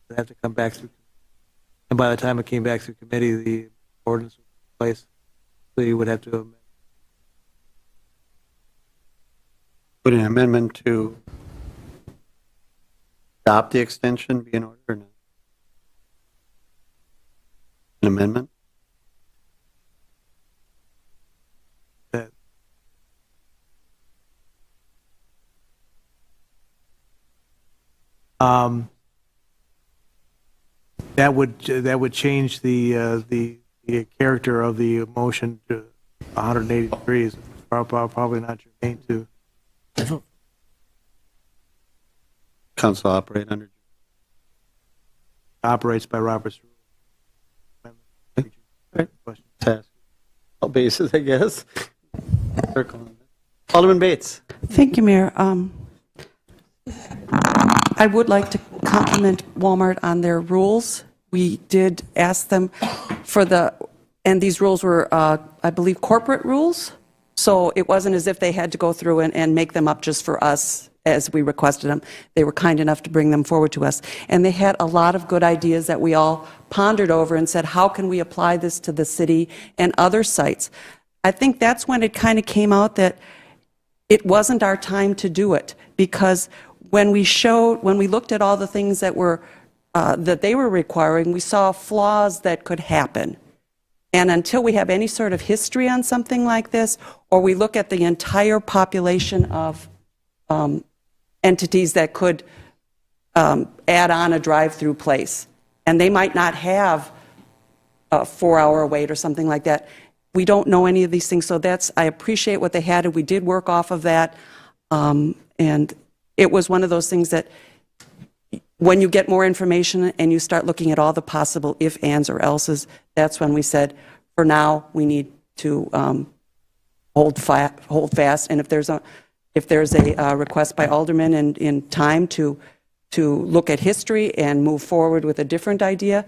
They have to come back through, and by the time it came back through committee, the ordinance was in place. So you would have to amend. Put an amendment to adopt the extension be in order or not? An amendment? That would change the character of the motion to 180 degrees. Probably not germane to. Council operate under. Operates by Robert's rule. Task. All bases, I guess. Alderman Bates. Thank you, Mayor. I would like to compliment Walmart on their rules. We did ask them for and these rules were, I believe, corporate rules. So it wasn't as if they had to go through and make them up just for us as we requested them. They were kind enough to bring them forward to us. And they had a lot of good ideas that we all pondered over and said, how can we apply this to the city and other sites? I think that's when it kind of came out that it wasn't our time to do it, because when we looked at all the things that they were requiring, we saw flaws that could happen. And until we have any sort of history on something like this, or we look at the entire population of entities that could add on a drive-through place, and they might not have a 4-hour wait or something like that. We don't know any of these things, so I appreciate what they had, and we did work off of that. And it was one of those things that when you get more information and you start looking at all the possible if, ands, or else's, that's when we said, for now, we need to hold fast. And if there's a request by aldermen in time to look at history and move forward with a different idea,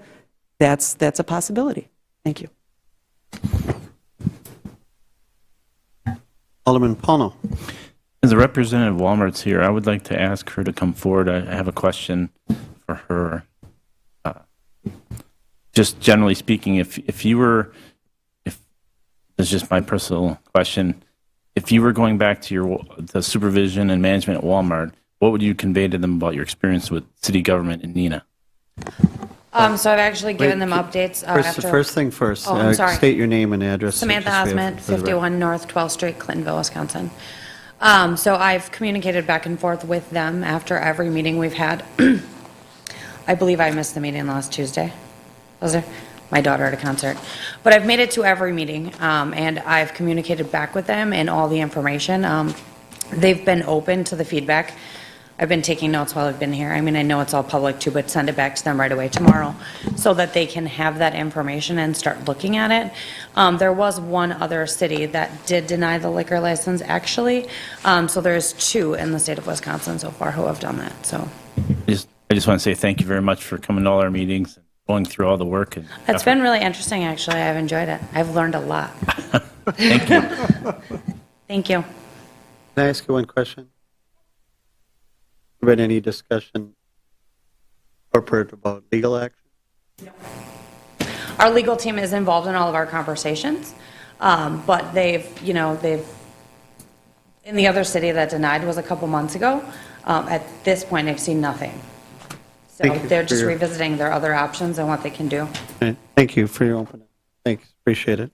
that's a possibility. Thank you. Alderman Pono. As a representative of Walmart's here, I would like to ask her to come forward. I have a question for her. Just generally speaking, if this is just my personal question, if you were going back to the supervision and management at Walmart, what would you convey to them about your experience with city government in Neenah? So I've actually given them updates. First thing first. Oh, I'm sorry. State your name and address. Samantha Osment, 51 North 12th Street, Clintonville, Wisconsin. So I've communicated back and forth with them after every meeting we've had. I believe I missed the meeting last Tuesday. Was there? My daughter at a concert. But I've made it to every meeting, and I've communicated back with them and all the information. They've been open to the feedback. I've been taking notes while I've been here. I mean, I know it's all public too, but send it back to them right away tomorrow so that they can have that information and start looking at it. There was one other city that did deny the liquor license, actually. So there's 2 in the state of Wisconsin so far who have done that. So I just want to say thank you very much for coming to all our meetings and going through all the work. It's been really interesting, actually. I've enjoyed it. I've learned a lot. Thank you. Thank you. Can I ask you one question? Been any discussion corporate about legal action? Our legal team is involved in all of our conversations, but they've in the other city that denied was a couple months ago. At this point, I've seen nothing. So they're just revisiting their other options and what they can do. Okay. Thank you for your openness. Thanks. Appreciate it.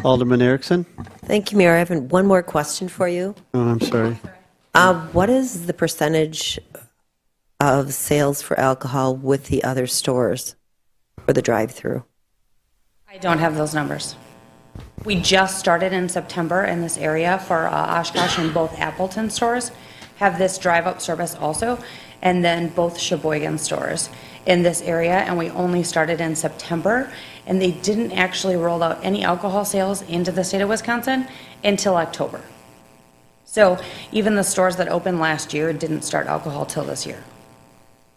Alderman Erickson? Thank you, Mayor. I have one more question for you. Oh, I'm sorry. What is the percentage of sales for alcohol with the other stores for the drive-through? I don't have those numbers. We just started in September in this area for Oshkosh, and both Appleton stores have this drive-up service also, and then both Sheboygan stores in this area, and we only started in September, and they didn't actually roll out any alcohol sales into the state of Wisconsin until October. So even the stores that opened last year didn't start alcohol till this year.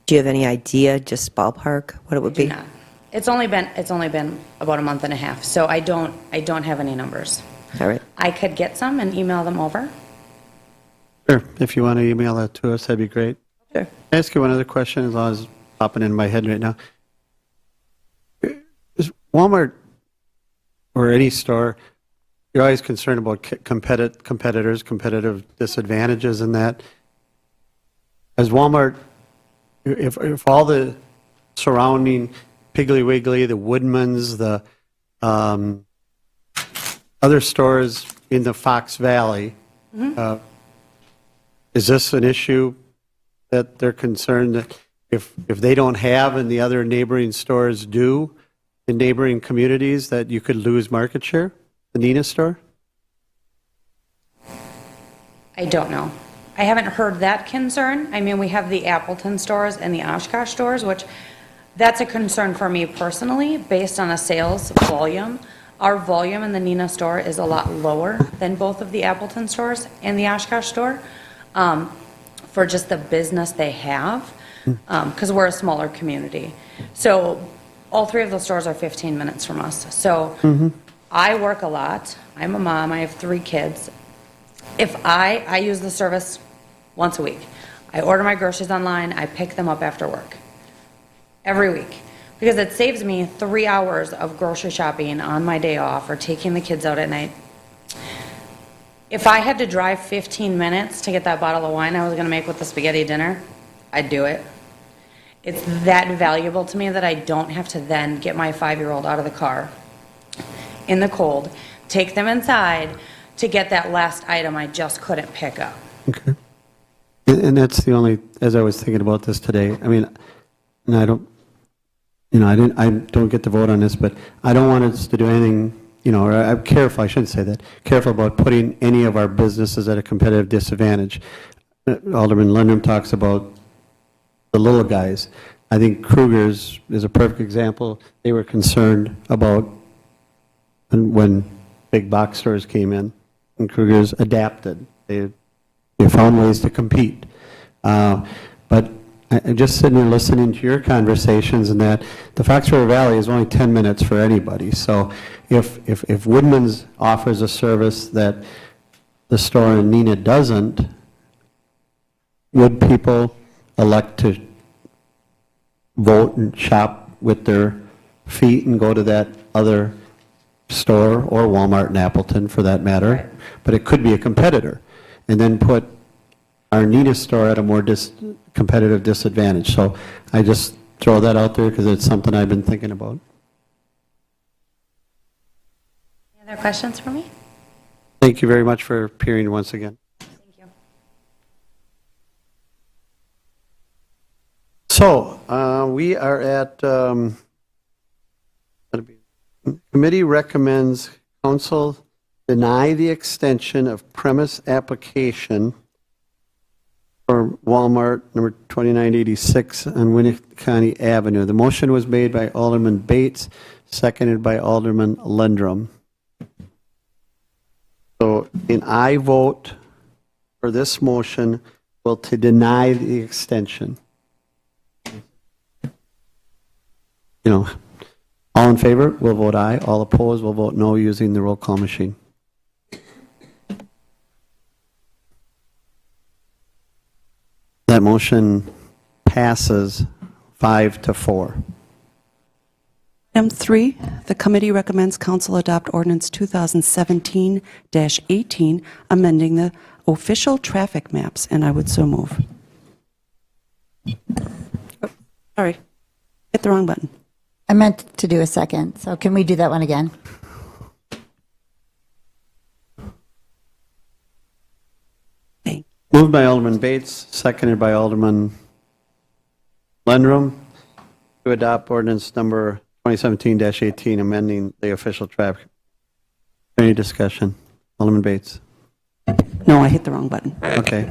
Do you have any idea, just ballpark, what it would be? Not. It's only been about a month and a half, so I don't have any numbers. All right. I could get some and email them over. Sure. If you want to email that to us, that'd be great. Sure. Can I ask you one other question as long as it's popping in my head right now? Is Walmart or any store, you're always concerned about competitors, competitive disadvantages in that. As Walmart, if all the surrounding Piggly Wiggly, the Woodmans, the other stores in the Fox Valley, is this an issue that they're concerned that if they don't have and the other neighboring stores do in neighboring communities, that you could lose market share? The Neenah store? I don't know. I haven't heard that concern. I mean, we have the Appleton stores and the Oshkosh stores, which that's a concern for me personally, based on a sales volume. Our volume in the Neenah store is a lot lower than both of the Appleton stores and the Oshkosh store, for just the business they have, because we're a smaller community. So all three of those stores are 15 minutes from us. So I work a lot. I'm a mom. I have 3 kids. If I use the service once a week. I order my groceries online. I pick them up after work every week, because it saves me 3 hours of grocery shopping on my day off or taking the kids out at night. If I had to drive 15 minutes to get that bottle of wine I was going to make with the spaghetti dinner, I'd do it. It's that valuable to me that I don't have to then get my 5-year-old out of the car in the cold, take them inside to get that last item I just couldn't pick up. Okay. And that's the only, as I was thinking about this today, I mean, and I don't get to vote on this, but I don't want us to do anything, or I'm careful, I shouldn't say that, careful about putting any of our businesses at a competitive disadvantage. Alderman Lundrum talks about the little guys. I think Kruger's is a perfect example. They were concerned about when big box stores came in, and Kruger's adapted. They found ways to compete. But I'm just sitting here listening to your conversations, and that the Fox River Valley is only 10 minutes for anybody. So if Woodman's offers a service that the store in Neenah doesn't, would people elect to vote and shop with their feet and go to that other store, or Walmart in Appleton for that matter? But it could be a competitor, and then put our Neenah store at a more competitive disadvantage. So I just throw that out there because it's something I've been thinking about. Any other questions for me? Thank you very much for appearing once again. Thank you. So we are at committee recommends council deny the extension of premise application for Walmart number 2986 on Winneconne Avenue. The motion was made by Alderman Bates, seconded by Alderman Lundrum. So an aye vote for this motion will to deny the extension. All in favor will vote aye. All opposed will vote no using the roll call machine. That motion passes 5-4. Item 3, the committee recommends council adopt ordinance 2017-18, amending the official traffic maps, and I would so move. Oh, sorry, hit the wrong button. I meant to do a second, so can we do that one again? Moved by Alderman Bates, seconded by Alderman Lundrum to adopt ordinance number 2017-18, amending the official traffic. Any discussion? Alderman Bates? No, I hit the wrong button. Okay.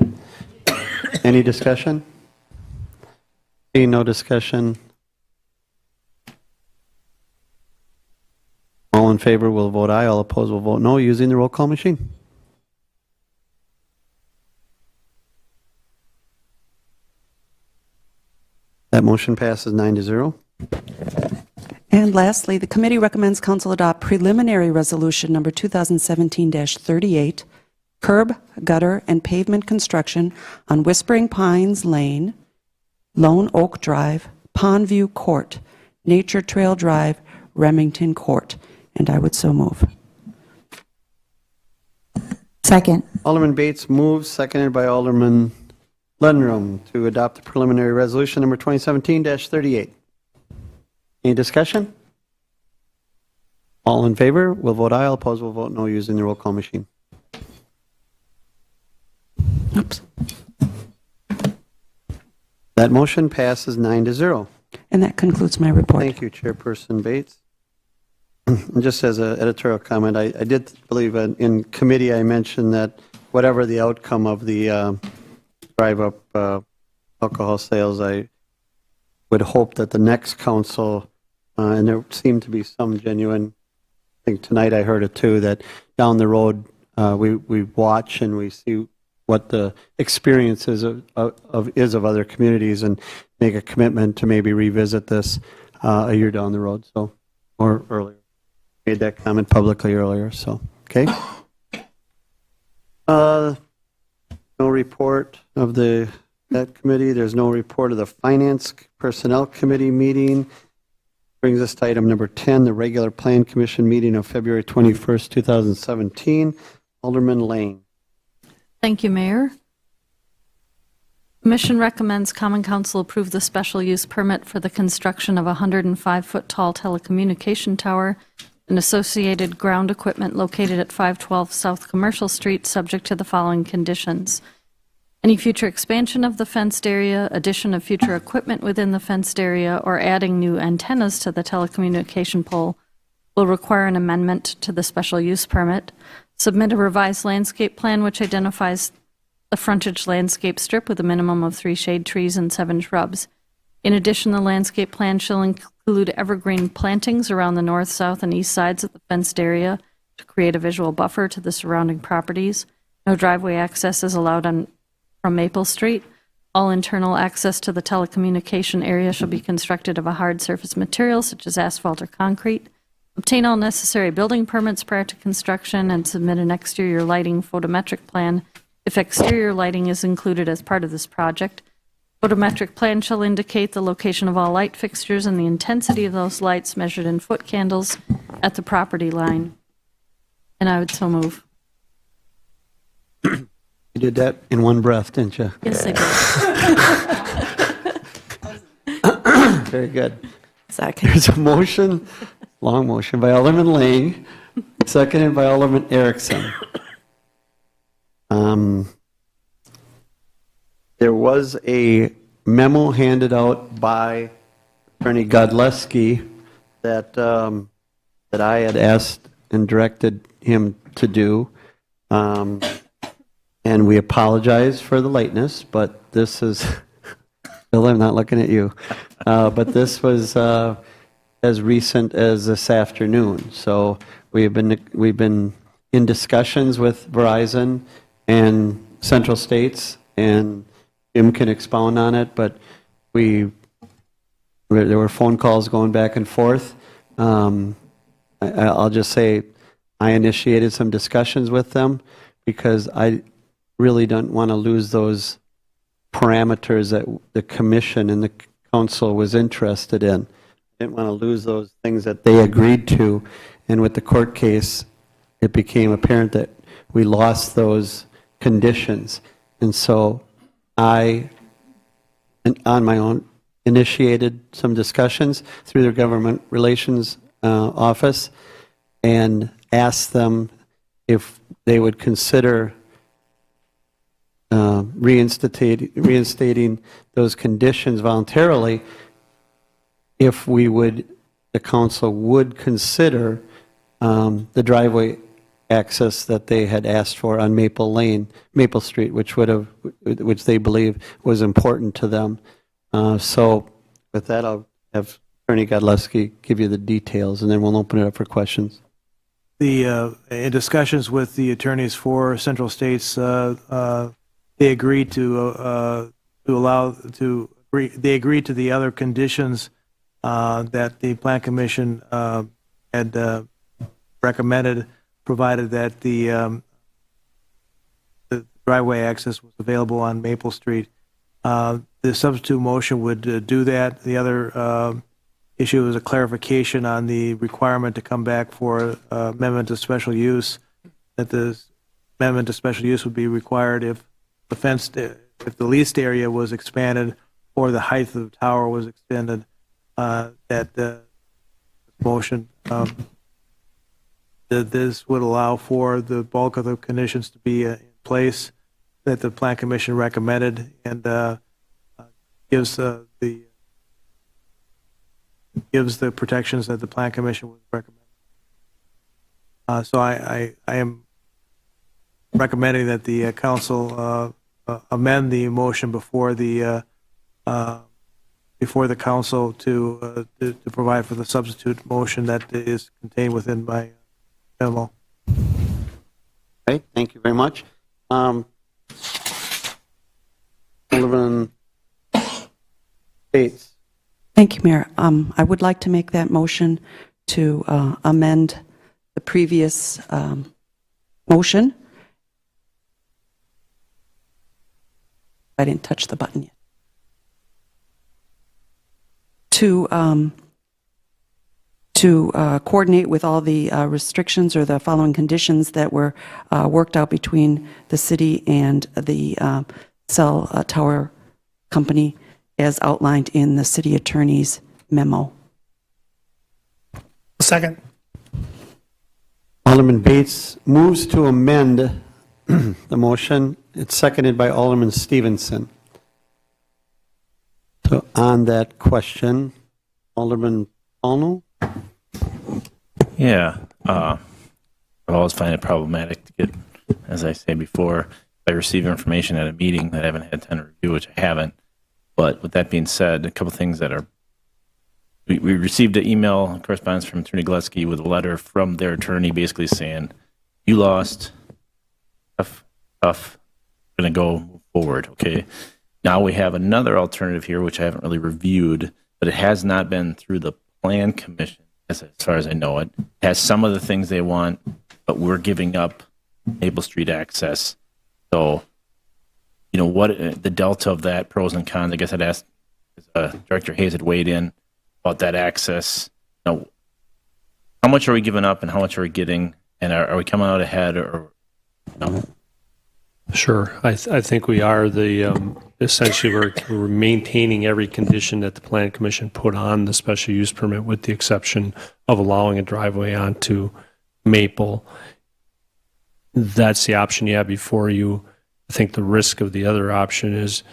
Any discussion? Seeing no discussion. All in favor will vote aye. All opposed will vote no using the roll call machine. That motion passes 9-0. And lastly, the committee recommends council adopt preliminary resolution number 2017-38, curb, gutter, and pavement construction on Whispering Pines Lane, Lone Oak Drive, Pondview Court, Nature Trail Drive, Remington Court. And I would so move. Second. Alderman Bates moves, seconded by Alderman Lundrum to adopt the preliminary resolution number 2017-38. Any discussion? All in favor will vote aye. All opposed will vote no using the roll call machine. Oops. That motion passes 9-0. And that concludes my report. Thank you, Chairperson Bates. And just as an editorial comment, I did believe in committee I mentioned that whatever the outcome of the drive-up alcohol sales, I would hope that the next council, and there seemed to be some genuine, I think tonight I heard it too, that down the road we watch and we see what the experience is of other communities and make a commitment to maybe revisit this a year down the road, so, or earlier. Made that comment publicly earlier, so, okay. No report of that committee. There's no report of the Finance Personnel Committee meeting. Brings us to item number 10, the regular Plan Commission meeting of February 21st, 2017. Alderman Lane. Thank you, Mayor. Commission recommends Common Council approve the special use permit for the construction of a 105-foot tall telecommunication tower and associated ground equipment located at 512 South Commercial Street, subject to the following conditions. Any future expansion of the fenced area, addition of future equipment within the fenced area, or adding new antennas to the telecommunication pole will require an amendment to the special use permit. Submit a revised landscape plan which identifies the frontage landscape strip with a minimum of 3 shade trees and 7 shrubs. In addition, the landscape plan shall include evergreen plantings around the north, south, and east sides of the fenced area to create a visual buffer to the surrounding properties. No driveway access is allowed from Maple Street. All internal access to the telecommunication area shall be constructed of a hard surface material such as asphalt or concrete. Obtain all necessary building permits prior to construction and submit an exterior lighting photometric plan if exterior lighting is included as part of this project. Photometric plan shall indicate the location of all light fixtures and the intensity of those lights measured in foot candles at the property line. And I would so move. You did that in one breath, didn't you? Yes, I did. Very good. Second. There's a motion, long motion by Alderman Lang, seconded by Alderman Erickson. There was a memo handed out by Attorney Godleski that I had asked and directed him to do. And we apologize for the lateness, but this is, Bill, I'm not looking at you. But this was as recent as this afternoon. So we've been in discussions with Verizon and Central States, and Jim can expound on it, but there were phone calls going back and forth. I'll just say I initiated some discussions with them because I really don't want to lose those parameters that the commission and the council was interested in. I didn't want to lose those things that they agreed to, and with the court case, it became apparent that we lost those conditions. And so I, on my own, initiated some discussions through their government relations office and asked them if they would consider reinstating those conditions voluntarily if the council would consider the driveway access that they had asked for on Maple Street, which they believe was important to them. So with that, I'll have Attorney Godleski give you the details, and then we'll open it up for questions. In discussions with the attorneys for Central States, they agreed to they agreed to the other conditions that the Plan Commission had recommended, provided that the driveway access was available on Maple Street. The substitute motion would do that. The other issue is a clarification on the requirement to come back for amendment to special use, that the amendment to special use would be required if the if the leased area was expanded or the height of the tower was extended, that motion, that this would allow for the bulk of the conditions to be in place that the Plan Commission recommended, and gives the protections that the Plan Commission would recommend. So I am recommending that the council amend the motion before the council to provide for the substitute motion that is contained within my memo. Okay, thank you very much. Alderman Bates. Thank you, Mayor. I would like to make that motion to amend the previous motion. I didn't touch the button yet. To coordinate with all the restrictions or the following conditions that were worked out between the city and the cell tower company as outlined in the city attorney's memo. Second. Alderman Bates moves to amend the motion. It's seconded by Alderman Stevenson. So on that question, Alderman Paulno? Yeah, I always find it problematic to get, as I say before, if I receive information at a meeting that I haven't had time to review, which I haven't. But with that being said, a couple things that are, we received an email correspondence from Attorney Gillespie with a letter from their attorney basically saying, you lost, tough, going to go move forward, okay? Now we have another alternative here, which I haven't really reviewed, but it has not been through the Plan Commission, as far as I know it. It has some of the things they want, but we're giving up Maple Street access. So, you know, what the delta of that, pros and cons, I guess I'd ask Director Hayes had weighed in about that access. Now, how much are we giving up and how much are we getting? And are we coming out ahead or no? Sure. I think we are. Essentially, we're maintaining every condition that the Plan Commission put on the special use permit, with the exception of allowing a driveway onto Maple. That's the option you have before you. I think the risk of the other option is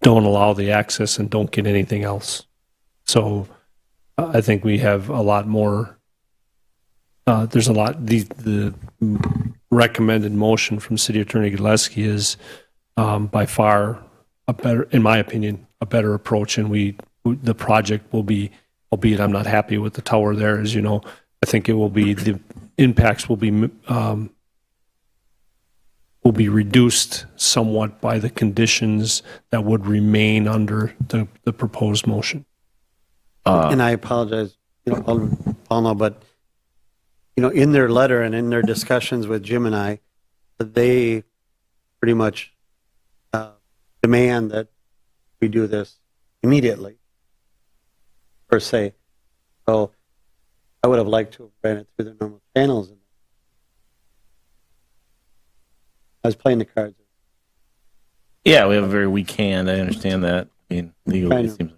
don't allow the access and don't get anything else. So I think we have a lot more. There's a lot. The recommended motion from City Attorney Gillespie is by far a better, in my opinion, a better approach. And the project will be, albeit I'm not happy with the tower there, as you know, I think it will be, the impacts will be reduced somewhat by the conditions that would remain under the proposed motion. And I apologize, Alderman Paulno, but in their letter and in their discussions with Jim and I, they pretty much demand that we do this immediately, per se. So I would have liked to have ran it through the normal channels. I was playing the cards. Yeah, we have a very weak hand. I understand that. I mean, legally it seems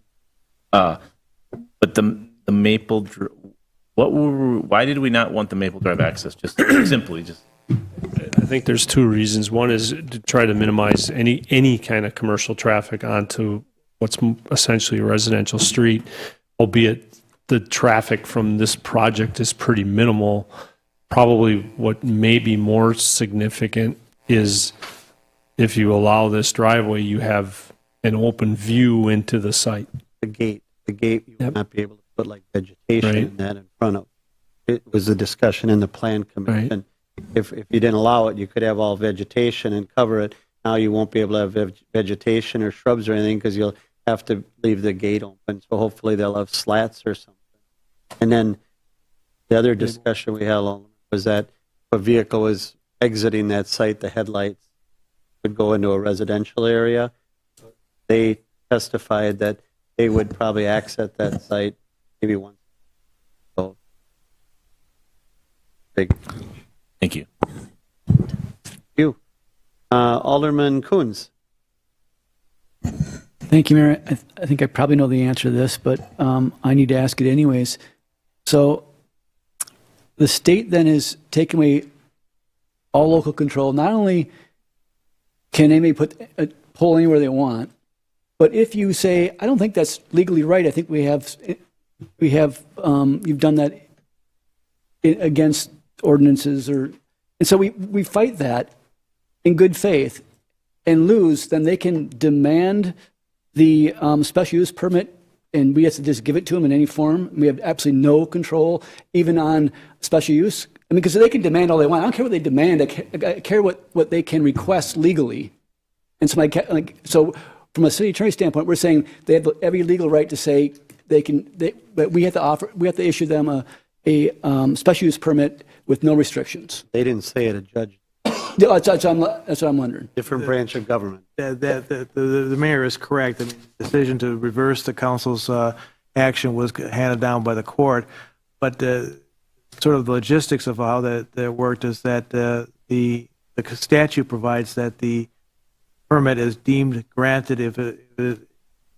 like. But the Maple, why did we not want the Maple Drive access? Just simply, I think there's two reasons. One is to try to minimize any kind of commercial traffic onto what's essentially a residential street, albeit the traffic from this project is pretty minimal. Probably what may be more significant is if you allow this driveway, you have an open view into the site. The gate, you would not be able to put like vegetation in that in front of. It was a discussion in the Plan Commission. Right. If you didn't allow it, you could have all vegetation and cover it. Now you won't be able to have vegetation or shrubs or anything because you'll have to leave the gate open. So hopefully they'll have slats or something. And then the other discussion we had was that if a vehicle was exiting that site, the headlights would go into a residential area. They testified that they would probably exit that site maybe once. So, big. Thank you. you. Alderman Coons. Thank you, Mayor. I think I probably know the answer to this, but I need to ask it anyways. So the state then is taking away all local control. Not only can they put a pole anywhere they want, but if you say, I don't think that's legally right, I think you've done that against ordinances, and so we fight that in good faith and lose, then they can demand the special use permit, and we have to just give it to them in any form. We have absolutely no control, even on special use. I mean, because they can demand all they want. I don't care what they demand. I care what they can request legally. And so, so from a city attorney standpoint, we're saying they have every legal right to say but we have to issue them a special use permit with no restrictions. They didn't say it, a judge. That's what I'm wondering. Different branch of government. The mayor is correct. I mean, the decision to reverse the council's action was handed down by the court, but sort of the logistics of how that worked is that the statute provides that the permit is deemed granted if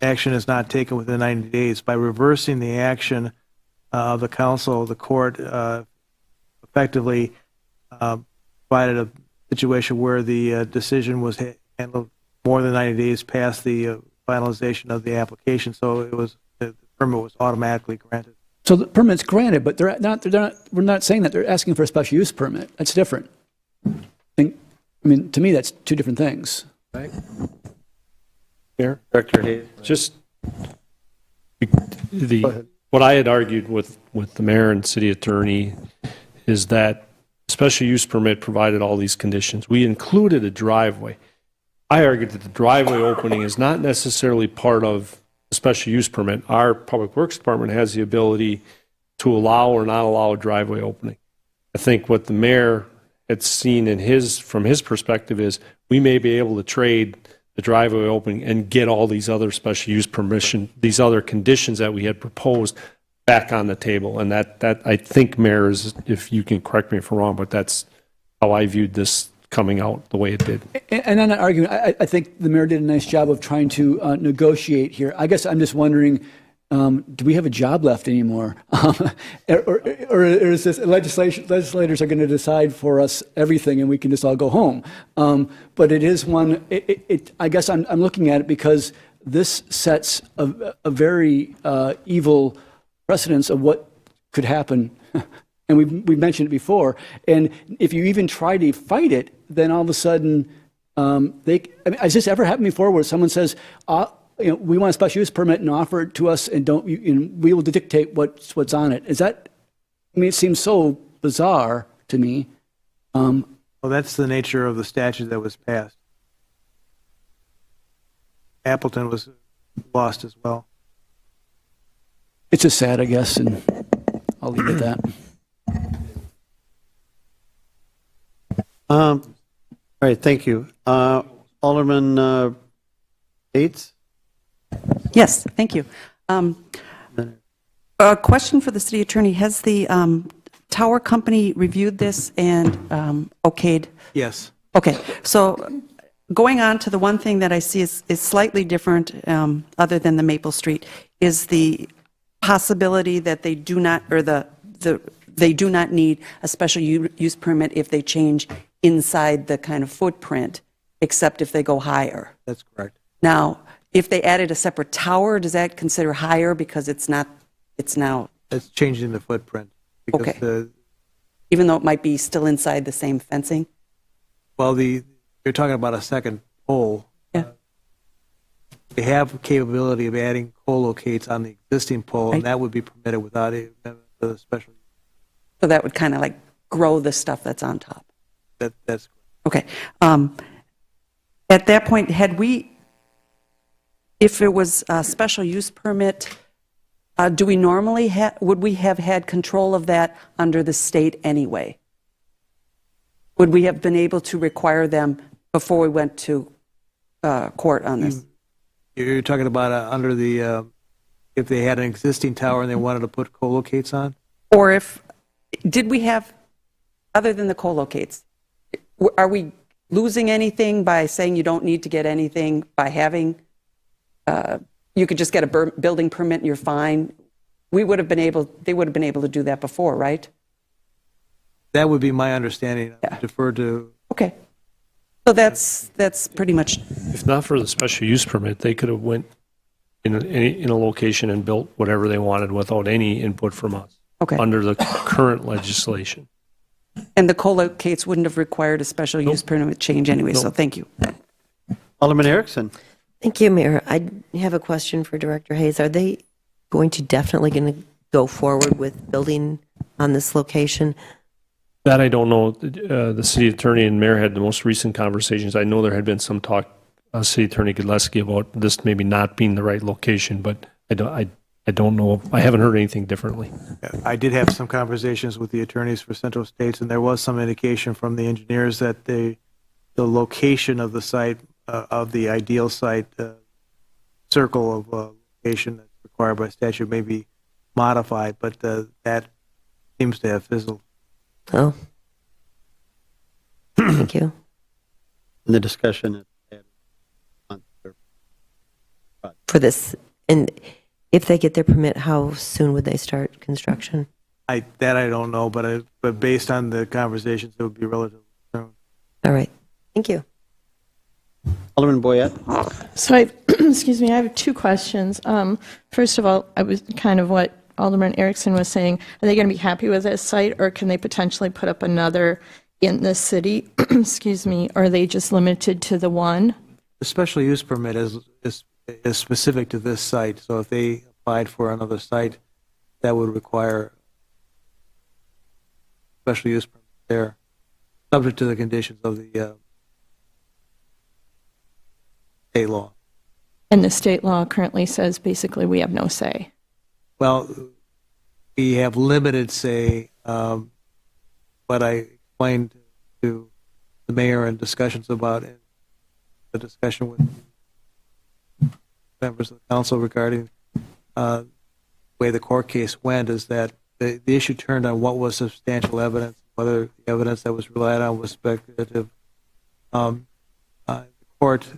action is not taken within 90 days. By reversing the action of the council, the court effectively provided a situation where the decision was handled more than 90 days past the finalization of the application, so the permit was automatically granted. So the permit's granted, but we're not saying that. They're asking for a special use permit. That's different. I mean, to me, that's two different things. Right. Here, Director Hayes. Just what I had argued with the mayor and city attorney is that special use permit provided all these conditions. We included a driveway. I argued that the driveway opening is not necessarily part of the special use permit. Our Public Works Department has the ability to allow or not allow a driveway opening. I think what the mayor had seen from his perspective is we may be able to trade the driveway opening and get all these other special use permission, these other conditions that we had proposed back on the table. And that I think, Mayor, is, if you can correct me if I'm wrong, but that's how I viewed this coming out the way it did. And I'm not arguing. I think the mayor did a nice job of trying to negotiate here. I guess I'm just wondering, do we have a job left anymore? Or is this legislators are going to decide for us everything and we can just all go home? But it is one, I guess I'm looking at it because this sets a very evil precedence of what could happen. And we've mentioned it before. And if you even try to fight it, then all of a sudden, has this ever happened before where someone says, we want a special use permit and offer it to us and we will dictate what's on it? It seems so bizarre to me. Well, that's the nature of the statute that was passed. Appleton was lost as well. It's just sad, I guess, and I'll leave it at that. All right, thank you. Alderman Bates? Yes, thank you. A question for the city attorney. Has the tower company reviewed this and okayed? Yes. Okay, so going on to the one thing that I see is slightly different, other than the Maple Street, is the possibility that they do not, or they do not need a special use permit if they change inside the kind of footprint, except if they go higher. That's correct. Now, if they added a separate tower, does that consider higher because it's now? It's changing the footprint. Because okay. Even though it might be still inside the same fencing? Well, you're talking about a second pole. Yeah. They have capability of adding co-locates on the existing pole, Right. and that would be permitted without a special. So that would kind of like grow the stuff that's on top. That's okay. At that point, if it was a special use permit, do we normally would we have had control of that under the state anyway? Would we have been able to require them before we went to court on this? You're talking about under the if they had an existing tower and they wanted to put co-locates on? Or did we have, other than the co-locates, are we losing anything by saying you don't need to get anything by having, you could just get a building permit and you're fine. They would have been able to do that before, right? That would be my understanding. I defer to. Okay. So that's pretty much. If not for the special use permit, they could have went in a location and built whatever they wanted without any input from us. Okay. Under the current legislation. And the co-locates wouldn't have required a special use permit change anyway, so thank you. Alderman Erickson. Thank you, Mayor. I have a question for Director Hayes. Are they going to go forward with building on this location? That I don't know. The city attorney and mayor had the most recent conversations. I know there had been some talk, City Attorney Gillespie, about this maybe not being the right location, but I don't know. I haven't heard anything differently. I did have some conversations with the attorneys for Central States, and there was some indication from the engineers that the location of the site, of the ideal site, circle of location that's required by statute may be modified, but that seems to have fizzled. Oh. Thank you. And the discussion For this, and if they get their permit, how soon would they start construction? I don't know, but based on the conversations, it would be relatively soon. All right. Thank you. Alderman Boyette. So excuse me, I have two questions. First of all, I was kind of what Alderman Erickson was saying. Are they going to be happy with this site, or can they potentially put up another in the city? Excuse me. Or are they just limited to the one? The special use permit is specific to this site, so if they applied for another site, that would require special use permit there, subject to the conditions of the state law. And the state law currently says basically we have no say. Well, we have limited say, but I explained to the mayor in discussions about it, the discussion with members of the council regarding the way the court case went, is that the issue turned on what was substantial evidence, whether the evidence that was relied on was speculative. The court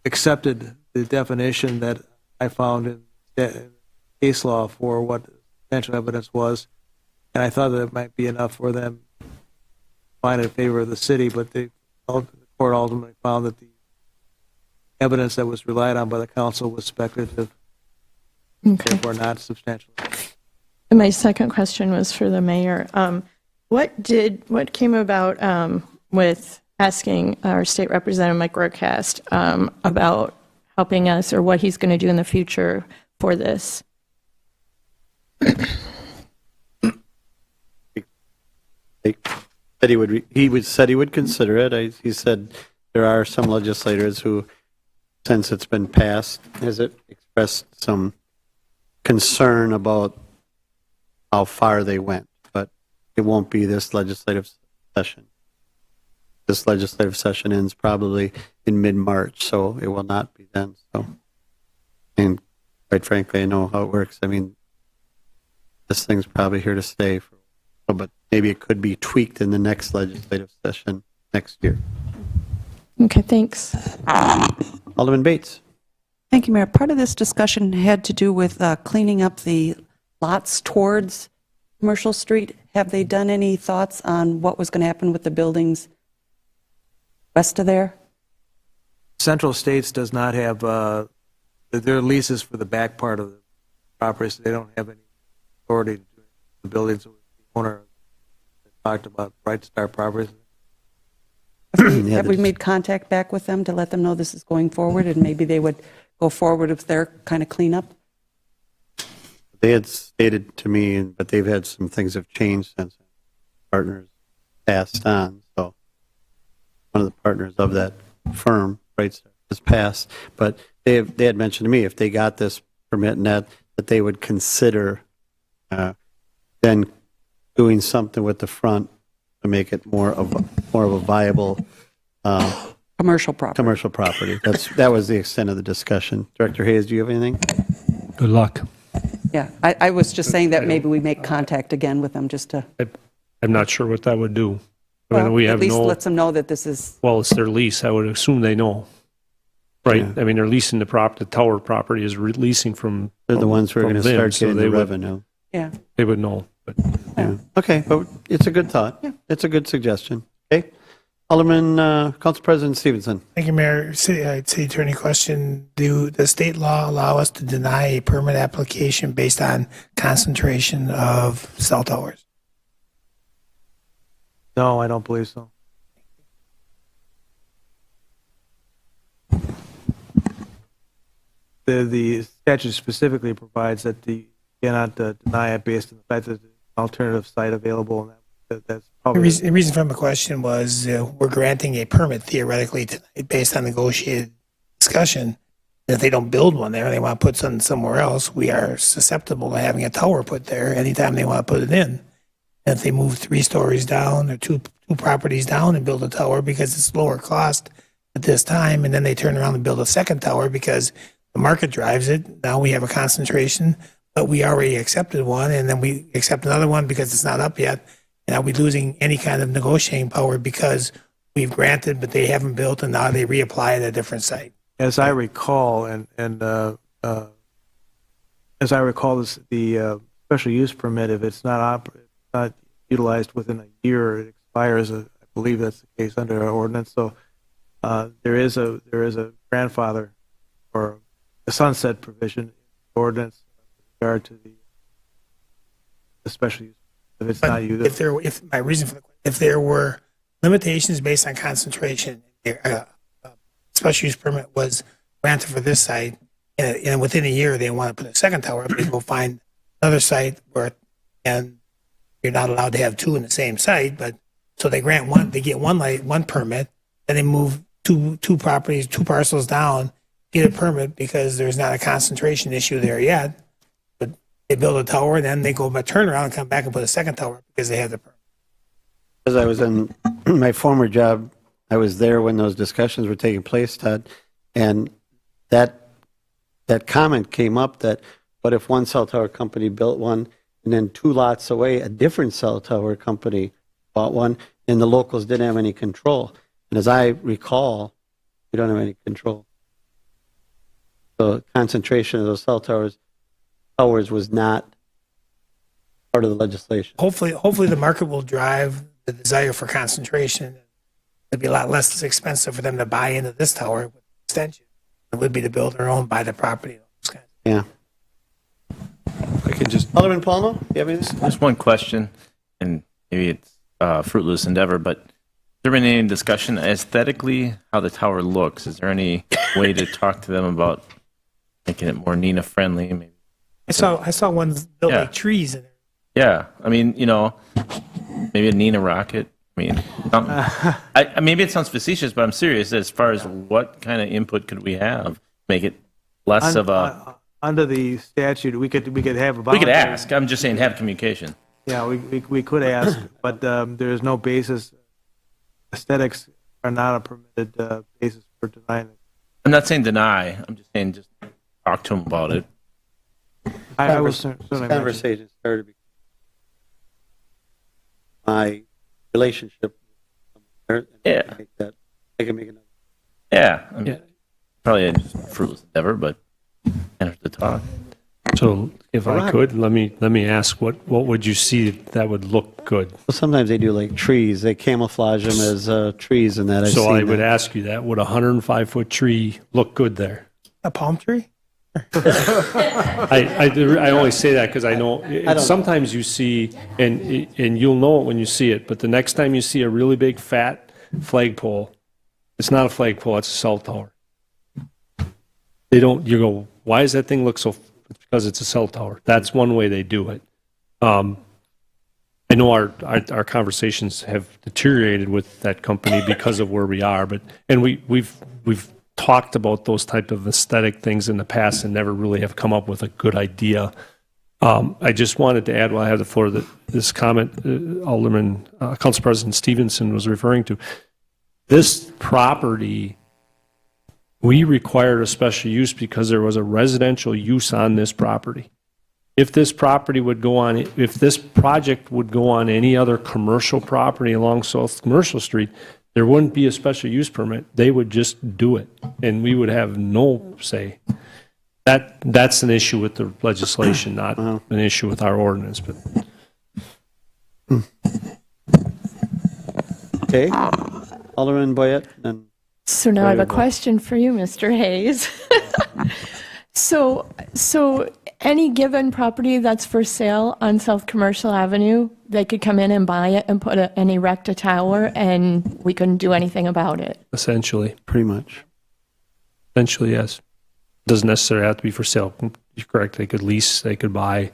accepted the definition that I found in case law for what substantial evidence was, and I thought that it might be enough for them to find in favor of the city, but the court ultimately found that the evidence that was relied on by the council was speculative, therefore not substantial. And my second question was for the mayor. What came about with asking our state representative Mike Rourcast about helping us, or what he's going to do in the future for this? He said he would consider it. He said there are some legislators who, since it's been passed, has it expressed some concern about how far they went, but it won't be this legislative session. This legislative session ends probably in mid-March, so it will not be then. So, and quite frankly, I know how it works. I mean, this thing's probably here to stay, but maybe it could be tweaked in the next legislative session next year. Okay, thanks. Alderman Bates. Thank you, Mayor. Part of this discussion had to do with cleaning up the lots towards Commercial Street. Have they done any thoughts on what was going to happen with the buildings west of there? Central States does not have, their leases for the back part of the property, so they don't have any authority to do the buildings. The owner talked about Bright Star Properties. Have we made contact back with them to let them know this is going forward, and maybe they would go forward with their kind of cleanup? They had stated to me, but they've had some things have changed since partners passed on. So one of the partners of that firm, Bright Star, has passed. But they had mentioned to me if they got this permit and that they would consider then doing something with the front to make it more of a viable commercial property. That was the extent of the discussion. Director Hayes, do you have anything? Good luck. Yeah, I was just saying that maybe we make contact again with them just to. I'm not sure what that would do. I mean, we At have least no, lets them know that this is, well, it's their lease. I would assume they know. Right? I mean, they're leasing the tower property is releasing from. They're the ones who are from going to them, start so getting they the would- revenue. yeah. They would know. But Yeah. Okay, but it's a good thought. It's a good suggestion. Okay. Alderman, Council President Stevenson. Thank you, Mayor. City Attorney question, do the state law allow us to deny a permit application based on concentration of cell towers? No, I don't believe so. The statute specifically provides that you cannot deny it based on the fact that there's an alternative site available, and that's The probably. reason for my question was we're granting a permit theoretically tonight based on negotiated discussion. If they don't build one there, they want to put something somewhere else, we are susceptible to having a tower put there anytime they want to put it in. And if they move 3 stories down or two properties down and build a tower because it's lower cost at this time, and then they turn around and build a second tower because the market drives it, now we have a concentration, but we already accepted one, and then we accept another one because it's not up yet. And are we losing any kind of negotiating power because we've granted, but they haven't built, and now they reapply at a different site? As I recall, as I recall, the special use permit, if it's not utilized within a year, it expires. I believe that's the case under our ordinance. So there is a grandfather or a sunset provision in the ordinance with regard to the special use. If it's not used, If there were limitations based on concentration, special use permit was granted for this site, and within a year they want to put a second tower up, they go find another site and you're not allowed to have 2 in the same site, but so they grant one, they get one permit, then they move two parcels down, get a permit because there's not a concentration issue there yet. But they build a tower, then they go back, turn around and come back and put a second tower because they have the permit. As I was in my former job, I was there when those discussions were taking place, Todd, and that comment came up that, what if one cell tower company built one, and then 2 lots away, a different cell tower company bought one, and the locals didn't have any control. And as I recall, we don't have any control. So concentration of those cell towers was not part of the legislation. Hopefully the market will drive the desire for concentration. It'd be a lot less expensive for them to buy into this tower with extension. It would be to build their own, buy the property. Yeah. I can just. Alderman Palmer, you have anything? Just one question, and maybe it's a fruitless endeavor, but has there been any discussion aesthetically how the tower looks? Is there any way to talk to them about making it more Neenah friendly? Maybe. I saw ones built like trees in it. Yeah, I mean, maybe a Neenah rocket. I mean, maybe it sounds facetious, but I'm serious as far as what kind of input could we have? Make it less of a. Under the statute, we could have a. We could ask. I'm just saying, have communication. Yeah, we could ask, but there is no basis. Aesthetics are not a permitted basis for denying it. I'm not saying deny. I'm just saying just talk to them about it. I was certainly conversation started because my relationship. Yeah. I can make another. Yeah. I mean, probably a fruitless endeavor, but enter the talk. So if I could, let me ask, what would you see that would look good? Well, sometimes they do like trees. They camouflage them as trees and that. So I would ask you that. Would a 105-foot tree look good there? A palm tree? I only say that because I know sometimes you see, and you'll know it when you see it, but the next time you see a really big fat flagpole, it's not a flagpole, it's a cell tower. You go, why does that thing look so? It's because it's a cell tower. That's one way they do it. I know our conversations have deteriorated with that company because of where we are, and we've talked about those type of aesthetic things in the past and never really have come up with a good idea. I just wanted to add, while I have the floor, that this comment Alderman Council President Stevenson was referring to. This property, we required a special use because there was a residential use on this property. if this property would go on, if this project would go on any other commercial property along South Commercial Street, there wouldn't be a special use permit. They would just do it, and we would have no say. That's an issue with the legislation, not an issue with our ordinance. But Okay. Alderman Boyette, and So now I have a question for you, Mr. Hayes. So any given property that's for sale on South Commercial Avenue, they could come in and buy it and and erect a tower, and we couldn't do anything about it? essentially, pretty much. essentially, yes. Doesn't necessarily have to be for sale. You're correct. They could lease, they could buy,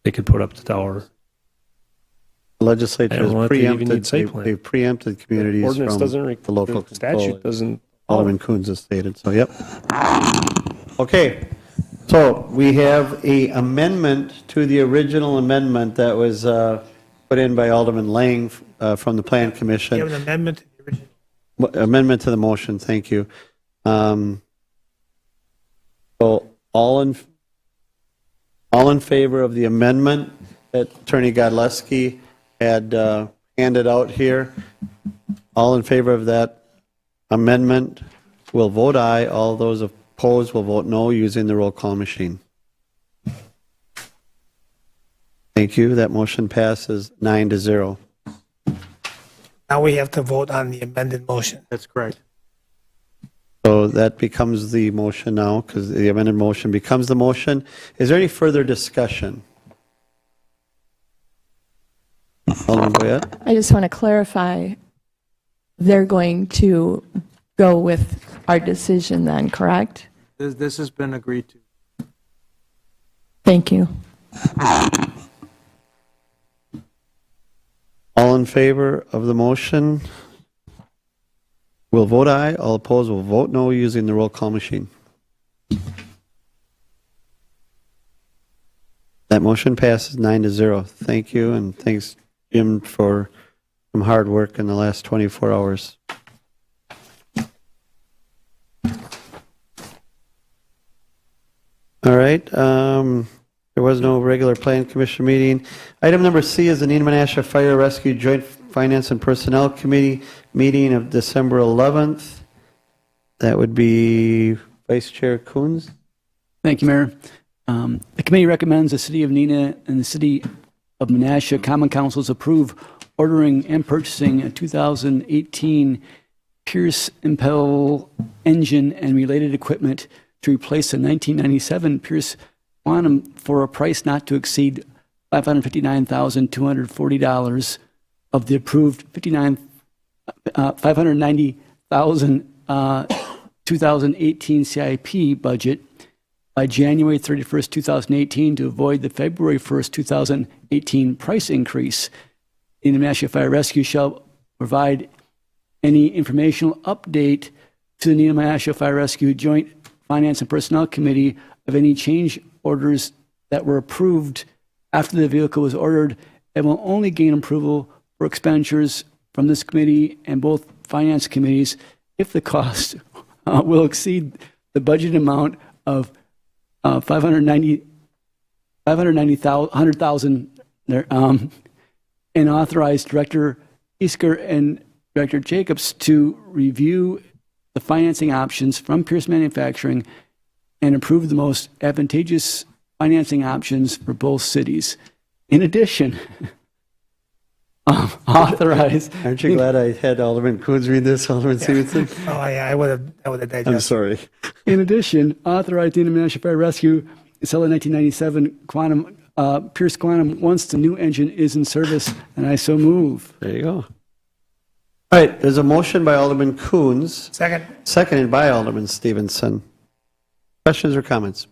they could put up the tower. The legislature I has don't know if they even preempted, need site plan. they've preempted communities Ordinance from doesn't the local the statute control, as doesn't. Alderman Coons has stated, so yep. Okay, so we have a amendment to the original amendment that was put in by Alderman Lang from the Plan Commission. You have an amendment to the original. Amendment to the motion, thank you. So all in favor of the amendment that Attorney Godleski had handed out here? All in favor of that amendment will vote aye. All those opposed will vote no using the roll call machine. Thank you. That motion passes 9-0. Now we have to vote on the amended motion. That's correct. So that becomes the motion now, because the amended motion becomes the motion. Is there any further discussion? Alderman Boyette? I just want to clarify, they're going to go with our decision then, correct? This has been agreed to. Thank you. All in favor of the motion will vote aye. All opposed will vote no using the roll call machine. That motion passes 9-0. Thank you, and thanks, Jim, for some hard work in the last 24 hours. All right. There was no regular Plan Commission meeting. Item number C is the Neenah Fire Rescue Joint Finance and Personnel Committee meeting of December 11th. That would be Vice Chair Coons. Thank you, Mayor. The committee recommends the City of Neenah and the City of Menasha Common Councils approve ordering and purchasing a 2018 Pierce Impel engine and related equipment to replace a 1997 Pierce Quantum for a price not to exceed $559,240 of the approved $590,000 2018 CIP budget by January 31st, 2018 to avoid the February 1st, 2018 price increase. The Neenah Fire Rescue shall provide any informational update to the Neenah Fire Rescue Joint Finance and Personnel Committee of any change orders that were approved after the vehicle was ordered, and will only gain approval for expenditures from this committee and both finance committees if the cost will exceed the budget amount of $100,000, and authorize Director Easker and Director Jacobs to review the financing options from Pierce Manufacturing and approve the most advantageous financing options for both cities. In addition, authorize. Aren't you glad I had Alderman Coons read this, Alderman Stevenson? Oh, yeah, I would have digested. I'm sorry. In addition, authorize the Neenah Fire Rescue to sell a 1997 Quantum, Pierce Quantum once the new engine is in service, and I so move. There you go. All right, there's a motion by Alderman Coons. Second. Seconded by Alderman Stevenson. Questions or comments?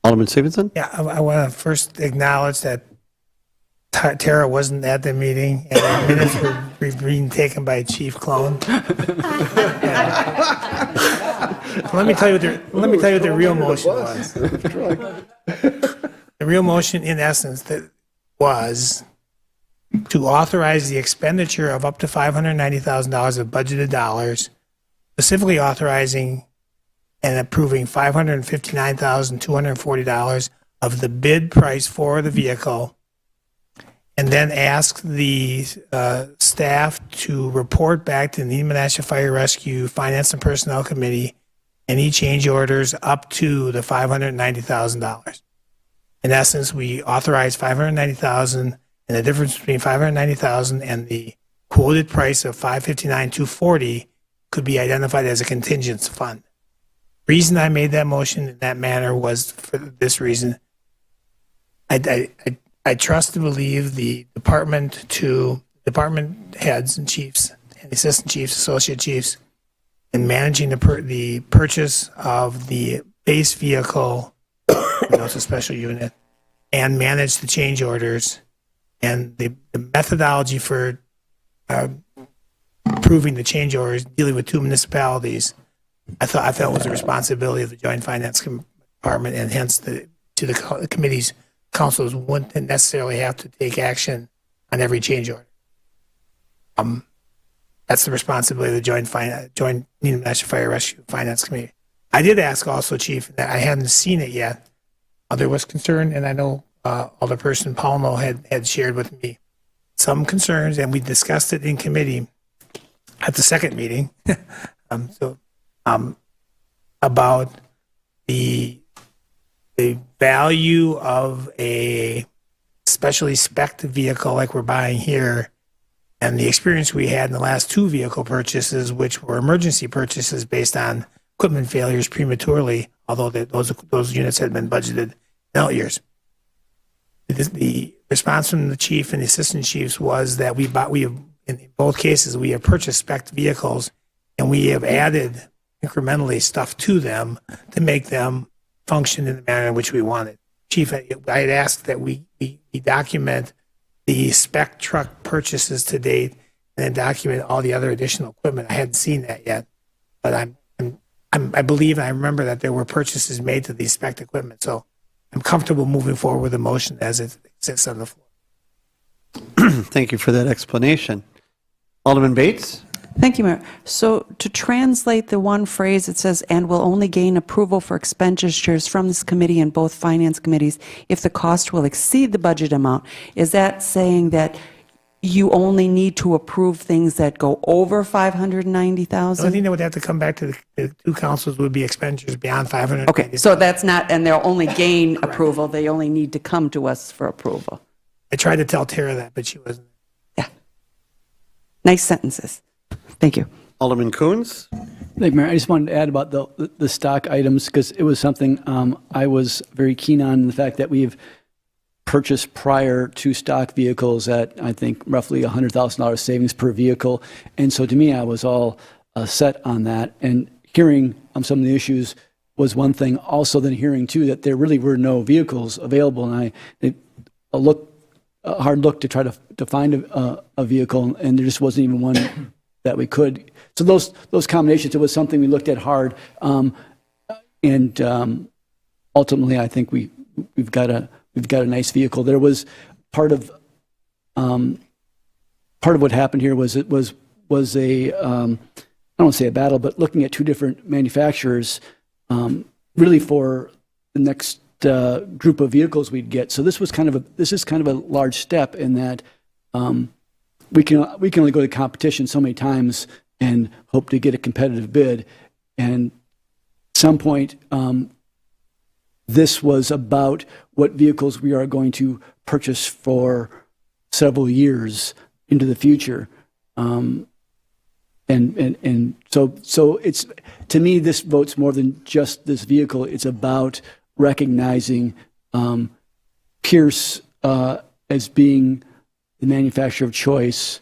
Alderman Stevenson? Yeah, I want to first acknowledge that Tara wasn't at the meeting, and the minutes were being taken by Chief Clone. Let me tell you what the real motion was. The real motion, in essence, that was to authorize the expenditure of up to $590,000 of budgeted dollars, specifically authorizing and approving $559,240 of the bid price for the vehicle, and then ask the staff to report back to the Neenah Fire Rescue Finance and Personnel Committee any change orders up to the $590,000. In essence, we authorized $590,000, and the difference between $590,000 and the quoted price of $559,240 could be identified as a contingency fund. The reason I made that motion in that manner was for this reason. I trust and believe the department heads and chiefs and assistant chiefs, associate chiefs, in managing the purchase of the base vehicle, it's a special unit, and manage the change orders and the methodology for approving the change orders, dealing with 2 municipalities. I felt was the responsibility of the Joint Finance Department, and hence to the committee's councils wouldn't necessarily have to take action on every change order. That's the responsibility of the Joint Neenah National Fire Rescue Finance Committee. I did ask also, Chief, that I hadn't seen it yet. There was concern, and I know Alderperson Palmo had shared with me some concerns, and we discussed it in committee at the second meeting. About the value of a specially spec'd vehicle like we're buying here, and the experience we had in the last 2 vehicle purchases, which were emergency purchases based on equipment failures prematurely, although those units had been budgeted in out years. The response from the chief and the assistant chiefs was that in both cases, we have purchased spec'd vehicles, and we have added incrementally stuff to them to make them function in the manner in which we wanted. Chief, I had asked that we document the spec truck purchases to date and then document all the other additional equipment. I hadn't seen that yet, but I believe and I remember that there were purchases made to these spec equipment. So I'm comfortable moving forward with the motion as it exists on the floor. Thank you for that explanation. Alderman Bates? Thank you, Mayor. So to translate the one phrase, it says, and will only gain approval for expenditures from this committee and both finance committees if the cost will exceed the budget amount. Is that saying that you only need to approve things that go over $590,000? The only thing that would have to come back to the 2 councils would be expenditures beyond $590,000. Okay, so that's not, and they'll only gain approval. They only need to come to us for approval. I tried to tell Tara that, but she wasn't. Yeah. Nice sentences. Thank you. Alderman Coons? Thank you, Mayor. I just wanted to add about the stock items, because it was something I was very keen on, the fact that we've purchased prior to stock vehicles at, I think, roughly $100,000 savings per vehicle. And so to me, I was all set on that. And hearing some of the issues was one thing. Also then hearing, too, that there really were no vehicles available. And a hard look to try to find a vehicle, and there just wasn't even one that we could. So those combinations, it was something we looked at hard, and ultimately, I think we've got a nice vehicle. There was part of what happened here was a I don't want to say a battle, but looking at 2 different manufacturers, really for the next group of vehicles we'd get. So this is kind of a large step in that. We can only go to competition so many times and hope to get a competitive bid. And at some point, this was about what vehicles we are going to purchase for several years into the future. And so it's, to me, this vote's more than just this vehicle. It's about recognizing Pierce as being the manufacturer of choice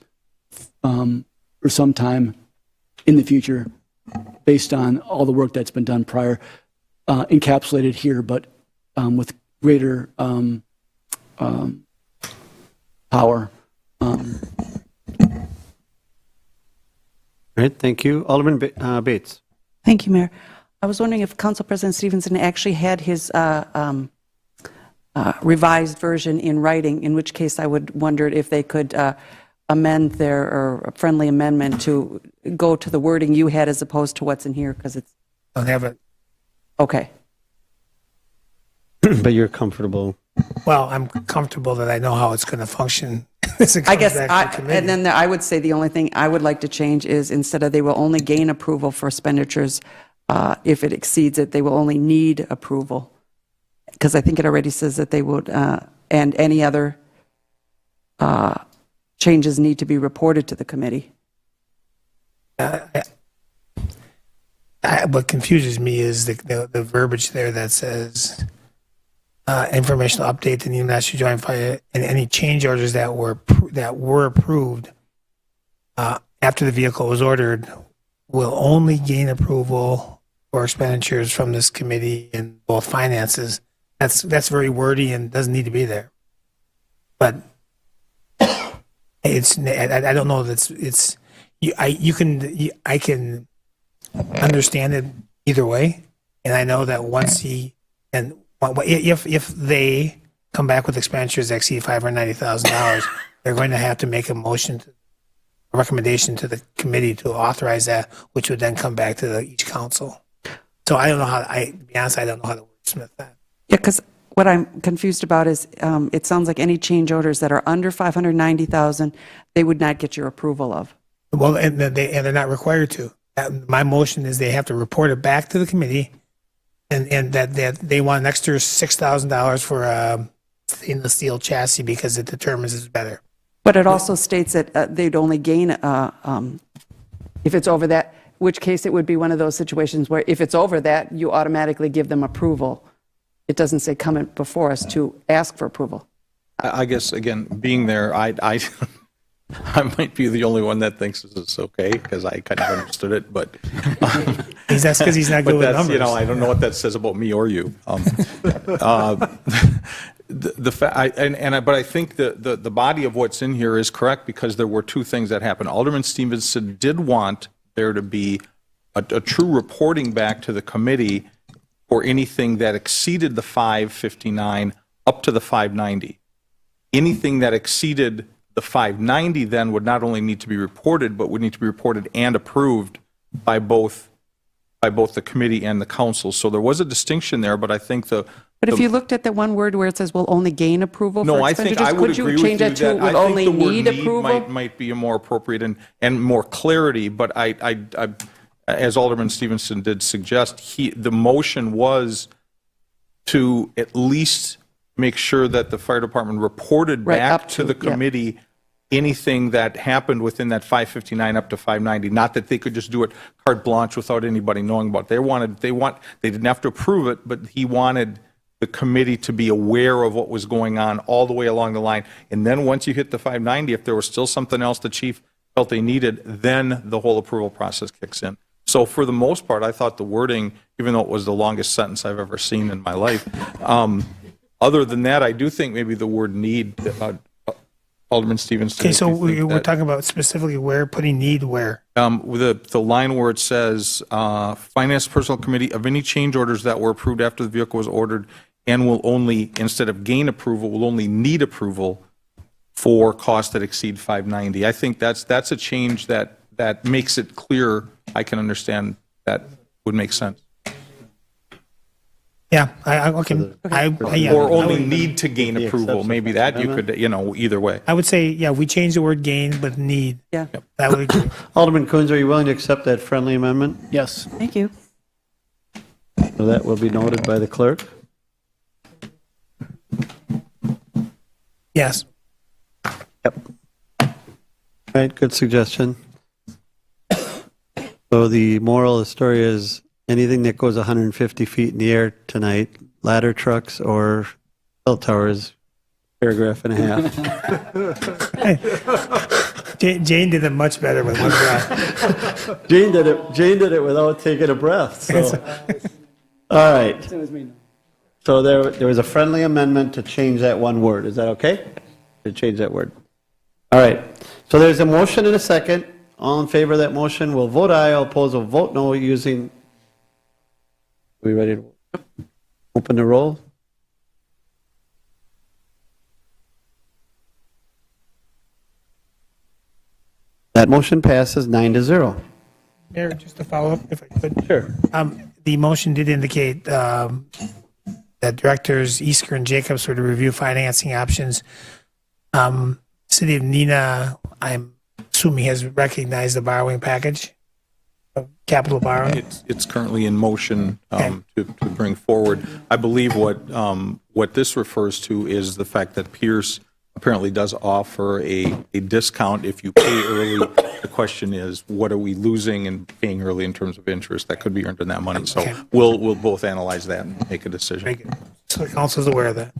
for some time in the future, based on all the work that's been done prior, encapsulated here, but with greater power. All right, thank you. Alderman Bates. Thank you, Mayor. I was wondering if Council President Stevenson actually had his revised version in writing, in which case I would wonder if they could amend or a friendly amendment to go to the wording you had as opposed to what's in here, because it's... Don't have it. Okay. But you're comfortable. Well, I'm comfortable that I know how it's going to function. as it I comes guess, back to committee. and then I would say the only thing I would like to change is instead of they will only gain approval for expenditures, if it exceeds it, they will only need approval. Because I think it already says that they would, and any other changes need to be reported to the committee. What confuses me is the verbiage there that says informational update to the National Joint Fire and any change orders that were approved after the vehicle was ordered will only gain approval for expenditures from this committee in both finances. That's very wordy and doesn't need to be there. But it's I don't know that it's I can understand it either way, and I know that once if they come back with expenditures that exceed $590,000, they're going to have to make a recommendation to the committee to authorize that, which would then come back to each council. So I don't know to be honest, I don't know how to wordsmith that. Yeah, because what I'm confused about is it sounds like any change orders that are under $590,000, they would not get your approval of. Well, and they're not required to. My motion is they have to report it back to the committee, and that they want an extra $6,000 for a stainless steel chassis because it determines it's better. But it also states that they'd only gain, if it's over that, which case it would be one of those situations where if it's over that, you automatically give them approval. It doesn't say come before us to ask for approval. I guess, again, being there, I might be the only one that thinks this is okay, because I kind of understood it, but... That's because he's not good with numbers. I don't know what that says about me or you. But I think the body of what's in here is correct, because there were two things that happened. Alderman Stevenson did want there to be a true reporting back to the committee for anything that exceeded the 559 up to the 590. Anything that exceeded the 590 then would not only need to be reported, but would need to be reported and approved by both the committee and the council. So there was a distinction there, but I think But if you looked at the one word where it says will only gain approval no, for I think expenditures, I would could agree you with change you that to that will I only think the word need approval? might be more appropriate and more clarity. But I as Alderman Stevenson did suggest, the motion was to at least make sure that the fire department reported back to the committee anything that happened within that 559 up to 590. Not that they could just do it carte blanche without anybody knowing about it. They didn't have to approve it, but he wanted the committee to be aware of what was going on all the way along the line. And then once you hit the 590, if there was still something else the chief felt they needed, then the whole approval process kicks in. So for the most part, I thought the wording, even though it was the longest sentence I've ever seen in my life, other than that, I do think maybe the word need, Alderman Stevenson. Okay, so we're talking about specifically where, putting need where? With the line where it says, Finance Personnel Committee of any change orders that were approved after the vehicle was ordered and will only, instead of gain approval, will only need approval for costs that exceed 590. I think that's a change that makes it clear. I can understand that would make sense. Yeah, okay. Or only need to gain approval. Maybe that you could, either way. I would say, yeah, we changed the word gain, but need. Yeah. That would agree. Alderman Coons, are you willing to accept that friendly amendment? Yes. Thank you. So that will be noted by the clerk. Yes. Yep. All right, good suggestion. So the moral of the story is anything that goes 150 feet in the air tonight, ladder trucks or cell towers, paragraph and a half. Jane did it much better with one breath. Jane did it without taking a breath. So. All right. So there was a friendly amendment to change that one word. Is that okay? To change that word. All right. So there's a motion and a second. All in favor of that motion will vote aye. All opposed will vote no using. Are we ready to open the roll? That motion passes 9-0. Mayor, just to follow up, if I could. Sure. The motion did indicate that Directors Easker and Jacobs were to review financing options. City of Neenah, I'm assuming, has recognized the borrowing package, capital borrowing. It's currently in motion to bring forward. I believe what this refers to is the fact that Pierce apparently does offer a discount if you pay early. The question is, what are we losing in paying early in terms of interest that could be earned in that money? So we'll both analyze that and make a decision. So the council's aware of that.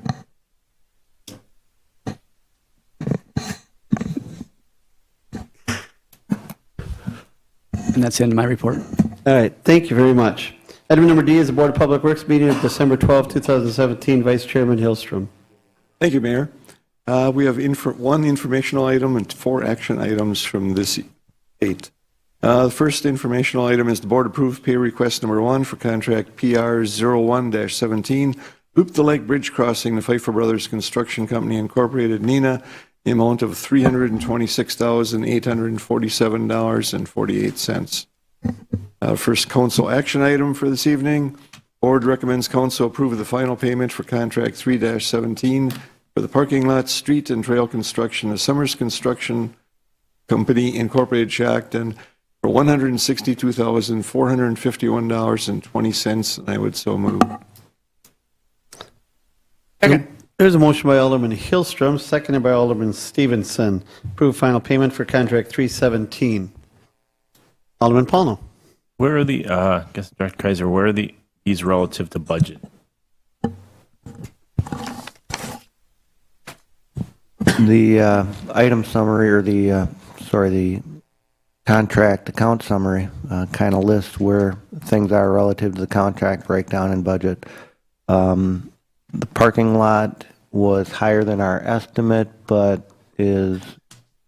And that's the end of my report. All right, thank you very much. Item number D is the Board of Public Works meeting of December 12, 2017. Vice Chairman Hillstrom. Thank you, Mayor. We have one informational item and 4 action items from this date. The first informational item is the board approved pay request number 1 for contract PR 01-17, Loop the Lake Bridge Crossing to Pfeiffer Brothers Construction Company Incorporated, Neenah, the amount of $326,847.48. First council action item for this evening. Board recommends council approve the final payment for contract 3-17 for the parking lot, street, and trail construction of Summers Construction Company Incorporated, Shackton, for $162,451.20, and I would so move. Second. There's a motion by Alderman Hillstrom, seconded by Alderman Stevenson. Approve final payment for contract 317. Alderman Paulno. Where are the, I guess, Director Kaiser, where are these relative to budget? The item summary, or the contract account summary kind of lists where things are relative to the contract breakdown and budget. The parking lot was higher than our estimate, but is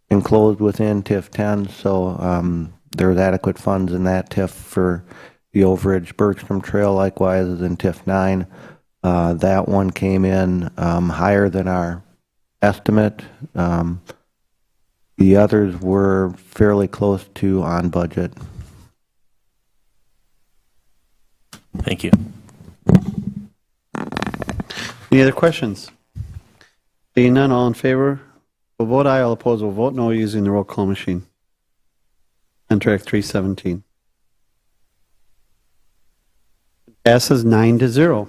enclosed within TIF 10, so there's adequate funds in that TIF for the overage. Bergstrom Trail likewise is in TIF 9. That one came in higher than our estimate. The others were fairly close to on budget. Thank you. Any other questions? Being none, all in favor will vote aye, all opposed will vote no using the roll call machine. Contract 317. Passes 9-0.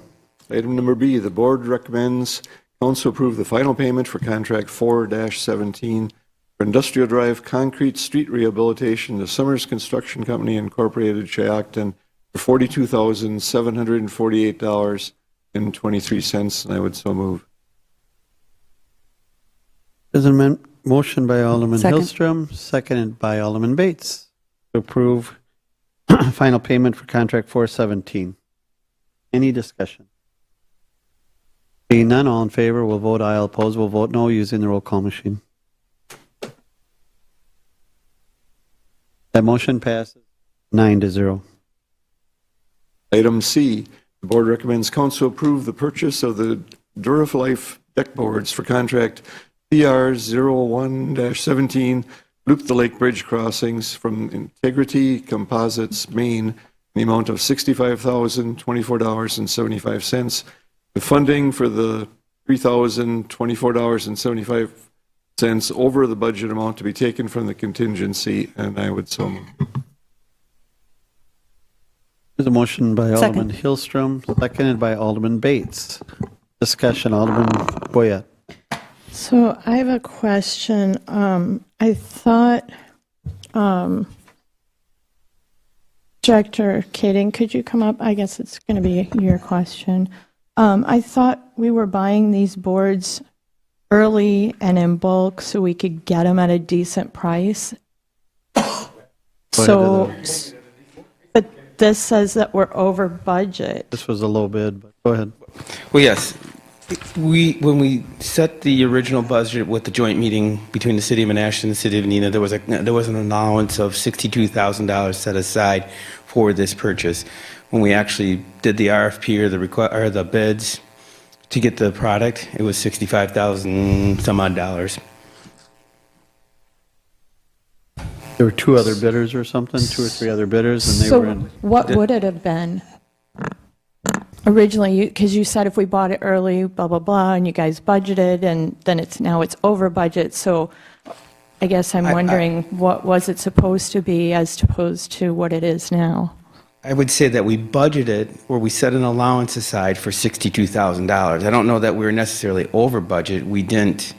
Item number B, the board recommends council approve the final payment for contract 4-17 for Industrial Drive Concrete Street Rehabilitation to Summers Construction Company Incorporated, Shackton, for $42,748.23, and I would so move. There's a motion by Alderman Second. Hillstrom, seconded by Alderman Bates, to approve final payment for contract 417. Any discussion? Being none, all in favor will vote aye, all opposed will vote no using the roll call machine. That motion passes 9-0. Item C, the board recommends council approve the purchase of the Duraflife deck boards for contract PR 01-17, Loop the Lake Bridge Crossings from Integrity Composites, Maine, in the amount of $65,024.75. The funding for the $3,024.75 over the budget amount to be taken from the contingency, and I would so move. There's a motion by Alderman Hillstrom, seconded by Alderman Bates. Discussion, Alderman Boyette. So I have a question. I thought, Director Kading, could you come up? I guess it's going to be your question. I thought we were buying these boards early and in bulk so we could get them at a decent price. So, but this says that we're over budget. This was a low bid, but go ahead. Well, yes. When we set the original budget with the joint meeting between the City of Menasha and the City of Neenah, there was an allowance of $62,000 set aside for this purchase. When we actually did the RFP or the bids to get the product, it was $65,000 some odd dollars. There were 2 other bidders or something, 2 or 3 other bidders, and they So were in. what would it have been? originally, because you said if we bought it early, blah, blah, blah, and you guys budgeted, and then now it's over budget. So I guess I'm wondering, what was it supposed to be as opposed to what it is now? I would say that we budgeted, or we set an allowance aside for $62,000. I don't know that we were necessarily over budget. We didn't.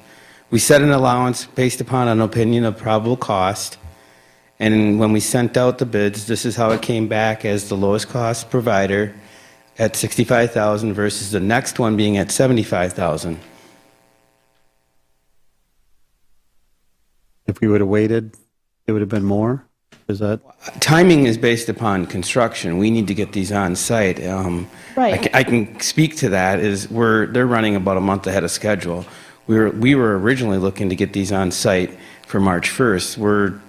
We set an allowance based upon an opinion of probable cost, and when we sent out the bids, this is how it came back as the lowest cost provider at $65,000 versus the next one being at $75,000. If we would have waited, it would have been more? Is that? Timing is based upon construction. We need to get these on site. Right. I can speak to that. They're running about a month ahead of schedule. We were originally looking to get these on site for March 1st.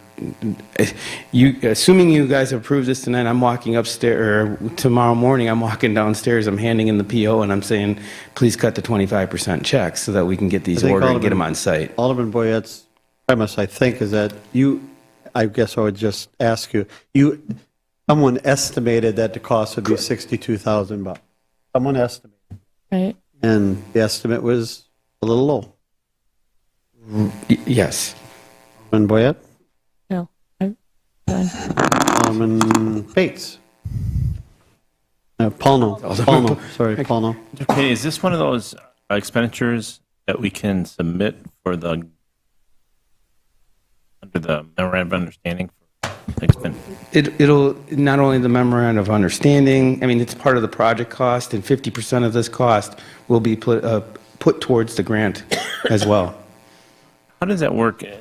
Assuming you guys approve this tonight, I'm walking upstairs, or tomorrow morning I'm walking downstairs, I'm handing in the PO, and I'm saying, please cut the 25% checks so that we can get these ordered and get them on site. Alderman Boyette's premise, I think, is that I guess I would just ask you, someone estimated that the cost would be $62,000. Someone estimated. Right. And the estimate was a little low. Yes. Alderman Boyette? No. Alderman Bates? Paul, sorry, Paul. Okay, is this one of those expenditures that we can submit for under the memorandum of understanding for It'll not only the memorandum of understanding, I mean, it's part of the project cost, and 50% of this cost will be put towards the grant as well. How does that work? I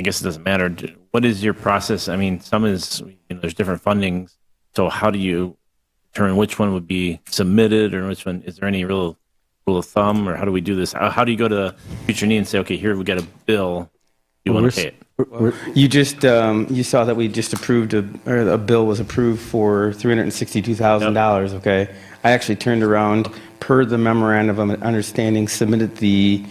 guess it doesn't matter. What is your process? I mean, there's different fundings. So how do you determine which one would be submitted, or which one? Is there any real rule of thumb, or how do we do this? How do you go to Future Need and say, okay, here we got a bill, you want to pay it? You saw that we just approved a bill was approved for $362,000. Okay, I actually turned around per the memorandum of understanding, submitted the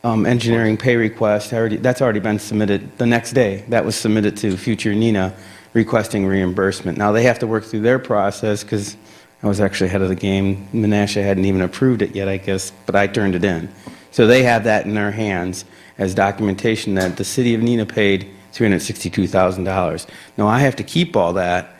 engineering pay request. That's already been submitted. The next day, that was submitted to Future Neenah, requesting reimbursement. Now they have to work through their process because I was actually ahead of the game. Menasha hadn't even approved it yet, I guess, but I turned it in. So they have that in their hands as documentation that the city of Neenah paid $362,000. Now I have to keep all that,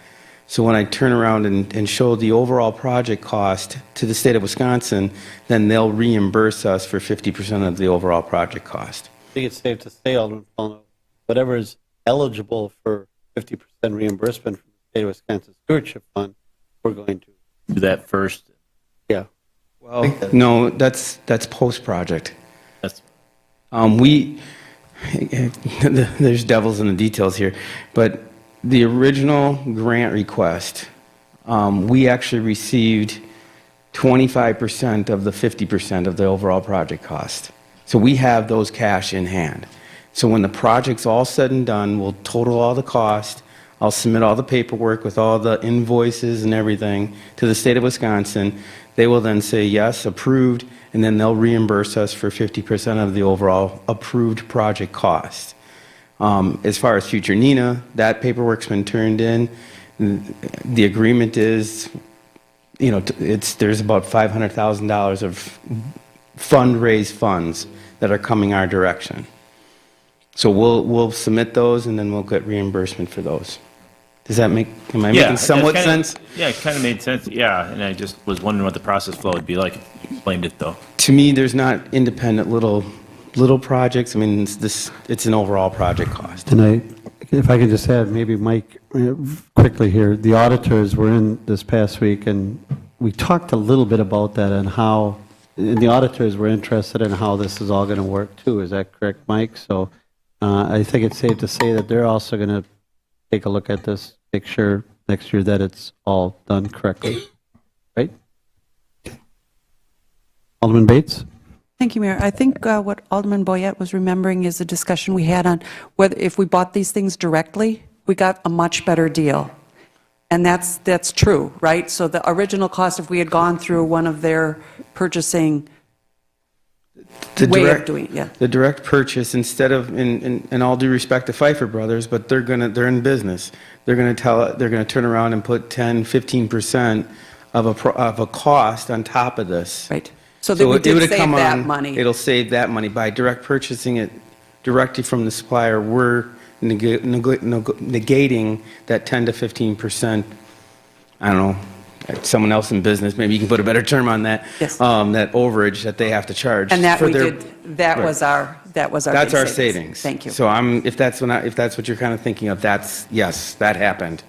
so when I turn around and show the overall project cost to the state of Wisconsin, then they'll reimburse us for 50% of the overall project cost. I think it's safe to say, Alderman Paul, whatever is eligible for 50% reimbursement from the state of Wisconsin Stewardship Fund, we're going to do that first. Yeah. Well, no, that's post-project. There's devils in the details here, but the original grant request, we actually received 25% of the 50% of the overall project cost. So we have those cash in hand. So when the project's all said and done, we'll total all the cost. I'll submit all the paperwork with all the invoices and everything to the state of Wisconsin. They will then say, yes, approved, and then they'll reimburse us for 50% of the overall approved project cost. As far as Future Neenah, that paperwork's been turned in. The agreement is, there's about $500,000 of fundraised funds that are coming our direction. So we'll submit those, and then we'll get reimbursement for those. Am I making somewhat sense? Yeah, it kind of made sense. Yeah, and I just was wondering what the process flow would be like if you explained it, though. To me, there's not independent little projects. I mean, it's an overall project cost. And if I could just add, maybe Mike, quickly here, the auditors were in this past week, and we talked a little bit about that and how, and the auditors were interested in how this is all going to work too. Is that correct, Mike? So I think it's safe to say that they're also going to take a look at this, make sure next year that it's all done correctly, right? Alderman Bates? Thank you, Mayor. I think what Alderman Boyette was remembering is a discussion we had on whether if we bought these things directly, we got a much better deal. And that's true, right? So the original cost, if we had gone through one of their purchasing way of doing it, yeah. The direct purchase, instead of, in all due respect to Pfeiffer Brothers, but they're in business. They're going to turn around and put 10, 15% of a cost on top of this. Right. So that we it did would've save come that on- money. It'll save that money. By direct purchasing it directly from the supplier, we're negating that 10 to 15%, I don't know, someone else in business, maybe you can put a better term on that, Yes. that overage that they have to charge. And that for we their- did, that Right. was our That's big our savings. Thank you. So if that's what you're kind of thinking of, yes, that happened.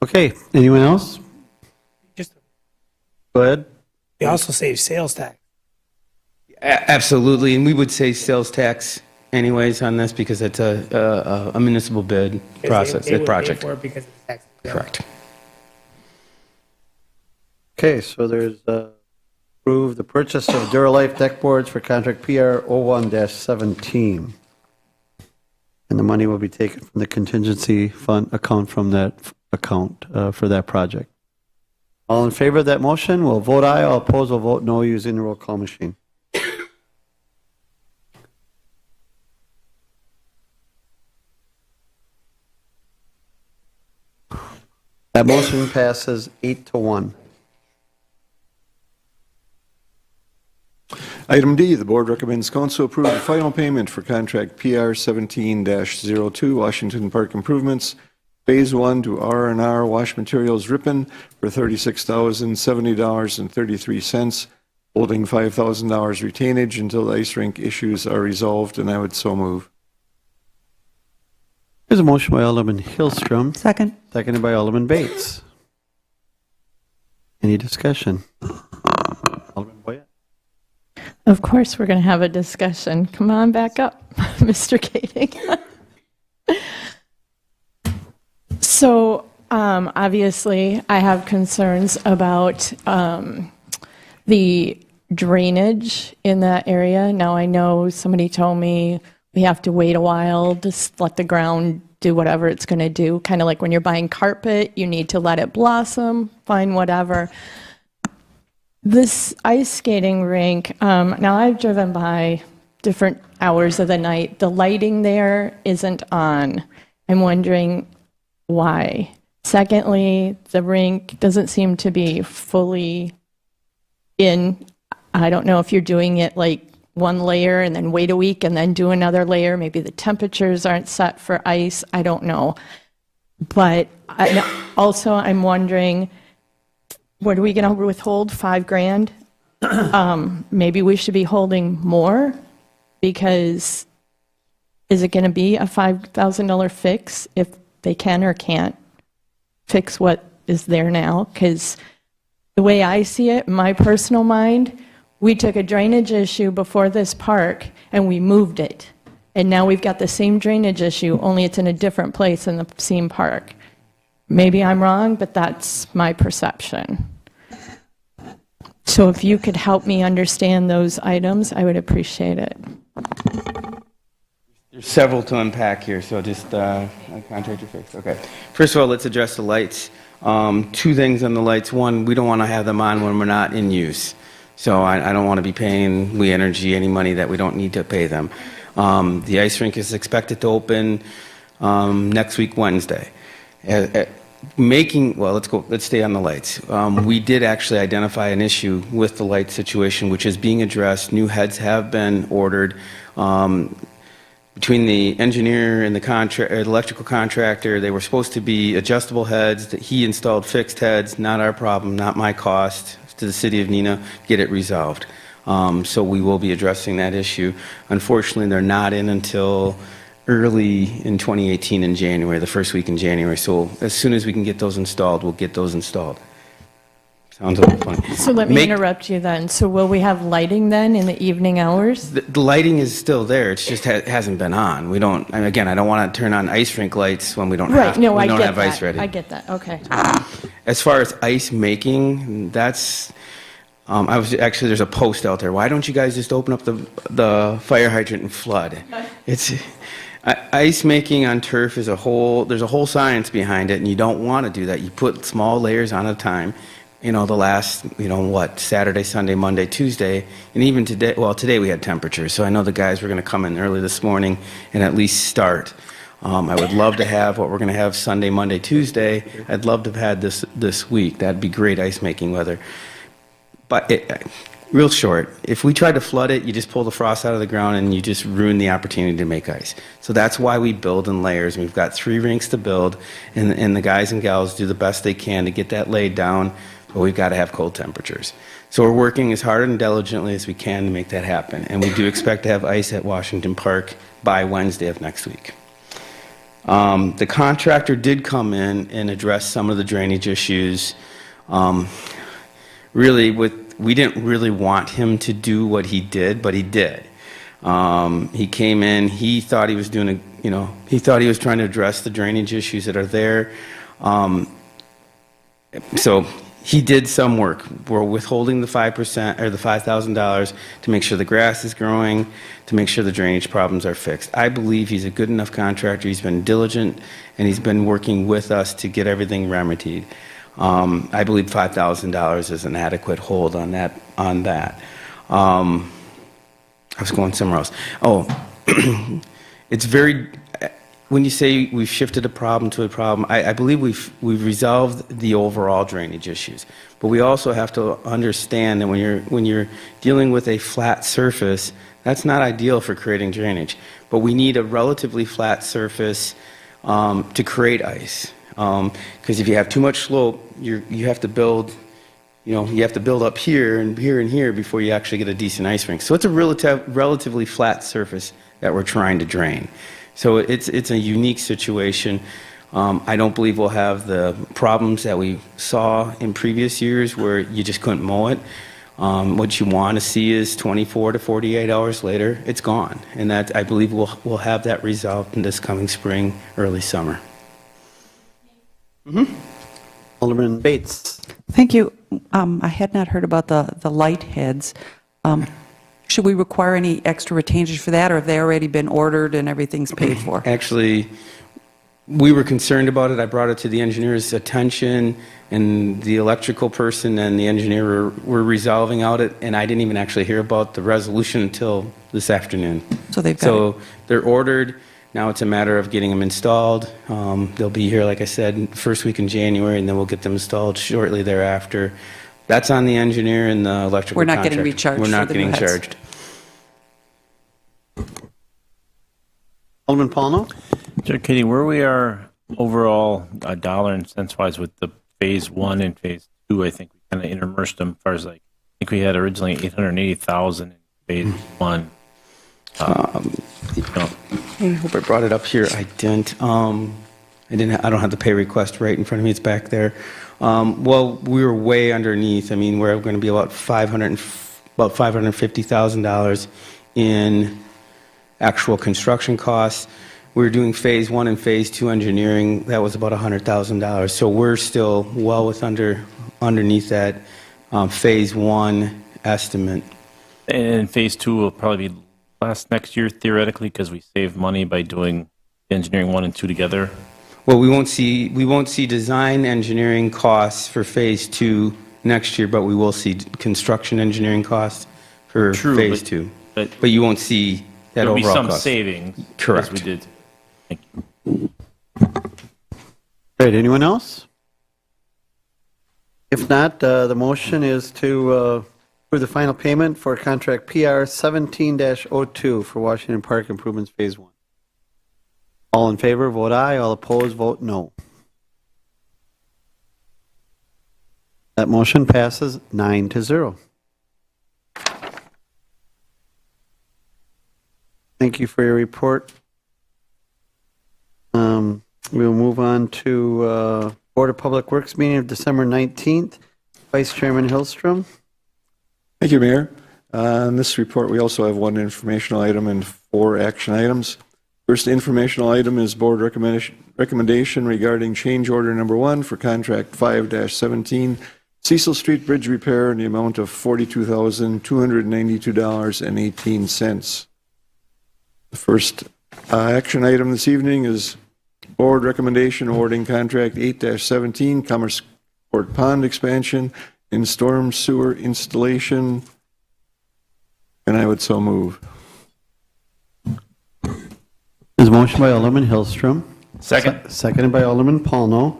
Okay, anyone else? Just- Go ahead. We also save sales tax. Absolutely, and we would say sales tax anyways on this because it's a municipal bid process, They would pay project. for it because of the tax. Correct. Okay, so there's approve the purchase of Duralife deck boards for contract PR 01-17. And the money will be taken from the contingency fund account from that account for that project. All in favor of that motion will vote aye. All opposed will vote no using the roll call machine. That motion passes 8-1. Item D, the board recommends council approve the final payment for contract PR 17-02 Washington Park Improvements, Phase 1 to R&R Wash Materials Ripon for $36,070.33, holding $5,000 retainage until the ice rink issues are resolved, and I would so move. There's a motion by Alderman Hillstrom. Second. Seconded by Alderman Bates. Any discussion? Alderman Boyette. Of course, we're going to have a discussion. Come on back up, Mr. Kading. So, obviously, I have concerns about the drainage in that area. Now, I know somebody told me we have to wait a while, just let the ground do whatever it's going to do. Kind of like when you're buying carpet, you need to let it blossom, fine, whatever. This ice skating rink, now I've driven by different hours of the night. The lighting there isn't on. I'm wondering why. Secondly, the rink doesn't seem to be fully in. I don't know if you're doing it like one layer and then wait a week and then do another layer. Maybe the temperatures aren't set for ice. I don't know. But also I'm wondering, what are we going to withhold? $5,000? Maybe we should be holding more, because is it going to be a $5,000 fix if they can or can't fix what is there now? Because the way I see it, in my personal mind, we took a drainage issue before this park and we moved it. And now we've got the same drainage issue, only it's in a different place in the same park. Maybe I'm wrong, but that's my perception. So if you could help me understand those items, I would appreciate it. There's several to unpack here, so just contractor fix. Okay. First of all, let's address the lights. Two things on the lights. One, we don't want to have them on when we're not in use. So I don't want to be paying We Energy any money that we don't need to pay them. The ice rink is expected to open next week, Wednesday. Let's stay on the lights. We did actually identify an issue with the light situation, which is being addressed. New heads have been ordered. Between the engineer and the electrical contractor, they were supposed to be adjustable heads. That he installed fixed heads. Not our problem, not my cost. To the city of Neenah, get it resolved. So we will be addressing that issue. Unfortunately, they're not in until early in 2018 in January, the first week in January. So as soon as we can get those installed, we'll get those installed. Sounds a little funny. So let me interrupt you then. So will we have lighting then in the evening hours? The lighting is still there. It's just hasn't been on. We don't. And again, I don't want to turn on ice rink lights when we don't have. No, we I don't get have that. ice ready. I get that. Okay. As far as ice making, that's. There's a post out there. Why don't you guys just open up the fire hydrant and flood? It's ice making on turf is there's a whole science behind it, and you don't want to do that. You put small layers on at a time. The last, Saturday, Sunday, Monday, Tuesday, and even today, today we had temperatures, so I know the guys were going to come in early this morning and at least start. I would love to have what we're going to have Sunday, Monday, Tuesday. I'd love to have had this week. That'd be great ice making weather. But real short, if we tried to flood it, you just pull the frost out of the ground and you just ruin the opportunity to make ice. So that's why we build in layers. We've got 3 rinks to build, and the guys and gals do the best they can to get that laid down, but we've got to have cold temperatures. So we're working as hard and diligently as we can to make that happen, and we do expect to have ice at Washington Park by Wednesday of next week. The contractor did come in and address some of the drainage issues. We didn't really want him to do what he did, but he did. He came in, he thought he was doing he thought he was trying to address the drainage issues that are there. So he did some work. We're withholding the 5% or the $5,000 to make sure the grass is growing, to make sure the drainage problems are fixed. I believe he's a good enough contractor. He's been diligent, and he's been working with us to get everything remedied. I believe $5,000 is an adequate hold on that. I was going somewhere else. It's very. When you say we've shifted a problem to a problem, I believe we've resolved the overall drainage issues. But we also have to understand that when you're dealing with a flat surface, that's not ideal for creating drainage. But we need a relatively flat surface to create ice. Because if you have too much slope, you have to build. You have to build up here and here and here before you actually get a decent ice rink. So it's a relatively flat surface that we're trying to drain. So it's a unique situation. I don't believe we'll have the problems that we saw in previous years where you just couldn't mow it. What you want to see is 24 to 48 hours later, it's gone. And that, I believe we'll have that resolved in this coming spring, early summer. Alderman Bates. Thank you. I had not heard about the light heads. Should we require any extra retainage for that, or have they already been ordered and everything's paid for? Actually, we were concerned about it. I brought it to the engineer's attention, and the electrical person and the engineer were resolving out it, and I didn't even actually hear about the resolution until this afternoon. So they're ordered. Now it's a matter of getting them installed. They'll be here, like I said, first week in January, and then we'll get them installed shortly thereafter. That's on the engineer and the electrical We're not contractor. getting recharged. We're not for the new getting heads. charged. Alderman Paulno. Chair Katie, where we are overall dollar and cents wise with the phase 1 and phase 2, I think we kind of intermersed them as far as I think we had originally 880,000 in phase 1. I hope I brought it up here. I didn't. I don't have the pay request right in front of me. It's back there. Well, we were way underneath. I mean, we're going to be about $550,000 in actual construction costs. We were doing phase 1 and phase 2 engineering. That was about $100,000. So we're still well underneath that phase 1 estimate. And phase 2 will probably be last next year theoretically because we save money by doing engineering 1 and 2 together. Well, we won't see design engineering costs for phase 2 next year, but we will see construction engineering costs for phase 2. But you won't see that there'll overall be some cost. savings. Correct. As we did. Thank you. Great. Anyone else? If not, the motion is to approve the final payment for contract PR 17-02 for Washington Park Improvements Phase 1. All in favor, vote aye. All opposed, vote no. That motion passes 9-0. Thank you for your report. We'll move on to Board of Public Works meeting of December 19th. Vice Chairman Hillstrom. Thank you, Mayor. On this report, we also have one informational item and 4 action items. First informational item is board recommendation regarding change order number 1 for contract 5-17 Cecil Street Bridge repair in the amount of $42,292.18. The first action item this evening is board recommendation awarding contract 8-17 Commerce Court Pond expansion and storm sewer installation. And I would so move. There's a motion by Alderman Hillstrom. Second. Seconded by Alderman Paulno.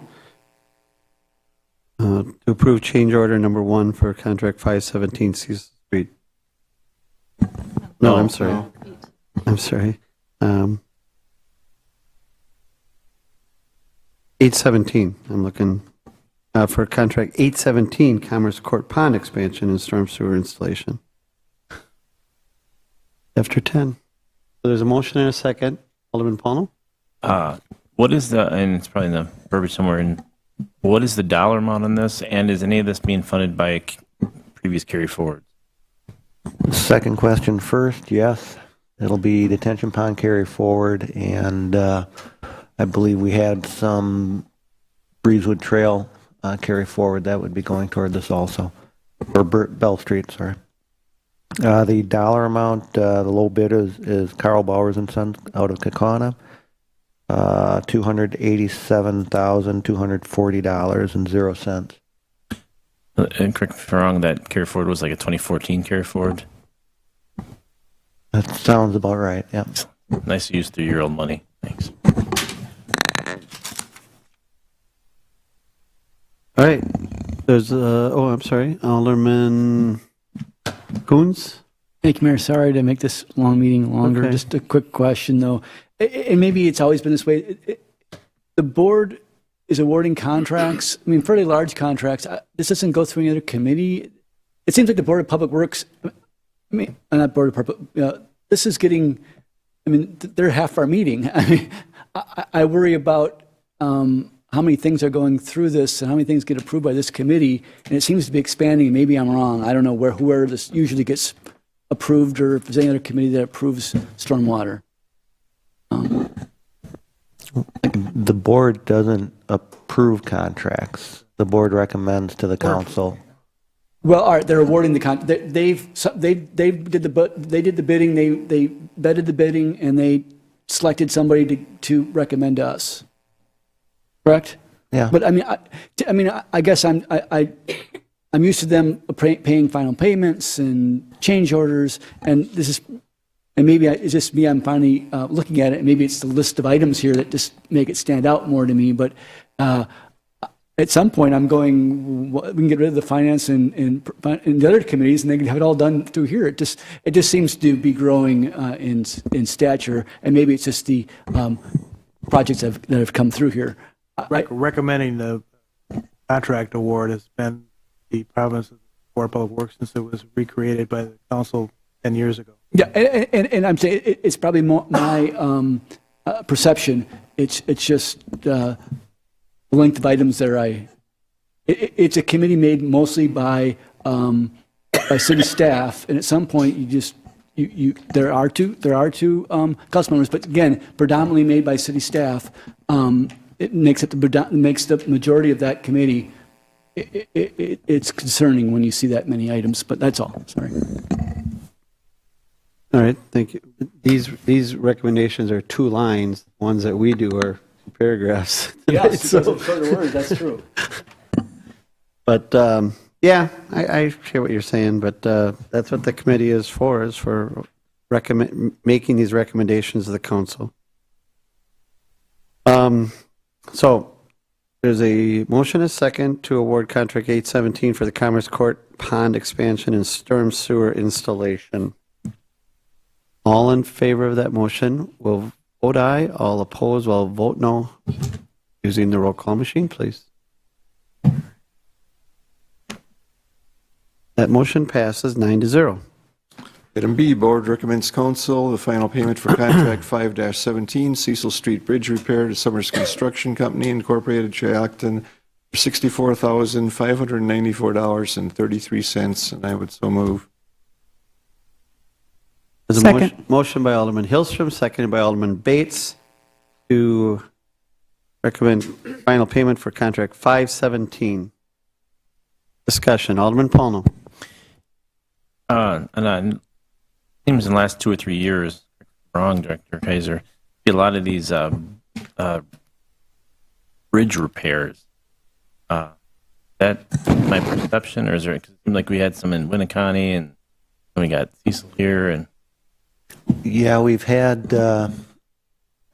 To approve change order number 1 for contract 517 Cecil Street. No, I'm sorry. No. I'm sorry. 817, I'm looking for contract 817 Commerce Court Pond expansion and storm sewer installation. After 10. So there's a motion and a second. Alderman Paulno? What is the, and it's probably in the verbiage somewhere, in what is the dollar amount on this? And is any of this being funded by previous carry forwards? Second question first, yes. It'll be detention pond carry forward, and I believe we had some Breezewood Trail carry forward that would be going toward this also, or Bell Street, sorry. The dollar amount, the low bid is Carl Bowers and Sons out of Kakana, $287,240.00. And correct me if I'm wrong, that carry forward was like a 2014 carry forward? That sounds about right, yeah. Nice to use 3-year-old money. Thanks. All right. There's, I'm sorry, Alderman Coons? Thank you, Mayor. Sorry to make this long meeting longer. Okay. Just a quick question, though. And maybe it's always been this way. The board is awarding contracts, I mean, fairly large contracts. This doesn't go through any other committee. It seems like the Board of Public Works, I mean, not Board of Public, this is getting, I mean, they're half our meeting. I mean, I worry about how many things are going through this and how many things get approved by this committee, and it seems to be expanding. Maybe I'm wrong. I don't know where this usually gets approved, or if there's any other committee that approves stormwater. The board doesn't approve contracts. The board recommends to the council. Well, all right, they're awarding the contract. They did the bidding. They vetted the bidding, and they selected somebody to recommend to us. Correct? Yeah. But I mean, I guess I'm used to them paying final payments and change orders, and this is, and maybe it's just me. I'm finally looking at it, and maybe it's the list of items here that just make it stand out more to me. But at some point, I'm going, we can get rid of the finance and the other committees, and they can have it all done through here. It just seems to be growing in stature, and maybe it's just the projects that have come through here. Recommending the contract award has been the province of the Board of Public Works since it was recreated by the council 10 years ago. Yeah, and I'm saying it's probably my perception. It's just the length of items that it's a committee made mostly by city staff, and at some point there are two council members, but again, predominantly made by city staff. It makes the majority of that committee. It's concerning when you see that many items, but that's all. Sorry. All right, thank you. These recommendations are 2 lines. Ones that we do are paragraphs. Yes, So- shorter words. That's true. But yeah, I hear what you're saying, but that's what the committee is for making these recommendations to the council. So there's a motion, a second, to award contract 817 for the Commerce Court Pond expansion and storm sewer installation. All in favor of that motion will vote aye. All opposed will vote no. Using the roll call machine, please. That motion passes 9-0. Item B, board recommends council the final payment for contract 5-17 Cecil Street Bridge Repair to Summers Construction Company Incorporated, Shiocton, for $64,594.33, and I would so move. There's a motion by Alderman Hillstrom, seconded by Alderman Bates, to recommend final payment for contract 517. Discussion. Alderman Paulno. And seems in the last 2 or 3 years, wrong, Director Kaiser, a lot of these bridge repairs. That my perception, or is there? 'Cause it seemed like we had some in Winneconne, and we got Cecil here, and Yeah, we've had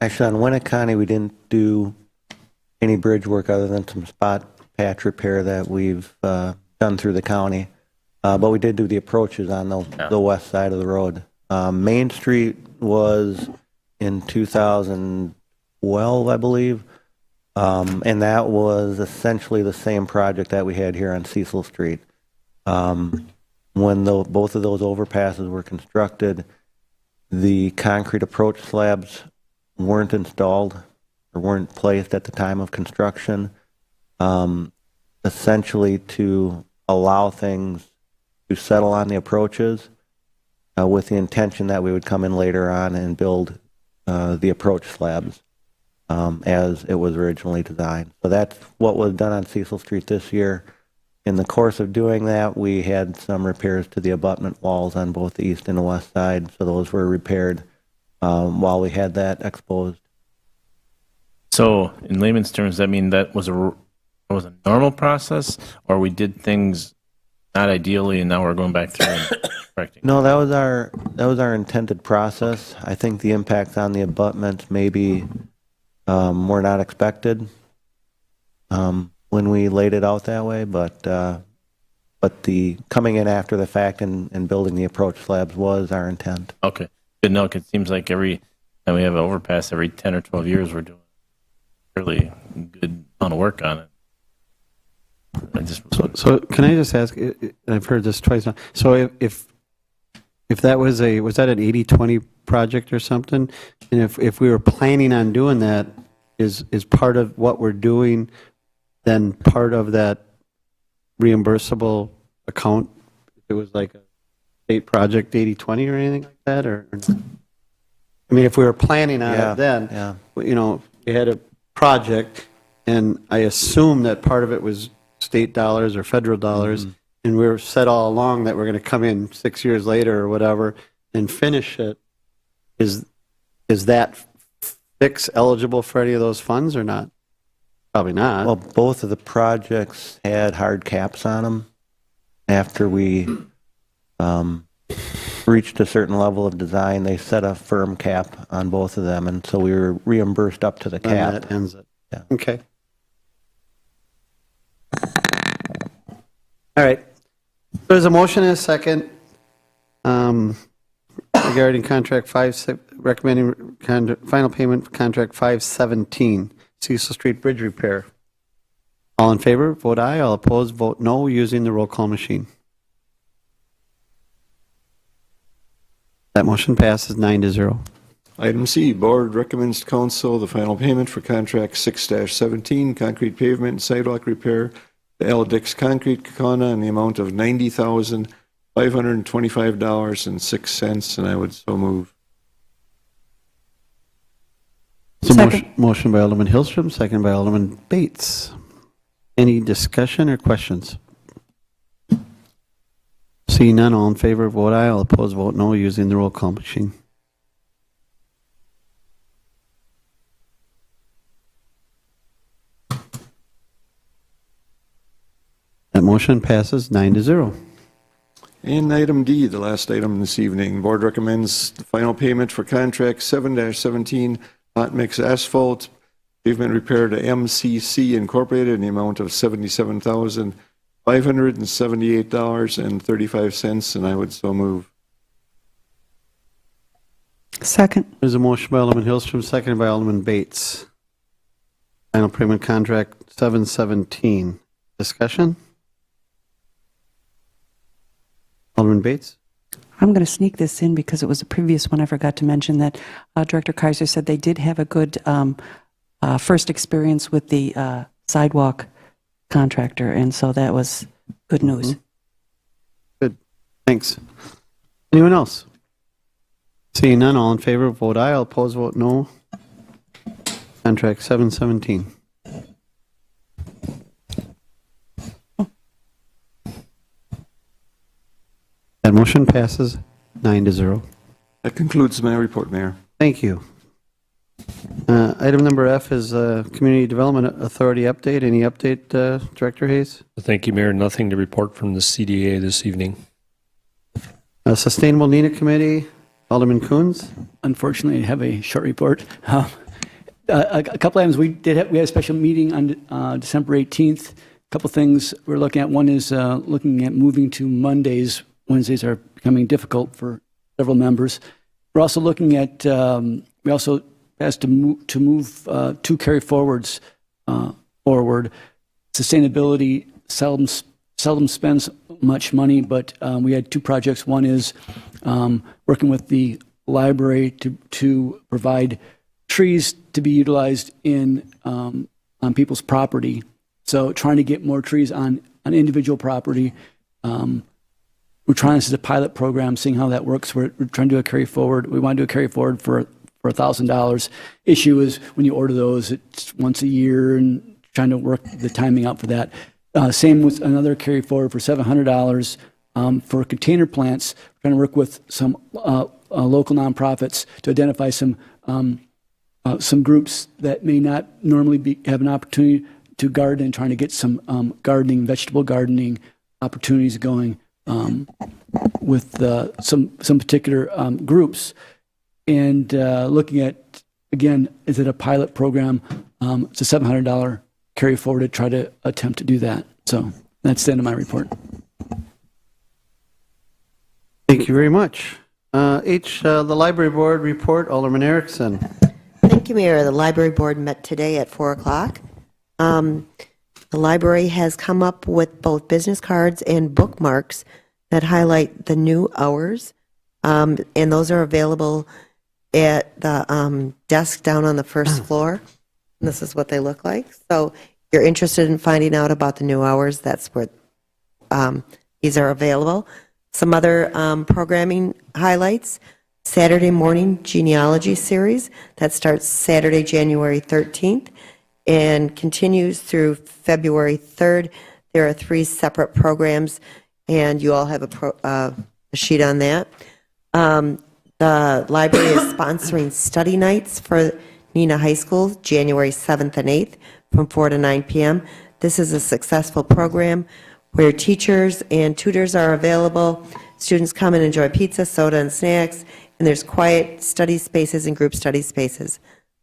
Actually, on Winneconne, we didn't do any bridge work other than some spot patch repair that we've done through the county. But we did do the approaches on the west side of the road. Main Street was in 2012, I believe. And that was essentially the same project that we had here on Cecil Street. When both of those overpasses were constructed, the concrete approach slabs weren't installed or weren't placed at the time of construction, essentially to allow things to settle on the approaches with the intention that we would come in later on and build the approach slabs as it was originally designed. So that's what was done on Cecil Street this year. In the course of doing that, we had some repairs to the abutment walls on both the east and the west side, so those were repaired while we had that exposed. So, in layman's terms, does that mean that was a normal process, or we did things not ideally, and now we're going back through and correcting? No, that was our intended process. I think the impacts on the abutments maybe were not expected when we laid it out that way, but the coming in after the fact and building the approach slabs was our intent. Okay. Good. No, 'cause it seems like every time we have an overpass, every 10 or 12 years, we're doing a really good amount of work on it. So can I just ask, I've heard this twice now, so if that was an 80-20 project or something, and if we were planning on doing that, is part of what we're doing then part of that reimbursable account? If it was like a state project 80-20 or anything like that, or not? I mean, if we were planning on it then, you know, we had a project, and I assume that part of it was state dollars or federal dollars, and we were set all along that we're going to come in 6 years later or whatever and finish it. Is that fix eligible for any of those funds or not? Probably not. Well, both of the projects had hard caps on them. After we reached a certain level of design, they set a firm cap on both of them, and so we were reimbursed up to the cap. And that ends it. Yeah. Okay. All right. There's a motion and a second regarding contract recommending final payment for contract 517, Cecil Street Bridge Repair. All in favor, vote aye. All opposed, vote no, using the roll call machine. That motion passes 9-0. Item C, Board recommends to Council the final payment for contract 6-17, concrete pavement and sidewalk repair to L. Dix Concrete, Kaukauna, in the amount of $90,525.06, and I would so move. So motion by Alderman Hillstrom, second by Alderman Bates. Any discussion or questions? Seeing none, all in favor, vote aye. All opposed, vote no, using the roll call machine. That motion passes 9-0. And item D, the last item this evening, Board recommends the final payment for contract 7-17, hot mix asphalt pavement repair to MCC Incorporated in the amount of $77,578.35, and I would so move. Second. There's a motion by Alderman Hillstrom, seconded by Alderman Bates. Final payment contract 717. Discussion? Alderman Bates? I'm going to sneak this in because it was a previous one I forgot to mention that Director Kaiser said they did have a good first experience with the sidewalk contractor, and so that was good news. Good. Thanks. Anyone else? Seeing none, all in favor, vote aye. All opposed, vote no. Contract 717. That motion passes 9-0. That concludes my report, Mayor. Thank you. Item number F is Community Development Authority update. Any update, Director Hayes? Thank you, Mayor. Nothing to report from the CDA this evening. Sustainable Neenah Committee, Alderman Coons. Unfortunately, I have a short report. A couple items. We had a special meeting on December 18th. A couple things we're looking at. One is looking at moving to Mondays. Wednesdays are becoming difficult for several members. We're also looking at, we also asked to move two carry forwards forward. Sustainability seldom spends much money, but we had two projects. One is working with the library to provide trees to be utilized on people's property. So trying to get more trees on individual property. We're trying this as a pilot program, seeing how that works. We're trying to do a carry forward. We want to do a carry forward for $1,000. Issue is when you order those, it's once a year and trying to work the timing out for that. Same with another carry forward for $700 for container plants. We're trying to work with some local nonprofits to identify some groups that may not normally have an opportunity to garden, and trying to get some gardening, vegetable gardening opportunities going with some particular groups. And looking at, again, is it a pilot program? It's a $700 carry forward to try to attempt to do that. So that's the end of my report. Thank you very much. The Library Board report, Alderman Erickson. Thank you, Mayor. The Library Board met today at 4 o'clock. The library has come up with both business cards and bookmarks that highlight the new hours, and those are available at the desk down on the first floor. And this is what they look like. So if you're interested in finding out about the new hours, that's where these are available. Some other programming highlights: Saturday morning genealogy series that starts Saturday, January 13th and continues through February 3rd. There are 3 separate programs, and you all have a sheet on that. The library is sponsoring study nights for Neenah High School, January 7th and 8th from 4 to 9 p.m. This is a successful program where teachers and tutors are available. Students come and enjoy pizza, soda, and snacks, and there's quiet study spaces and group study spaces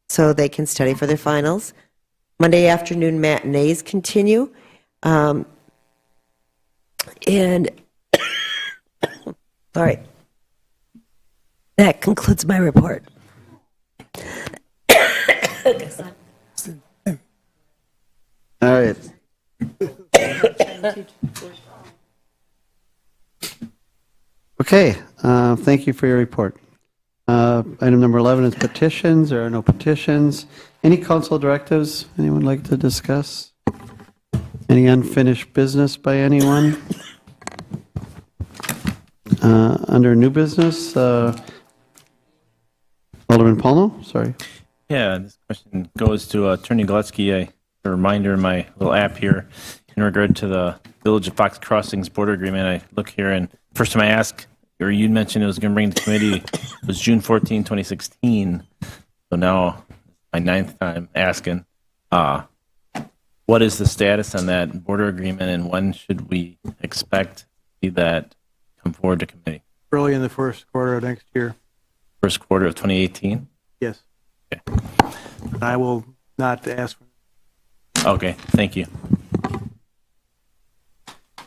so they can study for their finals. Monday afternoon matinees continue. And all right, that concludes my report. All right. Okay, thank you for your report. Item number 11 is petitions. There are no petitions. Any council directives anyone like to discuss? Any unfinished business by anyone? Under new business, Alderman Palno, sorry. Yeah, this question goes to Attorney Gillespie. A reminder in my little app here in regard to the Village of Fox Crossings border agreement. I look here, and first time I asked, or you mentioned it was going to bring to committee, was June 14, 2016. So now, my 9th time asking, what is the status on that border agreement, and when should we expect to see that come forward to committee? Early in the first quarter of next year. First quarter of 2018? Yes. Okay. I will not ask for. Okay, thank you.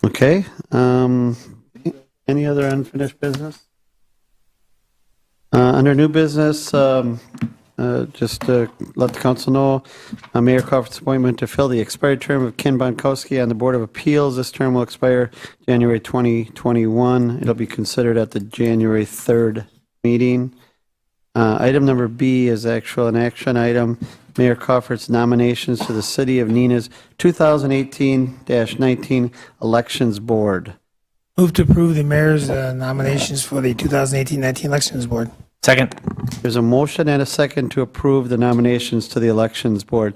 Okay. Any other unfinished business? Under new business, just to let the council know, Mayor Crawford's appointment to fill the expired term of Ken Bonkowski on the Board of Appeals. This term will expire January 2021. It'll be considered at the January 3rd meeting. Item number B is an action item. Mayor Crawford's nominations to the City of Neenah's 2018-19 Elections Board. Move to approve the mayor's nominations for the 2018-19 Elections Board. Second. There's a motion and a second to approve the nominations to the Elections Board.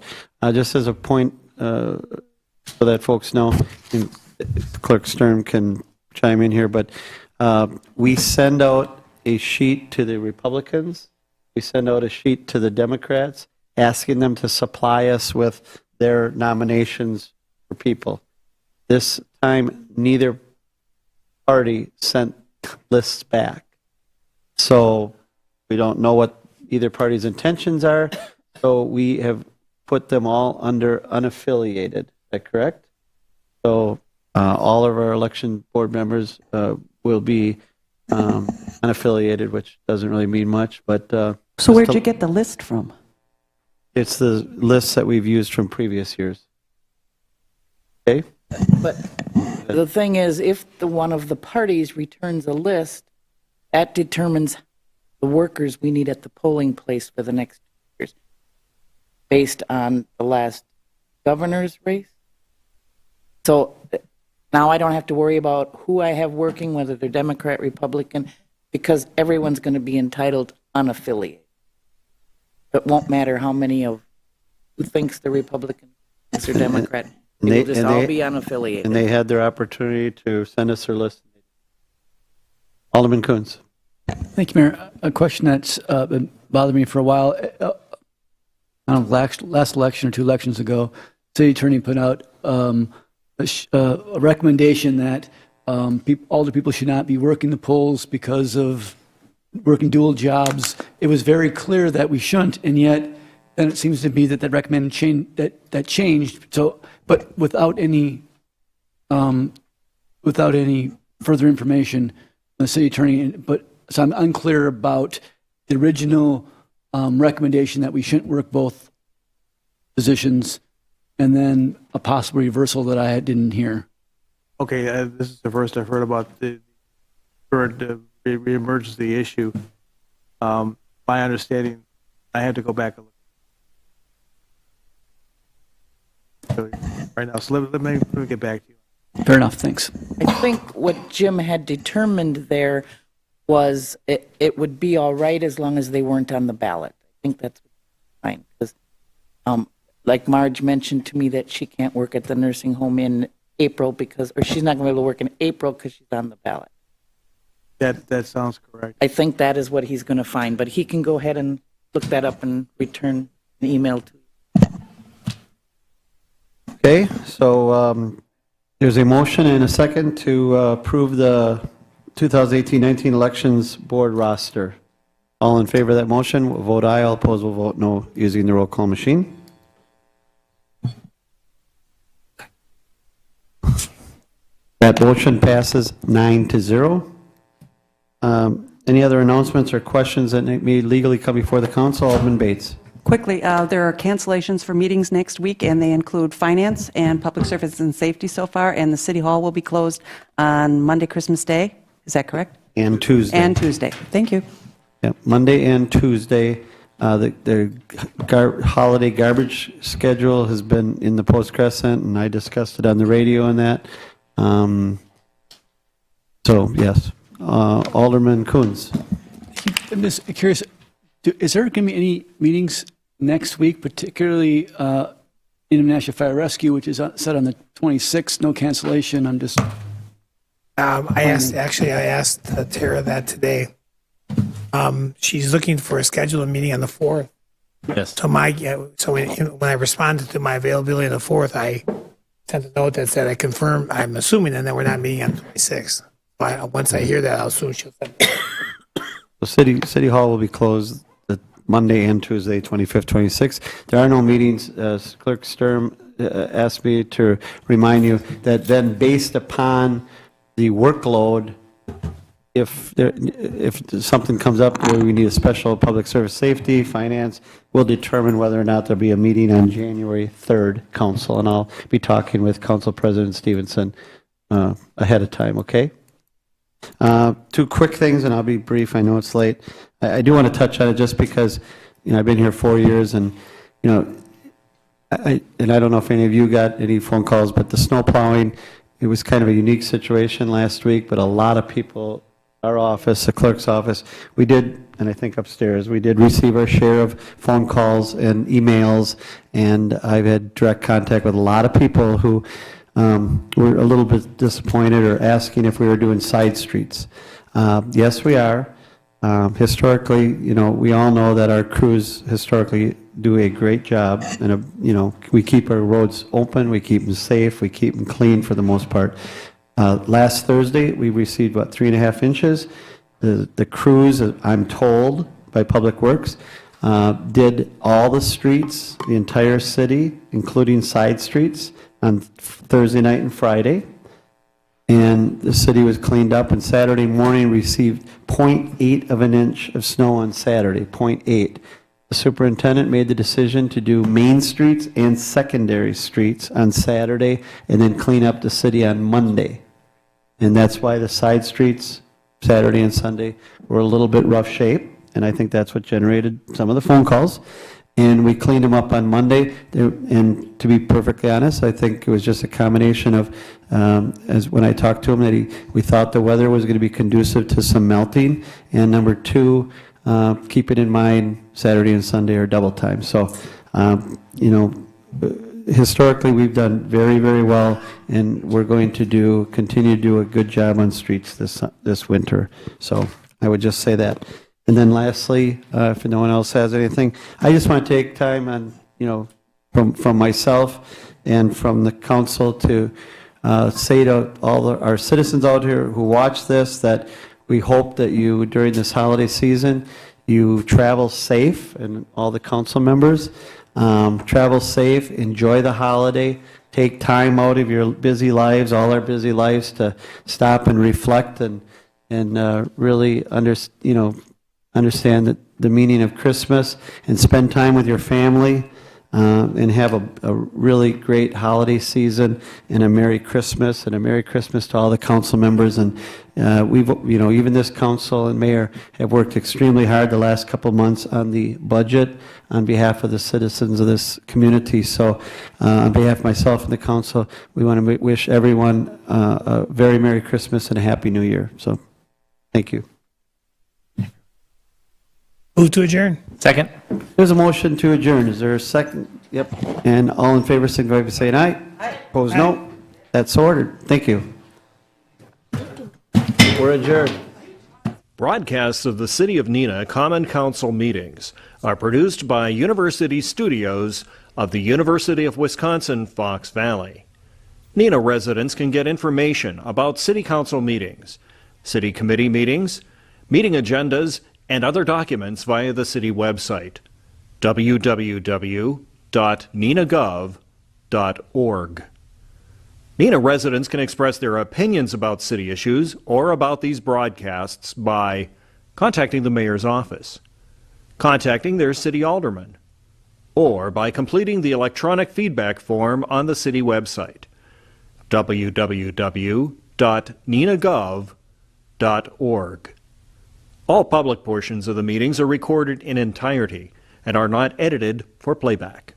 Just as a point, so that folks know, and Clerk Stern can chime in here, but we send out a sheet to the Republicans. We send out a sheet to the Democrats asking them to supply us with their nominations for people. This time, neither party sent lists back. So we don't know what either party's intentions are. So we have put them all under unaffiliated. Is that correct? So all of our election board members will be unaffiliated, which doesn't really mean much. But So where'd you get the list from? It's the lists that we've used from previous years. Okay? But the thing is, if one of the parties returns a list, that determines the workers we need at the polling place for the next 2 years, based on the last governor's race. So now I don't have to worry about who I have working, whether they're Democrat, Republican, because everyone's going to be entitled unaffiliated. It won't matter how many of who thinks the Republican or Democrat. They'll just all be unaffiliated. And they had their opportunity to send us their list. Alderman Coons. Thank you, Mayor. A question that's been bothering me for a while. I don't know, last election or 2 elections ago, city attorney put out a recommendation that older people should not be working the polls because of working dual jobs. It was very clear that we shouldn't, and yet then it seems to be that that changed. So, but without any further information, the city attorney. So I'm unclear about the original recommendation that we shouldn't work both positions, and then a possible reversal that I didn't hear. Okay, this is the first I've heard about the current re-emergency issue. My understanding, I had to go back and look right now. So let me get back to you. Fair enough, thanks. I think what Jim had determined there was it would be all right as long as they weren't on the ballot. I think that's fine. Because, like Marge mentioned to me that she can't work at the nursing home in April or she's not going to be able to work in April because she's on the ballot. That sounds correct. I think that is what he's going to find, but he can go ahead and look that up and return an email to you. Okay, so there's a motion and a second to approve the 2018-19 elections board roster. All in favor of that motion will vote aye. All opposed will vote no using the roll call machine. That motion passes 9-0. Any other announcements or questions that may legally come before the council? Alderman Bates. Quickly, there are cancellations for meetings next week, and they include finance and public service and safety so far, and the city hall will be closed on Monday, Christmas Day. Is that correct? And Tuesday. And Tuesday. Thank you. Yeah, Monday and Tuesday. The holiday garbage schedule has been in the Post Crescent, and I discussed it on the radio and that. So, yes. Alderman Coons. I'm just curious, is there going to be any meetings next week, particularly in National Fire Rescue, which is set on the 26th, no cancellation? I'm just... I asked Tara that today. She's looking for a scheduled meeting on the 4th. Yes. So when I responded to my availability on the 4th, I sent a note that said I confirm, I'm assuming then that we're not meeting on the 26th. Once I hear that, I'll assume she'll send it. So City Hall will be closed the Monday and Tuesday, 25th, 26th. There are no meetings. Clerk Sturm asked me to remind you that then based upon the workload, if something comes up where we need a special public service safety, finance, we'll determine whether or not there'll be a meeting on January 3rd, council, and I'll be talking with Council President Stevenson ahead of time, okay? 2 quick things, and I'll be brief. I know it's late. I do want to touch on it just because, I've been here 4 years, and, I don't know if any of you got any phone calls, but the snow plowing, it was kind of a unique situation last week, but a lot of people, our office, the clerk's office, we did, and I think upstairs, we did receive our share of phone calls and emails, and I've had direct contact with a lot of people who we're a little bit disappointed or asking if we were doing side streets. Yes, we are. Historically, we all know that our crews historically do a great job, and we keep our roads open, we keep them safe, we keep them clean for the most part. Last Thursday, we received about 3.5 inches. The crews, I'm told by Public Works, did all the streets, the entire city, including side streets, on Thursday night and Friday. And the city was cleaned up, and Saturday morning received 0.8 of an inch of snow on Saturday, 0.8. The superintendent made the decision to do main streets and secondary streets on Saturday and then clean up the city on Monday. And that's why the side streets, Saturday and Sunday, were a little bit rough shape, and I think that's what generated some of the phone calls. And we cleaned them up on Monday, and to be perfectly honest, I think it was just a combination of, as when I talked to him, that we thought the weather was going to be conducive to some melting, and number two, keeping in mind Saturday and Sunday are double time. So, you know, historically, we've done very, very well, and we're going to continue to do a good job on streets this winter. So I would just say that. And then lastly, if no one else has anything, I just want to take time on, you know, from myself and from the council to say to all our citizens out here who watch this that we hope that you, during this holiday season, you travel safe, and all the council members, travel safe, enjoy the holiday, take time out of your busy lives, all our busy lives, to stop and reflect and really understand the meaning of Christmas, and spend time with your family, and have a really great holiday season, and a Merry Christmas, and a Merry Christmas to all the council members. And we've, you know, even this council and mayor have worked extremely hard the last couple of months on the budget on behalf of the citizens of this community. So on behalf of myself and the council, we want to wish everyone a very Merry Christmas and a Happy New Year. So thank you. Move to adjourn. Second. There's a motion to adjourn. Is there a second? Yep. And all in favor, signify by saying aye. Aye. Opposed, no. That's ordered. Thank you. We're adjourned. Broadcasts of the City of Neenah Common Council meetings are produced by University Studios of the University of Wisconsin, Fox Valley. Neenah residents can get information about City Council meetings, City Committee meetings, meeting agendas, and other documents via the city website, www.neenahgov.org. Neenah residents can express their opinions about city issues or about these broadcasts by contacting the mayor's office, contacting their city alderman, or by completing the electronic feedback form on the city website, www.neenahgov.org. All public portions of the meetings are recorded in entirety and are not edited for playback.